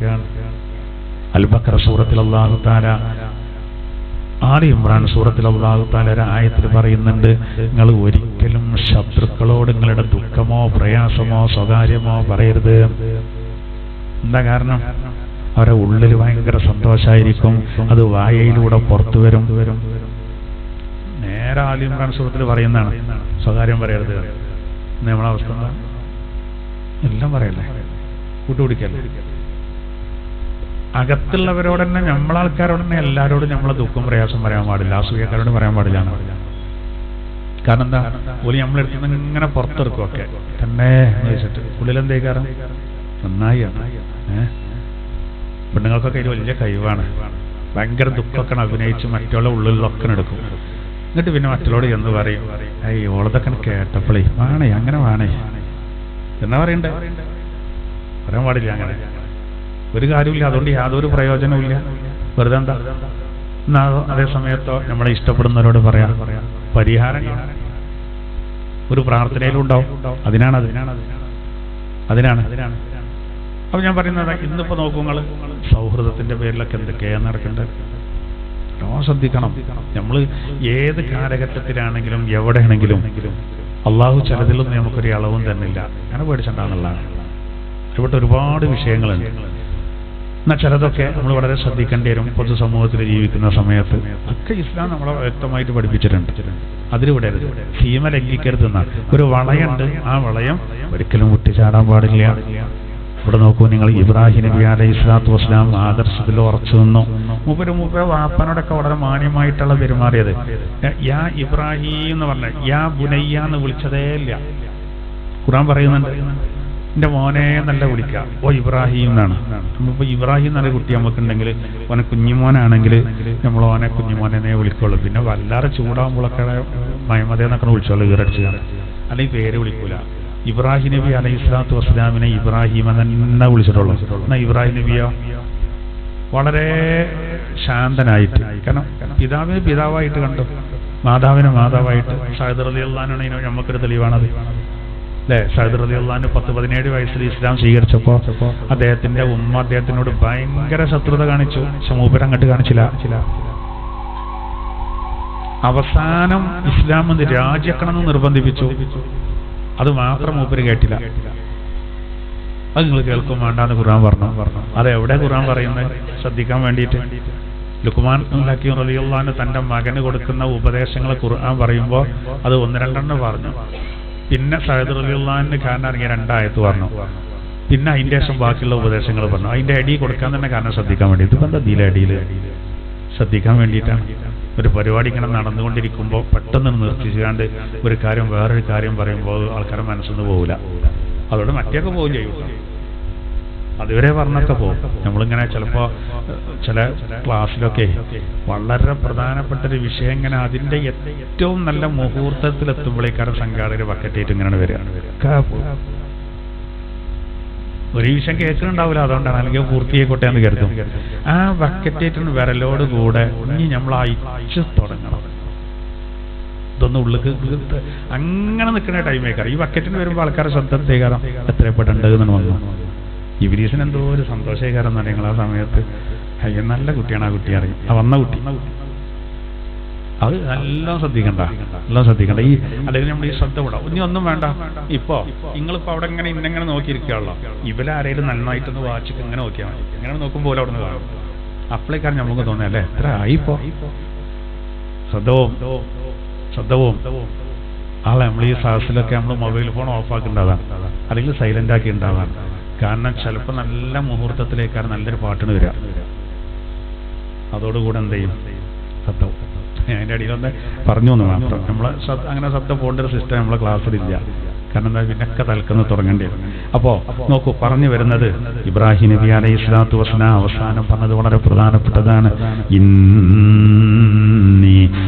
അൽ ബഖറ സൂറത്തിൽ അല്ലാഹു തആല, ആലി ഇമ്രാൻ സൂറത്തിൽ അല്ലാഹു തആല ഒരു ആയത്തിൽ പറയുന്നുണ്ട്, നിങ്ങൾ ഒരിക്കലും ശത്രുക്കളോട് നിങ്ങളുടെ ദുഃഖമോ പ്രയാസമോ സ്വകാര്യമോ പറയരുത്. എന്താ കാരണം? അവരുടെ ഉള്ളിൽ ഭയങ്കര സന്തോഷമായിരിക്കും, അത് വായയിലൂടെ പുറത്തു വരും. നേരെ ആലി ഇമ്രാൻ സൂറത്തിൽ പറയുന്നതാണ് സ്വകാര്യം പറയരുത്. നമ്മളെ അവസ്ഥ എല്ലാം പറയല്ലേ, കൂട്ടുപിടിക്കല്ലേ. അകത്തുള്ളവരോട് തന്നെ, നമ്മളാൾക്കാരോട് തന്നെ എല്ലാവരോടും നമ്മളെ ദുഃഖം പ്രയാസം പറയാൻ പാടില്ല, അസൂയക്കാരോട് പറയാൻ പാടില്ല. കാരണം എന്താ? ഓല് നമ്മളെടുത്ത് ഇങ്ങനെ പുറത്തെടുക്കും ഒക്കെ തന്നെ വെച്ചിട്ട് ഉള്ളിലെന്തേക്കാരം നന്നായി. പെണ്ണുങ്ങൾക്കൊക്കെ ഇത് വലിയ കഴിവാണ്. ഭയങ്കര ദുഃഖമൊക്കെ അഭിനയിച്ച് മറ്റുള്ള ഉള്ളിലൊക്കെ എടുക്കും. എന്നിട്ട് പിന്നെ മറ്റുള്ളവരോട് എന്ന് പറയും, ഓളതൊക്കെ കേട്ടപ്പോളേ വേണേ അങ്ങനെ വേണേ എന്നാ പറയണ്ടേ? പറയാൻ പാടില്ല. അങ്ങനെ ഒരു കാര്യമില്ല, അതുകൊണ്ട് യാതൊരു പ്രയോജനമില്ല. വെറുതെ എന്താ? എന്നാ അതേ സമയത്തോ നമ്മളെ ഇഷ്ടപ്പെടുന്നവരോട് പറയാം, പരിഹാരം ഒരു പ്രാർത്ഥനയിലും ഉണ്ടാവും. അതിനാണ്. അപ്പൊ ഞാൻ പറയുന്നത്, ഇന്നിപ്പോ നോക്കൂ നിങ്ങൾ, സൗഹൃദത്തിന്റെ പേരിലൊക്കെ എന്തൊക്കെയാണ് നടക്കേണ്ടത്. ശ്രദ്ധിക്കണം. നമ്മൾ ഏത് കാലഘട്ടത്തിലാണെങ്കിലും എവിടെയാണെങ്കിലും അള്ളാഹു ചിലതിലൊന്നും നമുക്കൊരു അളവും തന്നില്ല. അങ്ങനെ പേടിച്ചിട്ടുണ്ടെന്നുള്ളതാണ്. ഇവിടെ ഒരുപാട് വിഷയങ്ങളുണ്ട്. എന്നാൽ ചിലതൊക്കെ നമ്മൾ വളരെ ശ്രദ്ധിക്കേണ്ടി വരും. പൊതുസമൂഹത്തിൽ ജീവിക്കുന്ന സമയത്ത് ഒക്കെ ഇസ്ലാം നമ്മളെ വ്യക്തമായിട്ട് പഠിപ്പിച്ചിട്ടുണ്ട്. അതിൽ വിടരുത്, സീമ ലംഘിക്കരുതെന്നാണ്. ഒരു വളയുണ്ട്, ആ വളയം ഒരിക്കലും വിട്ടുചാടാൻ പാടില്ല. ഇവിടെ നോക്കൂ നിങ്ങൾ, ഇബ്രാഹിം നബി അലൈഹി സ്വലാത്തു വസ്സലാം ആദർശത്തിൽ ഉറച്ചു നിന്നു. മൂപ്പര് വാപ്പനോടൊക്കെ വളരെ മാന്യമായിട്ടുള്ള പെരുമാറിയത്. യാ ഇബ്രാഹിം എന്ന് പറഞ്ഞ യാ ബുനയ്യ എന്ന് വിളിച്ചതേ ഇല്ല. ഖുർആൻ പറയുന്നുണ്ട് എൻ്റെ മോനെ നല്ല വിളിക്കുക, ഓ ഇബ്രാഹിം എന്നാണ്. നമ്മളിപ്പോൾ ഇബ്രാഹിം എന്നൊരു കുട്ടി നമുക്കുണ്ടെങ്കിൽ ഓനെ കുഞ്ഞിമോനാണെങ്കിൽ നമ്മൾ ഓനെ കുഞ്ഞിമോനെ വിളിക്കുള്ളൂ. പിന്നെ വല്ലാതെ ചൂടാകുമ്പോഴൊക്കെ മയമതേ എന്നൊക്കെ വിളിച്ചോളൂ, ഈറടിച്ച് അല്ലെങ്കിൽ പേര് വിളിക്കൂല. ഇബ്രാഹിം നബി അലൈഹി സ്വലാത്തു വസ്സലാമിനെ ഇബ്രാഹിം തന്നെ വിളിച്ചിട്ടുള്ളൂ. എന്നാൽ ഇബ്രാഹിം നബിയോ വളരെ ശാന്തനായിട്ട്, കാരണം പിതാവിനെ പിതാവായിട്ട് കണ്ടു, മാതാവിനെ മാതാവായിട്ട്. സഅദ് റളിയല്ലാഹു അൻഹു നമുക്കൊരു തെളിവാണത് അല്ലേ? സഅദ് റളിയല്ലാഹു അൻഹു 17 വയസ്സിൽ ഇസ്ലാം സ്വീകരിച്ചപ്പോൾ അദ്ദേഹത്തിന്റെ ഉമ്മ അദ്ദേഹത്തിനോട് ഭയങ്കര ശത്രുത കാണിച്ചു. പക്ഷെ മൂപ്പര് അങ്ങോട്ട് കാണിച്ചില്ല. അവസാനം ഇസ്ലാം രാജിവെക്കണമെന്ന് നിർബന്ധിപ്പിച്ചു. അത് മാത്രം മൂപ്പര് കേട്ടില്ല. അത് നിങ്ങൾ കേൾക്കും വേണ്ടാന്ന് ഖുർആൻ പറഞ്ഞു. അതെവിടെ ഖുർആൻ പറയുന്നത് ശ്രദ്ധിക്കാൻ വേണ്ടിയിട്ട്. ലുക്മാൻ ഹക്കീം റളിയല്ലാഹു അൻഹു തന്റെ മകന് കൊടുക്കുന്ന ഉപദേശങ്ങൾ ഖുർആൻ പറയുമ്പോൾ അത് 1-2 പറഞ്ഞു. പിന്നെ സഅദ് റളിയല്ലാഹു അൻഹു കാരണം ഇറങ്ങിയ 2 ആയത്ത് പറഞ്ഞു. പിന്നെ അതിന്റെ ശേഷം ബാക്കിയുള്ള ഉപദേശങ്ങൾ പറഞ്ഞു. അതിന്റെ അടി കൊടുക്കാൻ തന്നെ കാരണം ശ്രദ്ധിക്കാൻ വേണ്ടി. ഇതിപ്പോ എന്താ ഇതിലെ അടിയിൽ ശ്രദ്ധിക്കാൻ വേണ്ടിയിട്ടാണ്. ഒരു പരിപാടി ഇങ്ങനെ നടന്നുകൊണ്ടിരിക്കുമ്പോൾ പെട്ടെന്ന് നിർത്തിച്ചാണ്ട് ഒരു കാര്യം വേറൊരു കാര്യം പറയുമ്പോൾ ആൾക്കാരെ മനസ്സിൽ പോകില്ല. അതോടെ മറ്റേയൊക്കെ പോവുകയും ചെയ്യും. അതുവരെ പറഞ്ഞൊക്കെ പോകും. നമ്മളിങ്ങനെ ചിലപ്പോൾ ചില ക്ലാസ്സിലൊക്കെ വളരെ പ്രധാനപ്പെട്ട ഒരു വിഷയം ഇങ്ങനെ അതിൻ്റെ ഏറ്റവും നല്ല മുഹൂർത്തത്തിലെത്തുമ്പോഴേക്കാരും സംഘാടകർ ബക്കറ്റായിട്ട് ഇങ്ങനെ വരികയാണ്. ഒരു വിഷയം കേൾക്കുന്നുണ്ടാവില്ല, അതുകൊണ്ടാണ്, അല്ലെങ്കിൽ പൂർത്തിയായിക്കോട്ടെ എന്ന് കരുതും. ആ ബക്കറ്റായിട്ട് വിരലോട് കൂടെ ഇനി നമ്മൾ അയച്ചു തുടങ്ങണം. ഇതൊന്നും ഉള്ളിൽ അങ്ങനെ നിൽക്കുന്ന ടൈമേക്കാരം. ഈ ബക്കറ്റിന് വരുമ്പോൾ ആൾക്കാരെ ശ്രദ്ധത്തേക്കാരം എത്രപ്പെട്ടുണ്ട് എന്ന് വന്നു. ഇബ്ലീസിന് എന്തോ ഒരു സന്തോഷേക്കാരം എന്ന് നിങ്ങൾ ആ സമയത്ത്. അയ്യോ നല്ല കുട്ടിയാണ് ആ കുട്ടി അറിയും, ആ വന്ന കുട്ടി. അത് എല്ലാം ശ്രദ്ധിക്കണ്ട. ഈ അല്ലെങ്കിൽ നമ്മൾ ഈ ശ്രദ്ധ വിടാം. ഇനി ഒന്നും വേണ്ട. ഇപ്പോ നിങ്ങളിപ്പോ അവിടെ ഇങ്ങനെ ഇന്നെങ്ങനെ നോക്കിയിരിക്കുകയുള്ളൂ. ഇവരാരേലും നന്നായിട്ടൊന്ന് വാച്ചിക്ക് ഇങ്ങനെ നോക്കിയാൽ മതി. ഇങ്ങനെ നോക്കുമ്പോൾ അവിടെ നിന്ന് കാണും. അപ്പോഴേക്കാണ് നമുക്ക് തോന്നിയല്ലേ എത്ര ആയിപ്പോ. ശ്രദ്ധവും ആളെ നമ്മൾ ഈ സാഹസിലൊക്കെ നമ്മൾ മൊബൈൽ ഫോൺ ഓഫാക്കി ഉണ്ടാകാം, അല്ലെങ്കിൽ സൈലന്റ് ആക്കി ഉണ്ടാകാം. കാരണം ചിലപ്പോൾ നല്ല മുഹൂർത്തത്തിലേക്കാണ് നല്ലൊരു പാട്ടിന് വരിക. അതോടുകൂടെ എന്ത് ചെയ്യും? ശബ്ദവും. അതിൻ്റെ അടിയിലൊന്ന് പറഞ്ഞു എന്ന് മാത്രം. നമ്മളെ അങ്ങനെ ശബ്ദം പോകേണ്ട ഒരു സിസ്റ്റം നമ്മളെ ക്ലാസ്സിലില്ല. കാരണം എന്താ, പിന്നൊക്കെ തൽക്കുന്ന തുടങ്ങേണ്ടി വരും. അപ്പോൾ നോക്കൂ, പറഞ്ഞു വരുന്നത് ഇബ്രാഹിം നബി അലൈഹി സ്വലാത്തു വസ്സലാം അവസാനം പറഞ്ഞത് വളരെ പ്രധാനപ്പെട്ടതാണ്. ഇന്നി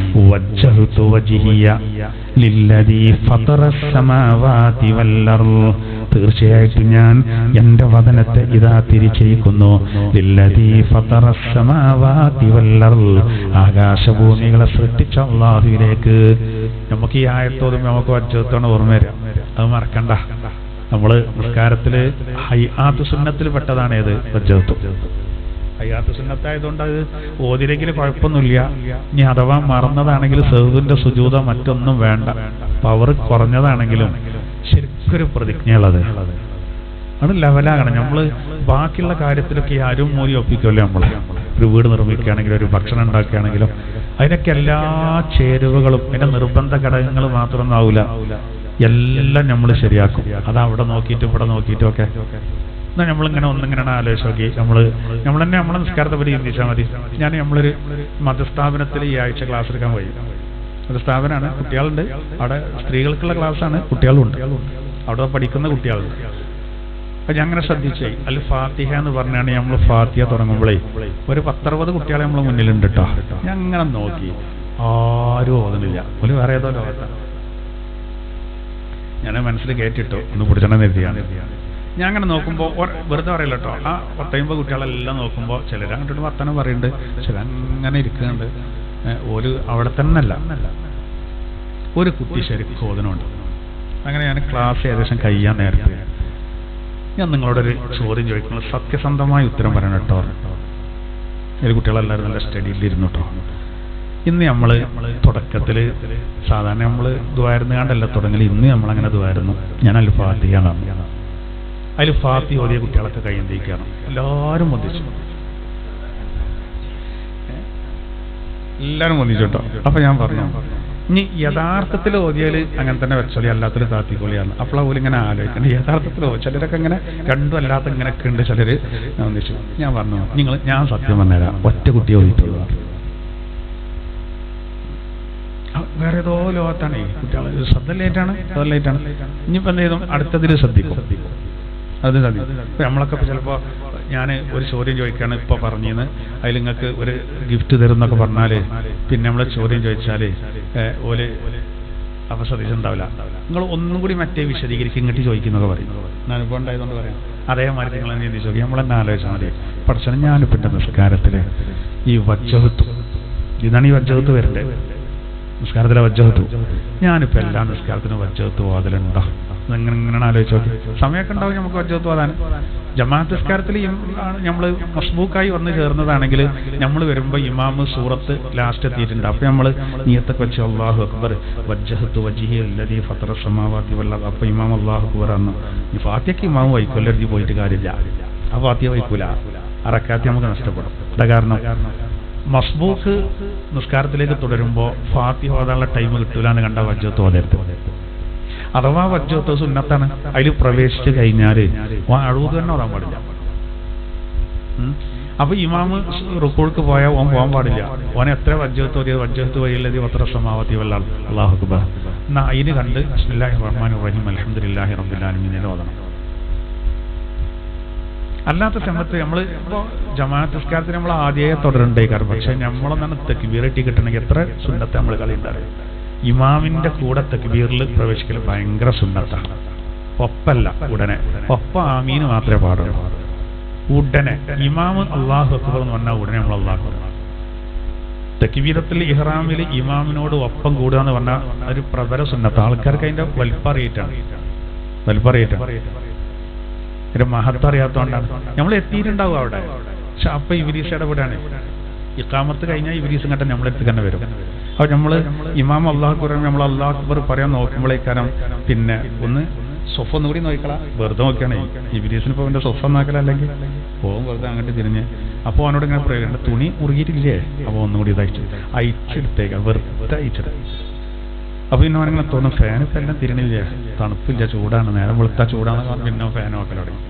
വജ്ജഹ്തു വജ്ഹിയ ലില്ലദീ ഫതറസ് സമാവാതി വൽ അർള്. തീർച്ചയായിട്ടും ഞാൻ എന്റെ വദനത്തെ ഇതാ തിരിച്ചിരിക്കുന്നു. ലില്ലദീ ഫതറസ് സമാവാതി വൽ അർള്. ആകാശഭൂമികളെ സൃഷ്ടിച്ച അല്ലാഹുവിലേക്ക്. നമുക്ക് ഈ ആയത്തോടും നമുക്ക് വജ്ജഹത്താണ് ഓർമ്മ വരിക. അത് മറക്കണ്ട. നമ്മള് നിസ്കാരത്തില് ഹയ്യാത്തു സുന്നത്തിൽ പെട്ടതാണ് ഏത്? വജ്ജഹത്തു. ഹയ്യാത്തു സുന്നത്തായതുകൊണ്ട് അത് ഓതിലെങ്കിൽ കുഴപ്പമൊന്നുമില്ല. ഇനി അഥവാ മറന്നതാണെങ്കിൽ സഹ്വിന്റെ സുജൂദ മറ്റൊന്നും വേണ്ട. പവർ കുറഞ്ഞതാണെങ്കിലും ശരിക്കൊരു പ്രതിജ്ഞയുള്ളത് അത് ലെവലാകണം. നമ്മള് ബാക്കിയുള്ള കാര്യത്തിലൊക്കെ ഈ അരും മൂലി ഒപ്പിക്കുമല്ലോ. നമ്മൾ ഒരു വീട് നിർമ്മിക്കുകയാണെങ്കിലും ഒരു ഭക്ഷണം ഉണ്ടാക്കുകയാണെങ്കിലും അതിനൊക്കെ എല്ലാ ചേരുവകളും പിന്നെ നിർബന്ധ ഘടകങ്ങൾ മാത്രമൊന്നും ആവില്ല, എല്ലാം നമ്മൾ ശരിയാക്കും. അത് അവിടെ നോക്കിയിട്ടും ഇവിടെ നോക്കിയിട്ടും ഒക്കെ. എന്നാൽ നമ്മളിങ്ങനെ ഒന്നിങ്ങനെ ആലോചിച്ച് നോക്കി നമ്മൾ തന്നെ നമ്മളെ നിസ്കാരത്തെ പറ്റി ചിന്തിച്ചാൽ മതി. നമ്മളൊരു മതസ്ഥാപനത്തിൽ ഈ ആഴ്ച ക്ലാസ് എടുക്കാൻ പോയി. ഒരു സ്ഥാപനമാണ്, കുട്ടികളുണ്ട് അവിടെ, സ്ത്രീകൾക്കുള്ള ക്ലാസ്സാണ്, കുട്ടികളുണ്ട് അവിടെ, പഠിക്കുന്ന കുട്ടികളുണ്ട്. അപ്പൊ ഞാൻ അങ്ങനെ ശ്രദ്ധിച്ചേ, അൽ ഫാത്തിഹ എന്ന് പറഞ്ഞാണ് നമ്മൾ ഫാത്തിഹ തുടങ്ങുമ്പോഴേ ഒരു 10-60 കുട്ടികളെ നമ്മളെ മുന്നിലുണ്ട് കേട്ടോ. ഞാൻ അങ്ങനെ നോക്കി, ആരും ഓതുന്നില്ല. ഒരു വേറെ ഏതോ ലോകത്താണ്. ഞാൻ മനസ്സിൽ കേട്ടിട്ടോ ഒന്ന് പിടിച്ചെണ്ണം നിർത്തിയാണ്. ഞാൻ അങ്ങനെ നോക്കുമ്പോൾ വെറുതെ പറയില്ല കേട്ടോ, ആ 50 കുട്ടികളെല്ലാം നോക്കുമ്പോൾ ചിലർ അങ്ങോട്ട് വർത്തമാനം പറയുന്നുണ്ട്, ചില അങ്ങനെ ഇരിക്കുന്നുണ്ട്. ഒരു അവിടെ തന്നെ അല്ല, ഒരു കുട്ടി ശരിക്കും ഓതനുണ്ട്. അങ്ങനെ ഞാൻ ക്ലാസ് ഏകദേശം കഴിയാൻ നേരത്തെ ഞാൻ നിങ്ങളോടൊരു ചോദ്യം ചോദിക്കുന്നത് സത്യസന്ധമായ ഉത്തരം പറയണം കേട്ടോ. ഒരു കുട്ടികളെല്ലാവരും നല്ല സ്റ്റഡിയിലിരുന്നു കേട്ടോ. ഇന്ന് നമ്മൾ തുടക്കത്തിൽ സാധാരണ നമ്മൾ ദുആയിരുന്നു കണ്ടല്ല തുടങ്ങൽ. ഇന്ന് നമ്മളങ്ങനെ ദുആയിരുന്നു. ഞാൻ അൽ ഫാത്തിഹ അതിൽ ഫാത്തിഹ ഓതിയ കുട്ടികളൊക്കെ കൈയ്യന്തിരിക്കുകയാണ്. എല്ലാവരും ഒന്നിച്ചു എല്ലാവരും ഒന്നിച്ചോട്ടോ. അപ്പൊ ഞാൻ പറഞ്ഞു ഇനി യഥാർത്ഥത്തിൽ ഓതിയാൽ അങ്ങനെ തന്നെ വെച്ചോളി, അല്ലാത്തൊരു താത്തിക്കൊള്ളിയാണ്. അപ്പോൾ പോലും ഇങ്ങനെ ആലോചിക്കണം യഥാർത്ഥത്തിൽ ചിലരൊക്കെ ഇങ്ങനെ രണ്ടും അല്ലാത്ത ഇങ്ങനെയൊക്കെ ഉണ്ട് ചിലര് ഒന്നിച്ചു. ഞാൻ പറഞ്ഞു ഞാൻ സത്യം പറഞ്ഞുതരാം, ഒറ്റ കുട്ടിയെ ഓതിയിട്ടുള്ളൂ. വേറെ ഏതോ ലോകത്താണ് ഈ കുട്ടികൾ ശ്രദ്ധയിലേറ്റാണ്. ഇനിയിപ്പോൾ എന്ത് ചെയ്തും അടുത്തതിൽ ശ്രദ്ധിക്കും. അത് ശ്രദ്ധിക്കും. ഇപ്പം നമ്മളൊക്കെ ചിലപ്പോൾ ഞാൻ ഒരു ചോദ്യം ചോദിക്കുകയാണ് ഇപ്പോൾ പറഞ്ഞിന്ന്, അതിൽ നിങ്ങൾക്ക് ഒരു ഗിഫ്റ്റ് തരുന്നൊക്കെ പറഞ്ഞാൽ പിന്നെ നമ്മൾ ചോദ്യം ചോദിച്ചാൽ ഓല് അപ്പോൾ ശ്രദ്ധിച്ചിട്ടുണ്ടാവില്ല. നിങ്ങൾ ഒന്നും കൂടി മറ്റേ വിശദീകരിക്കും ഇങ്ങോട്ട് ചോദിക്കുന്നൊക്കെ പറയും. ഞാനിപ്പോൾ ഉണ്ടായതുകൊണ്ട് പറയാം. അതേമാതിരി നിങ്ങൾ എന്ത് ചെയ്ത് ചോദിക്കും, നമ്മളെന്നെ ആലോചിച്ചാൽ മതി. പഠിച്ചാൽ ഞാനിപ്പോൾ എൻ്റെ നിസ്കാരത്തിൽ ഈ വജ്ജഹത്ത്, ഇതാണ് ഈ വജ്ജഹത്ത് വരേണ്ടത്. നിസ്കാരത്തിലെ വജ്ജഹത്ത് ഞാനിപ്പോൾ എല്ലാ നിസ്കാരത്തിനും വജ്ജഹത്ത് ഓതലുണ്ടോ ഇങ്ങനെയാണ് ആലോചിച്ച് നോക്കി. സമയമൊക്കെ ഉണ്ടാവും നമുക്ക് വജ്ജഹത്ത് ഓതാൻ. ജമാഅത്ത് നിസ്കാരത്തിൽ നമ്മൾ മസ്ബൂക്കായി വന്ന് ചേർന്നതാണെങ്കിൽ നമ്മൾ വരുമ്പോൾ ഇമാമ് സൂറത്ത് ലാസ്റ്റ് എത്തിയിട്ടുണ്ട്. അപ്പോൾ നമ്മൾ നിയത്തൊക്കെ വെച്ച് അല്ലാഹു അക്ബർ വജ്ജഹത്ത് വജ്ഹി അല്ലദീ ഫത്തറ സമാവാതി വൽ അർദ്. അപ്പോൾ ഇമാം അല്ലാഹു അക്ബർ ആണ്. ഈ ഫാത്തിഹയ്ക്ക് ഇമാമ് വൈക്കൊല്ലരുതി പോയിട്ട് കാര്യമില്ല. ആ ഫാത്തിഹ വൈക്കൂല, ആ റക്അത്ത് നമുക്ക് നഷ്ടപ്പെടും. അതാ കാരണം മസ്ബൂക്ക് നിസ്കാരത്തിലേക്ക് തുടരുമ്പോൾ ഫാത്തിഹ ഓതാനുള്ള ടൈം കിട്ടൂല എന്ന് കണ്ട വജ്ജഹത്ത് ഓതരുത്. അഥവാ വജ്ജഹത്ത് സുന്നത്താണ്, അതിൽ പ്രവേശിച്ച് കഴിഞ്ഞാൽ അഴുത് തന്നെ ഓതാൻ പാടില്ല. അപ്പൊ ഇമാമ് റുക്കൂൾക്ക് പോയാൽ ഓൻ പോകാൻ പാടില്ല. ഓനെ എത്ര വജ്ജഹത്ത് ഓതിയത് വജ്ജഹത്ത് വയ്യല്ലദീ ഫത്തറ സമാവാതി വൽ അർദ് അല്ലാഹു അക്ബർ എന്നാ അതിന് കണ്ട് ബിസ്മില്ലാഹിർ റഹ്മാനിർ റഹീം അൽഹംദുലില്ലാഹി റബ്ബിൽ ആലമീൻ ഓതണം. അല്ലാത്ത സമയത്ത് നമ്മൾ ഇപ്പോൾ ജമാഅത്ത് നിസ്കാരത്തിന് നമ്മൾ ആദ്യമേ തുടരണ്ടേക്കാറ്. പക്ഷെ നമ്മളൊന്നാണ് തക്ബീറിട്ടി കിട്ടണമെങ്കിൽ എത്ര സുന്നത്ത് നമ്മൾ കളിയുണ്ടാവും. ഇമാമിന്റെ കൂടെ തക്ബീറിൽ പ്രവേശിക്കൽ ഭയങ്കര സുന്നത്താണ്. ഒപ്പല്ല, ഉടനെ. ഒപ്പം ആമീന് മാത്രമേ പാടുള്ളൂ. ഉടനെ ഇമാമ് അല്ലാഹു അക്ബർ എന്ന് പറഞ്ഞാൽ ഉടനെ നമ്മൾ അല്ലാഹു അക്ബർ. തക്ബീറത്തുൽ ഇഹ്റാമിൽ ഇമാമിനോട് ഒപ്പം കൂടുക എന്ന് പറഞ്ഞാൽ ഒരു പ്രബല സുന്നത്ത്. ആൾക്കാർക്ക് അതിന്റെ വലിപ്പറിയിട്ടാണ്. ഇതിന്റെ മഹത്വം അറിയാത്തതുകൊണ്ടാണ്. നമ്മൾ എത്തിയിട്ടുണ്ടാവും അവിടെ. പക്ഷെ അപ്പൊ ഇബ്ലീസ് ഇടപെടാണ്. ഇഖാമത്ത് കഴിഞ്ഞാൽ ഇബ്ലീസ് ഇങ്ങോട്ട് നമ്മളെടുത്ത് തന്നെ വരും. അപ്പൊ നമ്മൾ ഇമാം അല്ലാഹു അക്ബർ നമ്മൾ അല്ലാഹു അക്ബർ പറയാൻ നോക്കുമ്പോഴേക്കാരം പിന്നെ ഒന്ന് സൊഫ ഒന്നുകൂടി നോക്കിക്കളാ. വെറുതെ നോക്കിയാണേ ഇബ്ലീസിന് ഇപ്പോൾ അവൻ്റെ സൊഫ നോക്കല, അല്ലെങ്കിൽ പോകും വെറുതെ അങ്ങോട്ട് തിരിഞ്ഞ്. അപ്പോൾ അവനോട് ഇങ്ങനെ പറയുക, തുണി മുറുകിയിട്ടില്ലേ? അപ്പോൾ ഒന്നുകൂടി അയച്ചെടുത്തേക്കാം, വെറുതെ അയച്ചത്. അപ്പൊ പിന്നെ അവനിങ്ങനെ തോന്നും ഫാൻ ഇപ്പം എല്ലാം തിരിഞ്ഞില്ല, തണുപ്പില്ല, ചൂടാണ്, നേരം വെളുത്താ ചൂടാണെന്ന് പറഞ്ഞ് പിന്നെ ഫാൻ നോക്കൽ തുടങ്ങി.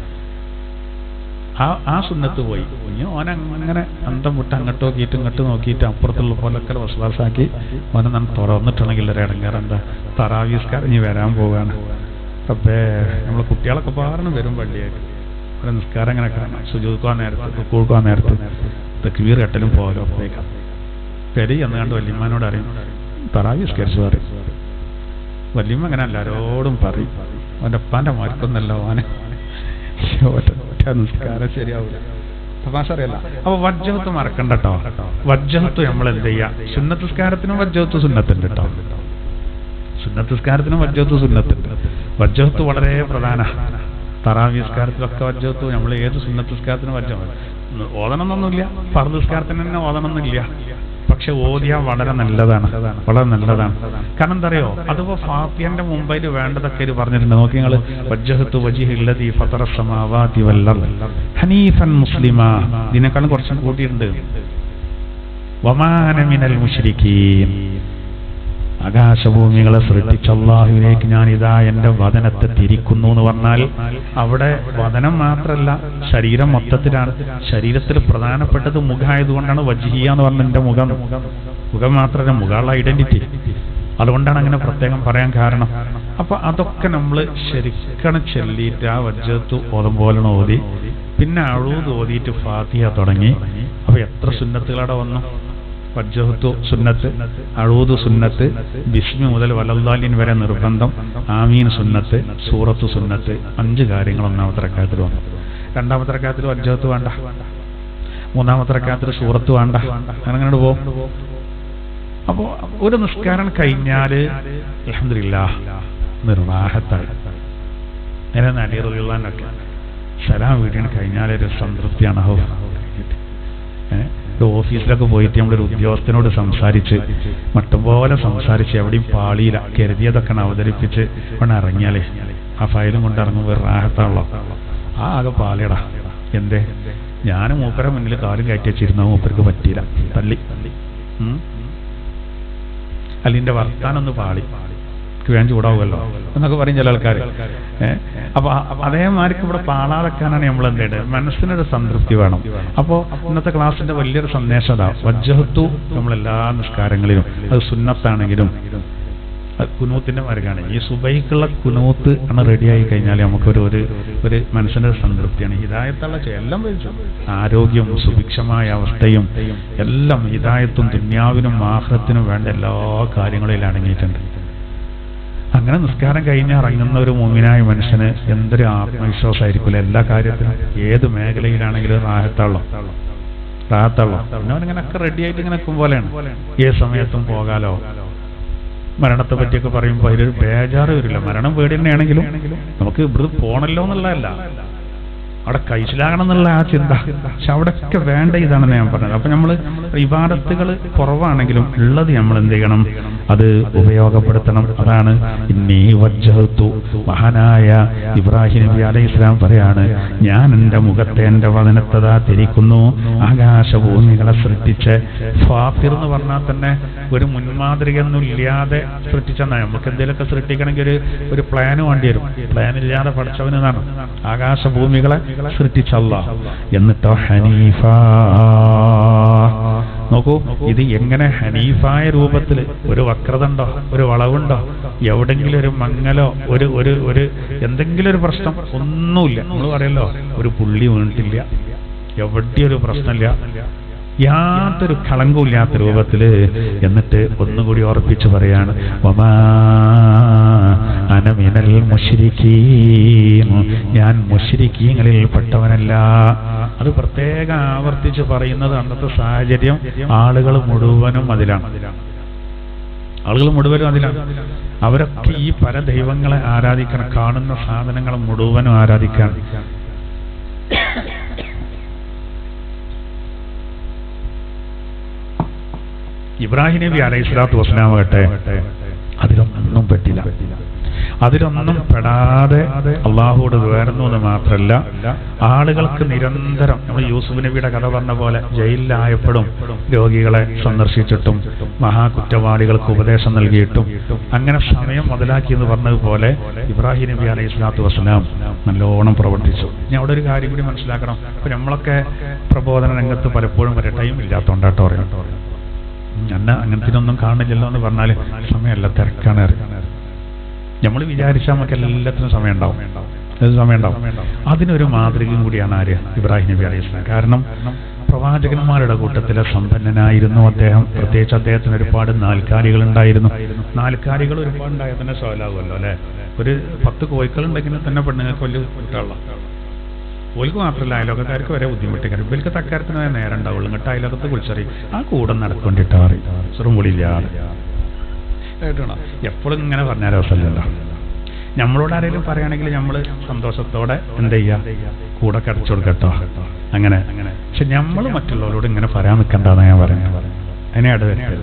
ആ സുന്നത്ത് പോയി. ഇനി ഓനങ്ങനെ അന്തം വിട്ട് അങ്ങോട്ട് നോക്കിയിട്ട് ഇങ്ങോട്ട് നോക്കിയിട്ട് അപ്പുറത്തുള്ള പോലൊക്കെ വസ്വാസാക്കി ഓനെ നമ്മൾ തുറന്നിട്ടുണ്ടെങ്കിൽ ഒരു ഇടങ്ങേറെന്താ തറാവീസ്കാർ ഇനി വരാൻ പോവുകയാണ്. അപ്പേ നമ്മളെ കുട്ടികളൊക്കെ പാറണം വരും പള്ളിയായിട്ട്. ഒരു നിസ്കാരം ഇങ്ങനെ കാണാം. സുജൂദ്ക്കാൻ നേരത്ത് കൂൾക്കാൻ നേരത്ത് തക്ബീർ കെട്ടലും പോകലോ അപ്പോഴേക്കാം പെരി എന്ന് കണ്ട് വല്യമ്മാനോട് അറിയും തറാവി നിസ്കരിച്ചു പറയും. വല്യമ്മ അങ്ങനെ എല്ലാവരോടും പറയും അവൻ്റെ അപ്പാൻ്റെ മാർക്കൊന്നല്ല ഓനെ നിസ്കാരം ശരിയാവില്ല. തമാശ അറിയല്ല. അപ്പൊ വജ്ജഹത്ത് മറക്കണ്ട കേട്ടോ. വജ്ജഹത്ത് നമ്മൾ എന്ത് ചെയ്യാം? സുന്നത്ത് നിസ്കാരത്തിനും വജ്ജഹത്ത് സുന്നത്തുണ്ട് കേട്ടോ. സുന്നത്ത് നിസ്കാരത്തിനും വജ്ജഹത്ത് സുന്നത്തുണ്ട്. വജ്ജഹത്ത് വളരെ പ്രധാന. തറാവി നിസ്കാരത്തിലൊക്കെ വജ്ജഹത്ത്. നമ്മൾ ഏത് സുന്നത്ത് നിസ്കാരത്തിനും വജ്ജഹത്ത് ഓതണമെന്നൊന്നുമില്ല, ഫർദ് നിസ്കാരത്തിന് തന്നെ ഓതണമെന്നില്ല. പക്ഷെ ഓതിയാൽ വളരെ നല്ലതാണ്, വളരെ നല്ലതാണ്. കാരണം എന്താ അറിയോ, അതിപ്പോ ഫാത്തിഹന്റെ മുമ്പിൽ വേണ്ടതൊക്കെ ഇത് പറഞ്ഞിട്ടുണ്ട്. നോക്കി നിങ്ങൾ, വജ്ജഹത്തു വജ്ഹില്ലദീ ഫതറ സമാവാതി വൽ അർദ് ഹനീഫൻ മുസ്ലിമാ, ഇതിനേക്കാളും കുറച്ചും കൂട്ടിയിട്ടുണ്ട്. വമാ അന മിനൽ മുശ്രിക്കീൻ, ആകാശഭൂമികളെ സൃഷ്ടിച്ച അല്ലാഹുവിലേക്ക് ഞാൻ ഇതാ എന്റെ വദനത്തെ തിരിക്കുന്നു എന്ന് പറഞ്ഞാൽ അവിടെ വദനം മാത്രമല്ല, ശരീരം മൊത്തത്തിലാണ്. ശരീരത്തിൽ പ്രധാനപ്പെട്ടത് മുഖമായതുകൊണ്ടാണ് വജ്ഹിയ എന്ന് പറഞ്ഞ എന്റെ മുഖം മാത്രമല്ല, മുഖമുള്ള ഐഡന്റിറ്റി. അതുകൊണ്ടാണ് അങ്ങനെ പ്രത്യേകം പറയാൻ കാരണം. അപ്പൊ അതൊക്കെ നമ്മൾ ശരിക്കണം ചൊല്ലിയിട്ട് ആ വജ്ജത്ത് ഓതം പോലെ ഓതി, പിന്നെ അഴൂത് ഓതിയിട്ട് ഫാത്തിഹ തുടങ്ങി. അപ്പൊ എത്ര സുന്നത്തുകളവിടെ വന്നു? വജ്ജഹത്തു സുന്നത്ത്, അഴൂദ് സുന്നത്ത്, ബിസ്മി മുതൽ വലല്ലാലിൻ വരെ നിർബന്ധം, ആമീൻ സുന്നത്ത്, സൂറത്ത് സുന്നത്ത്. 5 കാര്യങ്ങൾ ഒന്നാമത്തെ റക്അത്തിൽ വന്നു. രണ്ടാമത്തെ റക്അത്തിൽ വജ്ജഹത്ത് വേണ്ട, മൂന്നാമത്തെ റക്അത്തിൽ സൂറത്ത് വേണ്ട, അങ്ങനെ പോകും. അപ്പോൾ ഒരു നിസ്കാരം കഴിഞ്ഞാൽ അൽഹംദുലില്ലാഹ് നിർവാഹത്തായി. നേരെ നലിറുള്ളാനൊക്കെ സലാം വീടിന് കഴിഞ്ഞാൽ ഒരു സംതൃപ്തിയാണ്. ഓഫീസിലൊക്കെ പോയിട്ട് നമ്മളൊരു ഉദ്യോഗസ്ഥനോട് സംസാരിച്ച് മട്ടും പോലെ സംസാരിച്ച് എവിടെയും പാളിയില്ല, കരുതിയതൊക്കെ അവതരിപ്പിച്ച് ഒന്ന് ഇറങ്ങിയാലേ ആ ഫയലും കൊണ്ട് ഇറങ്ങുമ്പോൾ റാഹത്താണല്ലോ. ആ ആകെ പാളിയടാ. എന്തേ? ഞാൻ മൂപ്പരെ മുന്നിൽ കാലും കയറ്റി വെച്ചിരുന്ന മൂപ്പർക്ക് പറ്റിയില്ല, തള്ളി. അല്ലെങ്കിൽ വർത്താനൊന്ന് പാളി വേഗം ചൂടാവുമല്ലോ എന്നൊക്കെ പറയും ചില ആൾക്കാർ. അപ്പൊ അതേമാതിരിക്ക് ഇവിടെ പാളാതെക്കാനാണ് നമ്മൾ എന്ത് ചെയ്യേണ്ടത്? മനസ്സിനൊരു സംതൃപ്തി വേണം. അപ്പോൾ ഇന്നത്തെ ക്ലാസ്സിന്റെ വലിയൊരു സന്ദേശം അതാ, വജ്ജഹത്തു നമ്മളെല്ലാ നിസ്കാരങ്ങളിലും, അത് സുന്നത്താണെങ്കിലും കുനൂത്തിന്റെ മാർഗമാണ്. ഈ സുബൈക്കുള്ള കുനൂത്ത് ആണ് റെഡിയായി കഴിഞ്ഞാൽ നമുക്കൊരു ഒരു മനസ്സിന്റെ സംതൃപ്തിയാണ്. ഹിദായത്തുള്ള എല്ലാം കഴിച്ചു, ആരോഗ്യവും സുഭിക്ഷമായ അവസ്ഥയും എല്ലാം ഹിദായത്തും ദുന്യാവിനും ആഖിറത്തിനും വേണ്ട എല്ലാ കാര്യങ്ങളിലും അടങ്ങിയിട്ടുണ്ട്. അങ്ങനെ നിസ്കാരം കഴിഞ്ഞ് ഇറങ്ങുന്ന ഒരു മുഅ്മിനായ മനുഷ്യന് എന്തൊരു ആത്മവിശ്വാസമായിരിക്കില്ല എല്ലാ കാര്യത്തിലും. ഏത് മേഖലയിലാണെങ്കിലും റാഹത്തുള്ളൂ. അവനിങ്ങനെയൊക്കെ റെഡിയായിട്ട് ഇങ്ങനെ നിൽക്കും പോലെയാണ്. ഏത് സമയത്തും പോകാലോ. മരണത്തെ പറ്റിയൊക്കെ പറയുമ്പോൾ അതിലൊരു ബേജാറ് വരില്ല. മരണം പേടി തന്നെയാണെങ്കിലും നമുക്ക് ഇവിടെ പോണല്ലോ എന്നുള്ളതല്ല, അവിടെ കഴിച്ചിലാകണം എന്നുള്ള ആ ചിന്ത. പക്ഷെ അവിടെയൊക്കെ വേണ്ട ഇതാണെന്ന് ഞാൻ പറഞ്ഞത്. അപ്പൊ നമ്മൾ ഇബാദത്തുകൾ കുറവാണെങ്കിലും ഉള്ളത് നമ്മൾ എന്ത് ചെയ്യണം? അത് ഉപയോഗപ്പെടുത്തണം. അതാണ് ഇന്നീ വജ്ജഹത്തു. മഹാനായ ഇബ്രാഹിം നബി അലൈഹി ഇസ്ലാം പറയാണ്, ഞാൻ എൻ്റെ മുഖത്തെ എൻ്റെ വദനത്തതാ തിരിക്കുന്നു, ആകാശഭൂമികളെ സൃഷ്ടിച്ച്. ഫാത്തിർ എന്ന് പറഞ്ഞാൽ തന്നെ ഒരു മുൻമാതൃകയൊന്നും ഇല്ലാതെ സൃഷ്ടിച്ചെന്നാ. നമുക്ക് എന്തെങ്കിലുമൊക്കെ സൃഷ്ടിക്കണമെങ്കിൽ ഒരു പ്ലാന് വേണ്ടി വരും. പ്ലാൻ ഇല്ലാതെ പഠിച്ചവനാണ് ആകാശഭൂമികളെ സൃഷ്ടിച്ചല്ല. എന്നിട്ടോ ഹനീഫ. നോക്കൂ, ഇത് എങ്ങനെ ഹനീഫായ രൂപത്തിൽ, ഒരു വക്രത ഉണ്ടോ, ഒരു വളവുണ്ടോ, എവിടെങ്കിലും ഒരു മങ്ങലോ ഒരു ഒരു ഒരു എന്തെങ്കിലും ഒരു പ്രശ്നം ഒന്നുമില്ല. നമ്മൾ പറയല്ലോ ഒരു പുള്ളി വീണിട്ടില്ല, എവിടെയൊരു പ്രശ്നമില്ല, യാതൊരു കളങ്കമില്ലാത്ത രൂപത്തില്. എന്നിട്ട് ഒന്നുകൂടി ഓർപ്പിച്ച് പറയാണ്, വമാ അന മിനൽ മുശ്രിക്കീൻ, ഞാൻ മുശ്രിക്കീങ്ങളിൽ പെട്ടവനല്ല. അത് പ്രത്യേകം ആവർത്തിച്ച് പറയുന്നത് അന്നത്തെ സാഹചര്യം ആളുകൾ മുഴുവനും അതിലാണ്. അവരൊക്കെ ഈ പല ദൈവങ്ങളെ ആരാധിക്കണം, കാണുന്ന സാധനങ്ങൾ മുഴുവനും ആരാധിക്കാൻ. ഇബ്രാഹിം നബി അലൈഹിസ്സലാത്തു വസ്സലാം ആകട്ടെ അതിലൊന്നും പെട്ടില്ല. അതിലൊന്നും പെടാതെ അള്ളാഹുവോട് വേർന്നു എന്ന് മാത്രമല്ല, ആളുകൾക്ക് നിരന്തരം, നമ്മൾ യൂസുഫ് നബിയുടെ കഥ പറഞ്ഞ പോലെ ജയിലിലായപ്പോഴും രോഗികളെ സന്ദർശിച്ചിട്ടും മഹാകുറ്റവാളികൾക്ക് ഉപദേശം നൽകിയിട്ടും അങ്ങനെ സമയം മുതലാക്കി എന്ന് പറഞ്ഞതുപോലെ ഇബ്രാഹിം നബി അലൈഹി സ്വലാത്തു വസ്സലാം നല്ലോണം പ്രവർത്തിച്ചു. ഞാൻ അവിടെ ഒരു കാര്യം കൂടി മനസ്സിലാക്കണം. ഇപ്പൊ നമ്മളൊക്കെ പ്രബോധന രംഗത്ത് പലപ്പോഴും വരെ ടൈം ഇല്ലാത്തോണ്ടാട്ടോ പറയട്ടോ, എന്നെ അങ്ങനത്തിനൊന്നും കാണില്ലല്ലോ എന്ന് പറഞ്ഞാൽ സമയമല്ല, തിരക്കാണ്. നമ്മൾ വിചാരിച്ചാൽ നമുക്ക് എല്ലാത്തിനും സമയം ഉണ്ടാവും. അതിനൊരു മാതൃകയും കൂടിയാണ് ആര്? ഇബ്രാഹിം നബി അലൈഹി സ്വലാം. കാരണം പ്രവാചകന്മാരുടെ കൂട്ടത്തിലെ സമ്പന്നനായിരുന്നു അദ്ദേഹം. പ്രത്യേകിച്ച് അദ്ദേഹത്തിന് ഒരുപാട് നാൽക്കാലികൾ ഉണ്ടായിരുന്നു. നാൽക്കാലികൾ ഒരുപാട് ഉണ്ടായാൽ തന്നെ സ്വലാവുമല്ലോ അല്ലെ. ഒരു 10 കോഴിക്കളുണ്ടെങ്കിൽ തന്നെ പെണ്ണുങ്ങൾക്ക് വലിയ കുട്ടികള. ഓൽക്ക് മാത്രമല്ല അയലോകക്കാർക്ക് വരെ ബുദ്ധിമുട്ടിക്കാറ്. ഇവർക്ക് തക്കാരത്തിന് നേരം ഉണ്ടാവുള്ളൂ. എന്നിട്ട് അയലോകത്ത് കുളിച്ചറി ആ കൂടെ നടക്കൊണ്ടിട്ടാ പറയും ചെറുമ്പൊളിയില്ലാതെ. കേട്ടോ, എപ്പോഴും ഇങ്ങനെ പറഞ്ഞാൽ അവസരമല്ലോ. നമ്മളോട് ആരെങ്കിലും പറയുകയാണെങ്കിൽ നമ്മൾ സന്തോഷത്തോടെ എന്ത് ചെയ്യുക, കൂടെ കടച്ചു കൊടുക്കട്ടോ. അങ്ങനെ പക്ഷെ നമ്മൾ മറ്റുള്ളവരോട് ഇങ്ങനെ പറയാൻ നിൽക്കണ്ടെന്ന് ഞാൻ പറയുന്നത്. അതിനെ അടുത്ത്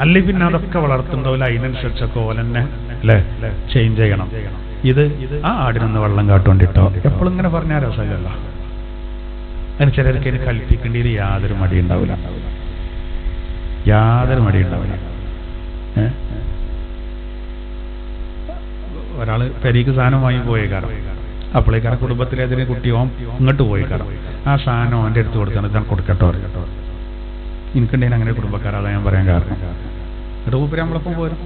അല്ലെ പിന്നെ അതൊക്കെ വളർത്തുന്നതുപോലെ അതിനനുസരിച്ചൊക്കെ ഓലെന്നെ അല്ലേ ചേഞ്ച് ചെയ്യണം. ഇത് ആ ആടിനൊന്ന് വെള്ളം കാട്ടുകൊണ്ടിട്ടോ എപ്പോഴും ഇങ്ങനെ പറഞ്ഞാൽ രസമല്ലല്ലോ. അതിന് ചിലർക്ക് അതിന് കൽപ്പിക്കേണ്ടത് യാതൊരു മടിയുണ്ടാവില്ല. ഒരാള് പെരീക്ക് സാധനം വാങ്ങി പോയേക്കാരം. അപ്പോഴേക്കാരം കുടുംബത്തിലേതിന് കുട്ടിയോ ഇങ്ങോട്ട് പോയേക്കാരം. ആ സാധനം അവൻ്റെ അടുത്ത് കൊടുത്താണ് ഇതാണ് കൊടുക്കട്ടോ. എനിക്കുണ്ടെങ്കിൽ അങ്ങനെ കുടുംബക്കാർ, അതാ ഞാൻ പറയാൻ കാരണം. എന്നിട്ട് മൂപ്പര് നമ്മളൊപ്പം പോരും.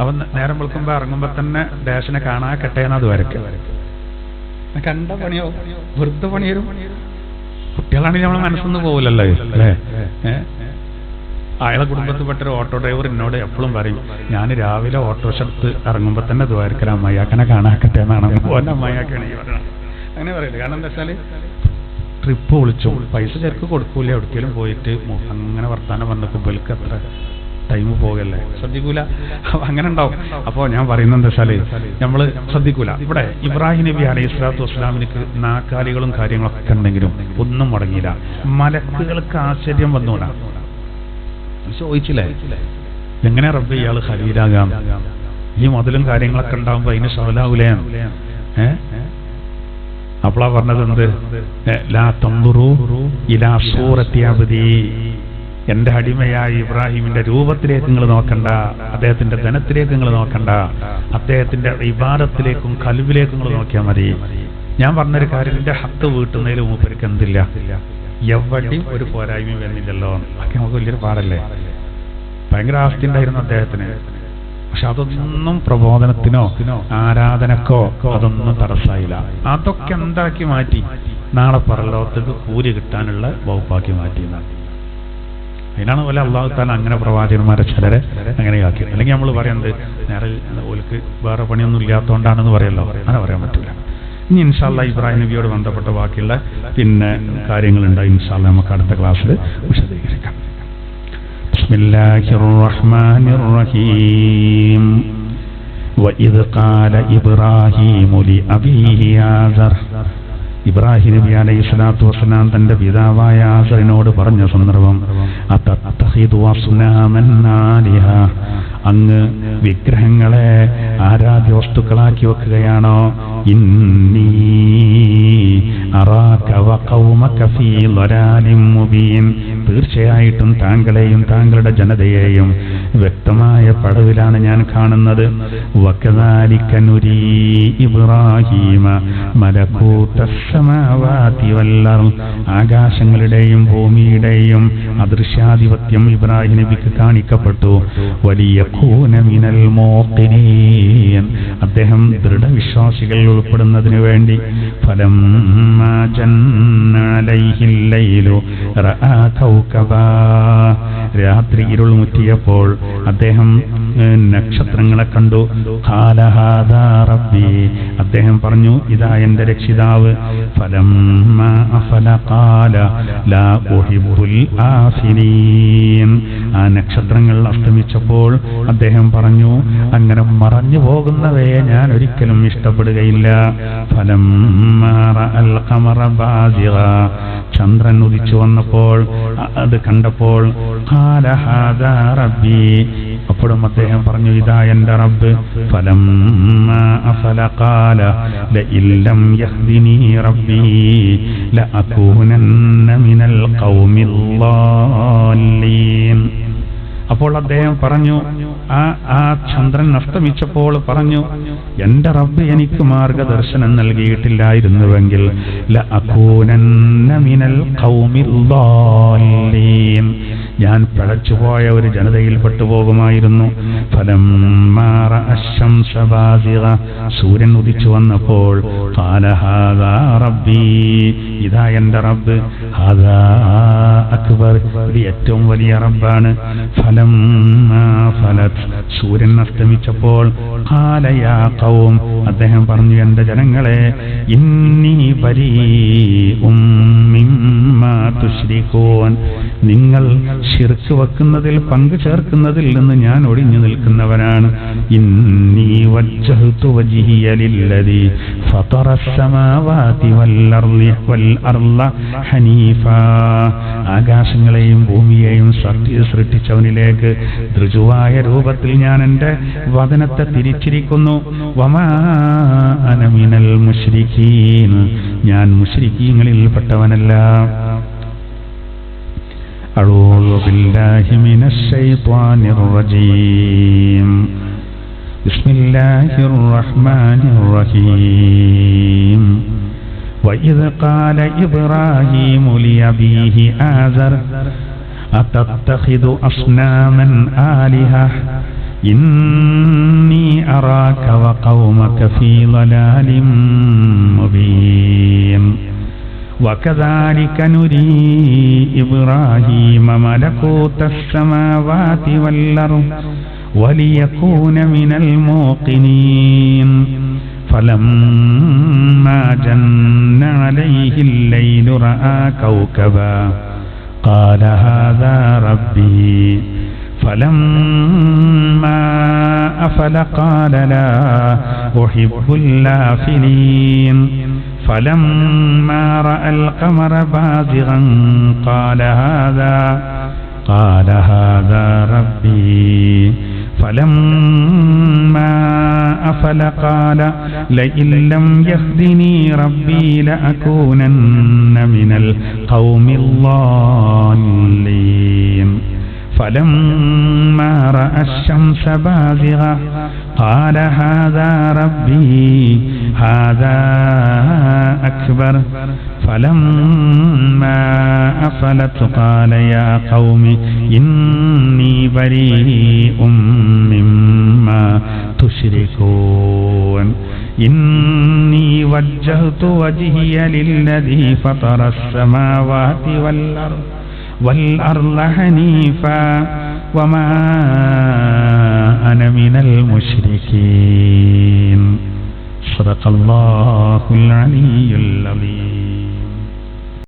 അവൻ നേരം വിളിക്കുമ്പോൾ ഇറങ്ങുമ്പോൾ തന്നെ ദേശനെ കാണാക്കട്ടേന്ന് അത് വരയ്ക്കും. കണ്ട പണിയോ വെറുതെ പണി വരും. കുട്ടികളാണെങ്കിൽ നമ്മളെ മനസ്സൊന്നും പോകില്ലല്ലോ അല്ലേ. അയാളെ കുടുംബത്തിൽപ്പെട്ടൊരു ഓട്ടോ ഡ്രൈവർ എന്നോട് എപ്പോഴും പറയും, ഞാൻ രാവിലെ ഓട്ടോറിക്ഷ എടുത്ത് ഇറങ്ങുമ്പോൾ തന്നെ ദ്വാരക്കല അമ്മയാക്കനെ കാണാക്കട്ടെ എന്നാണ്. ഓൻ്റെ അമ്മയാക്കാണ് അങ്ങനെ പറയില്ല. കാരണം എന്താ വെച്ചാൽ ട്രിപ്പ് വിളിച്ചു പൈസ ചെറുക്ക് കൊടുക്കൂല. എവിടേക്കെങ്കിലും പോയിട്ട് അങ്ങനെ വർത്താനം വന്നപ്പോൾ ബൽക്ക് അത്ര ടൈം പോകല്ലേ, ശ്രദ്ധിക്കൂല. അങ്ങനെ ഉണ്ടാവും. അപ്പോൾ ഞാൻ പറയുന്നത് എന്താ വെച്ചാൽ നമ്മൾ ശ്രദ്ധിക്കൂല. ഇവിടെ ഇബ്രാഹിം നബി അലൈഹി സ്വലാത്തു വസ്സലാമിന് നാക്കാലികളും കാര്യങ്ങളൊക്കെ ഉണ്ടെങ്കിലും ഒന്നും മുടങ്ങിയില്ല. മലക്കുകൾക്ക് ആശ്ചര്യം വന്നൂടാ. ചോദിച്ചില്ലേ എങ്ങനെ റബ്ബ് ഇയാൾ ഖലീലാകാം? ഈ മുതലും കാര്യങ്ങളൊക്കെ ഉണ്ടാകുമ്പോ അതിന് സവലാവൂലേ? അപ്പോളാ പറഞ്ഞത് എന്ത്? ലാ തൻദുറൂ ഇലാ സൂറത്തി അബ്ദി, എന്റെ അടിമയായ ഇബ്രാഹിമിന്റെ രൂപത്തിലേക്ക് നിങ്ങൾ നോക്കണ്ട, അദ്ദേഹത്തിന്റെ ധനത്തിലേക്ക് നിങ്ങൾ നോക്കണ്ട, അദ്ദേഹത്തിന്റെ ഇബാദത്തിലേക്കും ഖൽബിലേക്കും നിങ്ങൾ നോക്കിയാൽ മതി. ഞാൻ പറഞ്ഞൊരു കാര്യം, എന്റെ ഹത്ത് വീട്ടുന്നതിൽ മൂപ്പർക്ക് എന്തില്ല, എവിടെയും ഒരു പോരായ്മയും വരുന്നില്ലല്ലോ. അതൊക്കെ നമുക്ക് വലിയൊരു പാടല്ലേ. ഭയങ്കര ആസ്തി ഉണ്ടായിരുന്നു അദ്ദേഹത്തിന്. പക്ഷെ അതൊന്നും പ്രബോധനത്തിനോ ആരാധനക്കോ അതൊന്നും തടസ്സായില്ല. അതൊക്കെ എന്താക്കി മാറ്റി, നാളെ പരലോകത്തേക്ക് കൂലി കിട്ടാനുള്ള വകുപ്പാക്കി മാറ്റിയെന്നാണ്. അതിനാണ് പോലെ അള്ളാഹു താല അങ്ങനെ പ്രവാചകന്മാരെ ചിലരെ അങ്ങനെയാക്കി. അല്ലെങ്കിൽ നമ്മൾ പറയുന്നത് നേരെ ഓൽക്ക് വേറെ പണിയൊന്നും ഇല്ലാത്തതുകൊണ്ടാണെന്ന് പറയല്ലോ, അങ്ങനെ പറയാൻ പറ്റില്ല. ഇനി ഇൻഷാ അല്ലാഹ് ഇബ്രാഹിം നബിയോട് ബന്ധപ്പെട്ട ബാക്കിയുള്ള കാര്യങ്ങളുണ്ട്. ഇൻഷാ അല്ലാഹ് നമുക്ക് അടുത്ത ക്ലാസ്സിൽ വിശദീകരിക്കാം. ബിസ്മില്ലാഹിർ റഹ്മാനിർ റഹീം. വഇദ് ഖാല ഇബ്രാഹീമു ലിഅബീഹി ആസർ. ഇബ്രാഹിം നബി അലൈഹി സ്വലാത്തു വസ്സലാം തന്റെ പിതാവായ ആസറിനോട് പറഞ്ഞ സന്ദർഭം, അതത്തഖിദു അസ്നാമൻ ആലിഹ, അങ്ങ് വിഗ്രഹങ്ങളെ ആരാധ്യ വസ്തുക്കളാക്കി വെക്കുകയാണോ? ഇന്നി അറാക വഖൗമക ഫീ ളലാലിൻ മുബീൻ, തീർച്ചയായിട്ടും താങ്കളെയും താങ്കളുടെ ജനതയെയും വ്യക്തമായ പടവിലാണ് ഞാൻ കാണുന്നത്. വകദാലിക നുരീ ഇബ്രാഹീമ മലകൂതസ് സമാവാതി വൽ അർള്, ആകാശങ്ങളുടെയും ഭൂമിയുടെയും അദൃശ്യാധിപത്യം ഇബ്രാഹിം നബിക്ക് കാണിക്കപ്പെട്ടു. വലിയകൂന മിനൽ മൂഖിനീൻ, അദ്ദേഹം ദൃഢവിശ്വാസികൾ ഉൾപ്പെടുന്നതിനു വേണ്ടി. ഫലമ്മാ ജന്ന അലൈഹിൽ ലൈലു റആ കൗകബാ, രാത്രി ഇരുൾ മുറ്റിയപ്പോൾ അദ്ദേഹം നക്ഷത്രങ്ങളെ കണ്ടു. ഖാല ഹാദാ റബ്ബി, അദ്ദേഹം പറഞ്ഞു ഇതാ എന്റെ രക്ഷിതാവ്. ഫലമ്മാ അഫല ഖാല ലാ ഉഹിബ്ബുൽ ആഫിലീൻ, ആ നക്ഷത്രങ്ങൾ അസ്തമിച്ചപ്പോൾ അദ്ദേഹം പറഞ്ഞു അങ്ങനെ മറഞ്ഞു പോകുന്നവയെ ഞാൻ ഒരിക്കലും ഇഷ്ടപ്പെടുകയില്ല. ഫലമ്മാ റഅൽ ഖമറ ബാസിഗ, ചന്ദ്രൻ ഉദിച്ചു വന്നപ്പോൾ അത് കണ്ടപ്പോൾ ഖാല ഹാദാ റബ്ബി, അപ്പോഴും അദ്ദേഹം പറഞ്ഞു ഇതാ എന്റെ റബ്ബ്. ഫലമ്മാ അഫല ഖാല ലഇൻ ലം യഹ്ദിനി റബ്ബി ലഅകൂനന്ന മിനൽ ഖൗമിൽ ളാല്ലീൻ, അപ്പോൾ അദ്ദേഹം പറഞ്ഞു, ആ ചന്ദ്രൻ അസ്തമിച്ചപ്പോൾ പറഞ്ഞു എന്റെ റബ്ബ് എനിക്ക് മാർഗദർശനം നൽകിയിട്ടില്ലായിരുന്നുവെങ്കിൽ ലഅകൂനന്ന മിനൽ ഖൗമിൽ ളാല്ലീൻ, ഞാൻ പിഴച്ചുപോയ ഒരു ജനതയിൽ പെട്ടുപോകുമായിരുന്നു. ഫലമ്മാ റഅ അശ്ശംസ ബാസിഗ, സൂര്യൻ ഉദിച്ചു വന്നപ്പോൾ ഖാല ഹാദാ റബ്ബി, ഇതാ എന്റെ റബ്ബ്. ഹാദാ അക്ബർ, ഇത് ഏറ്റവും വലിയ റബ്ബാണ്. ഫലമ്മാ ഫലത്, സൂര്യൻ അസ്തമിച്ചപ്പോൾ ഖാല യാ ഖൗം, അദ്ദേഹം പറഞ്ഞു എന്റെ ജനങ്ങളെ, ഇന്നി ബരീഉം മിമ്മാ തുശ്രികൂൻ, നിങ്ങൾ ശിർക്ക് വെക്കുന്നതിൽ പങ്കു ചേർക്കുന്നതിൽ നിന്ന് ഞാൻ ഒഴിഞ്ഞു നിൽക്കുന്നവനാണ്. ഇന്നി വജ്ജഹ്തു വജ്ഹിയ ലില്ലദീ ഫതറസ് സമാവാതി വൽ അർള ഹനീഫാ, ആകാശങ്ങളെയും ഭൂമിയെയും സൃഷ്ടിച്ചവനിലേക്ക് ഋജുവായ രൂപത്തിൽ ഞാൻ എന്റെ വദനത്തെ തിരിച്ചിരിക്കുന്നു. വമാ അന മിനൽ മുശ്രികീൻ, ഞാൻ മുശ്രിക്കീങ്ങളിൽ പെട്ടവനല്ല. أعوذ بالله من الشيطان الرجيم. بسم الله الرحمن الرحيم. وإذ قال إبراهيم لأبيه آزر أتتخذ أصناما آلهة إني أراك وقومك في ضلال مبين. وكذلك نري إبراهيم ملكوت السماوات والأرض وليكون من الموقنين. فلما جن عليه الليل رأى كوكبا قال هذا ربي. فلما أفل قال لا أحب الآفلين. فلما رأى القمر بازغا قال هذا ربي. فلما أفل قال لئن لم يهدني ربي لأكونن من القوم الضالين. فلما رأى الشمس بازغة قال هذا ربي هذا أكبر فلما أفلت قال يا قوم إني بريء مما تشركون إني وجهت وجهي للذي فطر السماوات والأرض حنيفا وما أنا من المشركين. صدق الله العلي العظيم.